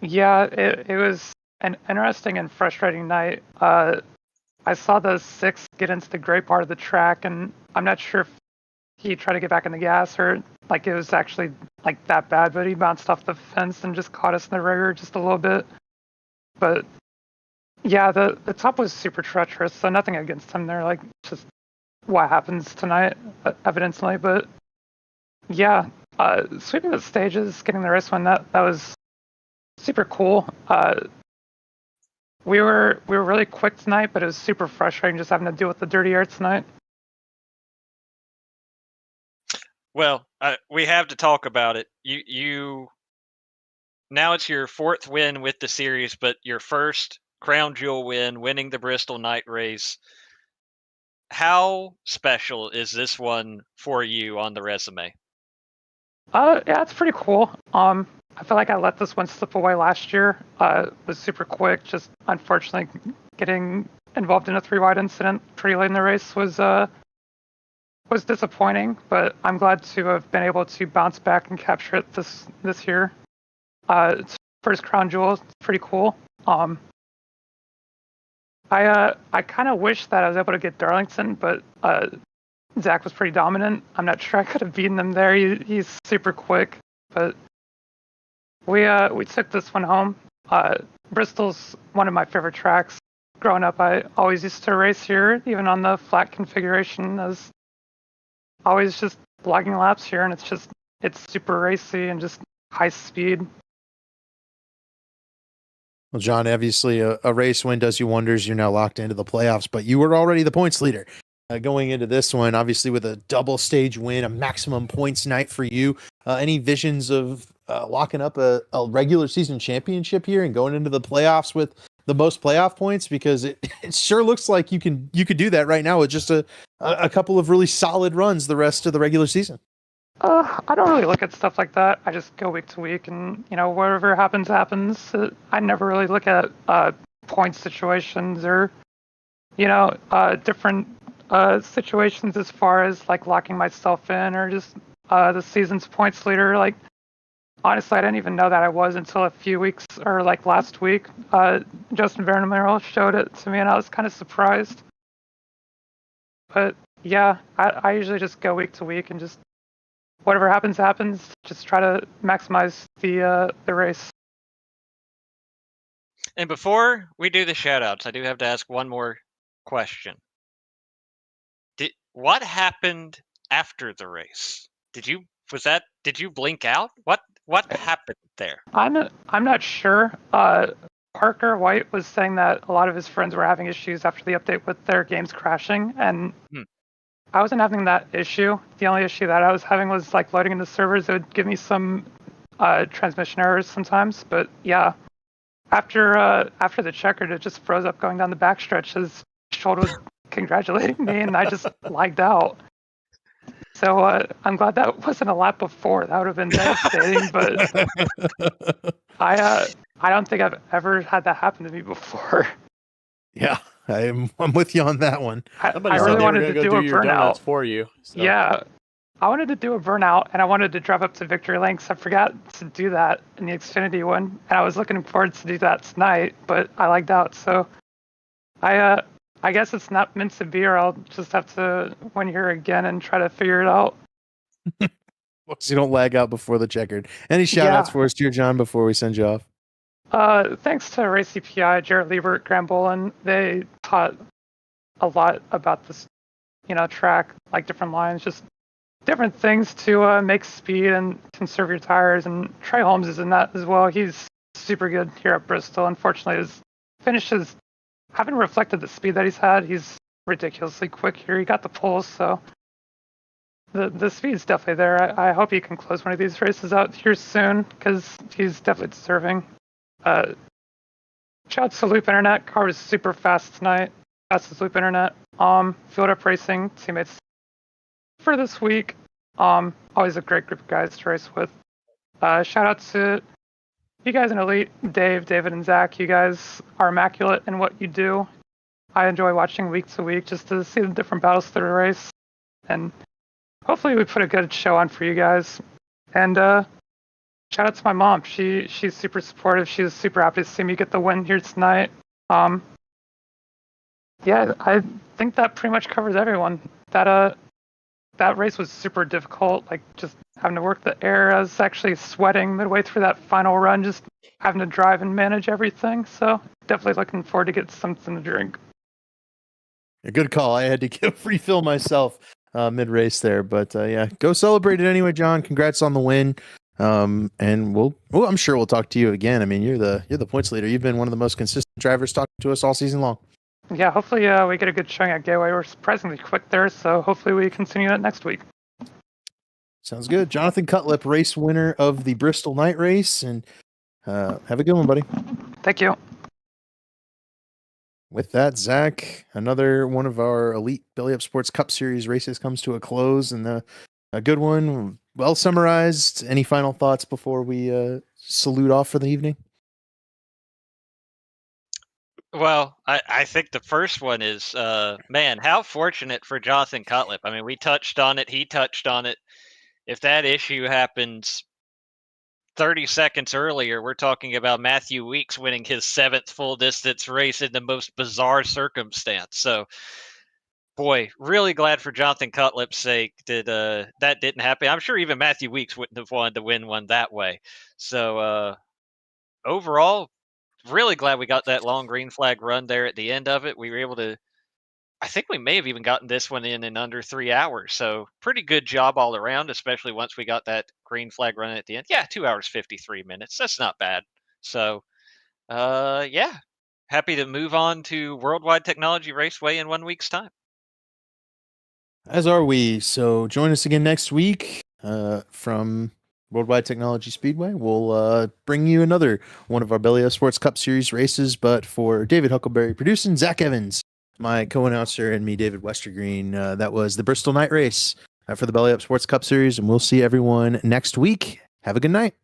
L: Yeah, it was an interesting and frustrating night. I saw the 6 get into the gray part of the track, and I'm not sure if he tried to get back in the gas or like it was actually like that bad, but he bounced off the fence and just caught us in the rear just a little bit. But yeah, the top was super treacherous, so nothing against him there, like just what happens tonight, evidently. But yeah, sweeping the stages, getting the race win, that was super cool. We were really quick tonight, but it was super frustrating just having to deal with the dirty air tonight.
B: Well, we have to talk about it. You now it's your 4th win with the series, but your first crown jewel win, winning the Bristol night race. How special is this one for you on the resume?
L: Yeah, it's pretty cool. I feel like I let this one slip away last year. It was super quick. Just unfortunately, getting involved in a 3-wide incident pretty late in the race was disappointing. But I'm glad to have been able to bounce back and capture it this year. It's first crown jewel. It's pretty cool. I kind of wish that I was able to get Darlington, but Zach was pretty dominant. I'm not sure I could have beaten him there. He's super quick, but we took this one home. Bristol's one of my favorite tracks. Growing up, I always used to race here, even on the flat configuration. As always just logging laps here, and it's super racy and just high speed.
A: Well, John, obviously a race win does you wonders. You're now locked into the playoffs, but you were already the points leader going into this one, obviously with a double stage win, a maximum points night for you. Any visions of locking up a regular season championship here and going into the playoffs with the most playoff points? Because it sure looks like you could do that right now with just a couple of really solid runs the rest of the regular season.
L: I don't really look at stuff like that. I just go week to week, and whatever happens, happens. I never really look at point situations or different situations as far as like locking myself in or just the season's points leader. Like honestly, I didn't even know that I was until a few weeks or like last week. Justin Vernemeyer showed it to me, and I was kind of surprised. But yeah, I usually just go week to week and just. Whatever happens, happens. Just try to maximize the race.
B: And before we do the shoutouts, I do have to ask one more question. What happened after the race? Did you blink out? What happened there?
L: I'm not sure. Parker White was saying that a lot of his friends were having issues after the update with their games crashing, and I wasn't having that issue. The only issue that I was having was like loading into servers. It would give me some transmission errors sometimes. But yeah, after the checkered, it just froze up going down the backstretch as Schultz was congratulating me, and I just lagged out. So I'm glad that wasn't a lap before. That would have been devastating. But I don't think I've ever had that happen to me before.
A: Yeah. I'm with you on that one.
F: I really wanted to do a burnout for you. So.
L: Yeah, I wanted to do a burnout, and I wanted to drive up to Victory Links. I forgot to do that in the Xfinity one, and I was looking forward to do that tonight, but I lagged out. So I guess it's not meant to be, or I'll just have to win here again and try to figure it out.
A: So you don't lag out before the checkered. Any shout-outs for us, dear John, before we send you off?
L: Thanks to Race CPI, Jared Liebert, Graham Bolin. They taught a lot about this, track, like different lines, just different things to make speed and conserve your tires. And Trey Holmes is in that as well. He's super good here at Bristol. Unfortunately, his finishes haven't reflected the speed that he's had. He's ridiculously quick here. He got the pole, so the speed's definitely there. I hope he can close one of these races out here soon because he's definitely deserving. Shout out to Loop Internet. Car was super fast tonight. Fastest Loop Internet. Field Up Racing teammates for this week. Always a great group of guys to race with. Shout out to you guys in Elite, David, and Zach. You guys are immaculate in what you do. I enjoy watching week to week just to see the different battles through the race. And hopefully we put a good show on for you guys. And shout out to my mom. She's super supportive. She was super happy to see me get the win here tonight. Yeah, I think that pretty much covers everyone. That race was super difficult, like just having to work the air. I was actually sweating midway through that final run, just having to drive and manage everything. So definitely looking forward to get something to drink.
A: A good call. I had to get refill myself mid-race there, but yeah, go celebrate it anyway, John. Congrats on the win. And I'm sure we'll talk to you again. I mean, you're the points leader. You've been one of the most consistent drivers talking to us all season long.
L: Yeah, hopefully we get a good showing at Gateway. We're surprisingly quick there, so hopefully we continue that next week.
A: Sounds good. Jonathan Cutlip, race winner of the Bristol night race, and have a good one, buddy.
L: Thank you.
A: With that, Zach, another one of our Elite Belly Up Sports Cup Series races comes to a close, and a good one, well summarized. Any final thoughts before we salute off for the evening?
B: Well, I think the first one is, man, how fortunate for Jonathan Cutlip. I mean, we touched on it. He touched on it. If that issue happens 30 seconds earlier, we're talking about Matthew Weeks winning his 7th full distance race in the most bizarre circumstance. So, boy, really glad for Jonathan Cutlip's sake that that didn't happen. I'm sure even Matthew Weeks wouldn't have wanted to win one that way. So, overall, really glad we got that long green flag run there at the end of it. We were able to, I think we may have even gotten this one in under 3 hours. So pretty good job all around, especially once we got that green flag run at the end. Yeah, 2 hours, 53 minutes. That's not bad. So, yeah, happy to move on to Worldwide Technology Raceway in 1 week's time.
A: As are we. So join us again next week from Worldwide Technology Speedway. We'll bring you another one of our Belly Up Sports Cup Series races, but for David Huckleberry producing, Zach Evans, my co-announcer, and me, David Westergreen, that was the Bristol night race for the Belly Up Sports Cup Series, and we'll see everyone next week. Have a good night.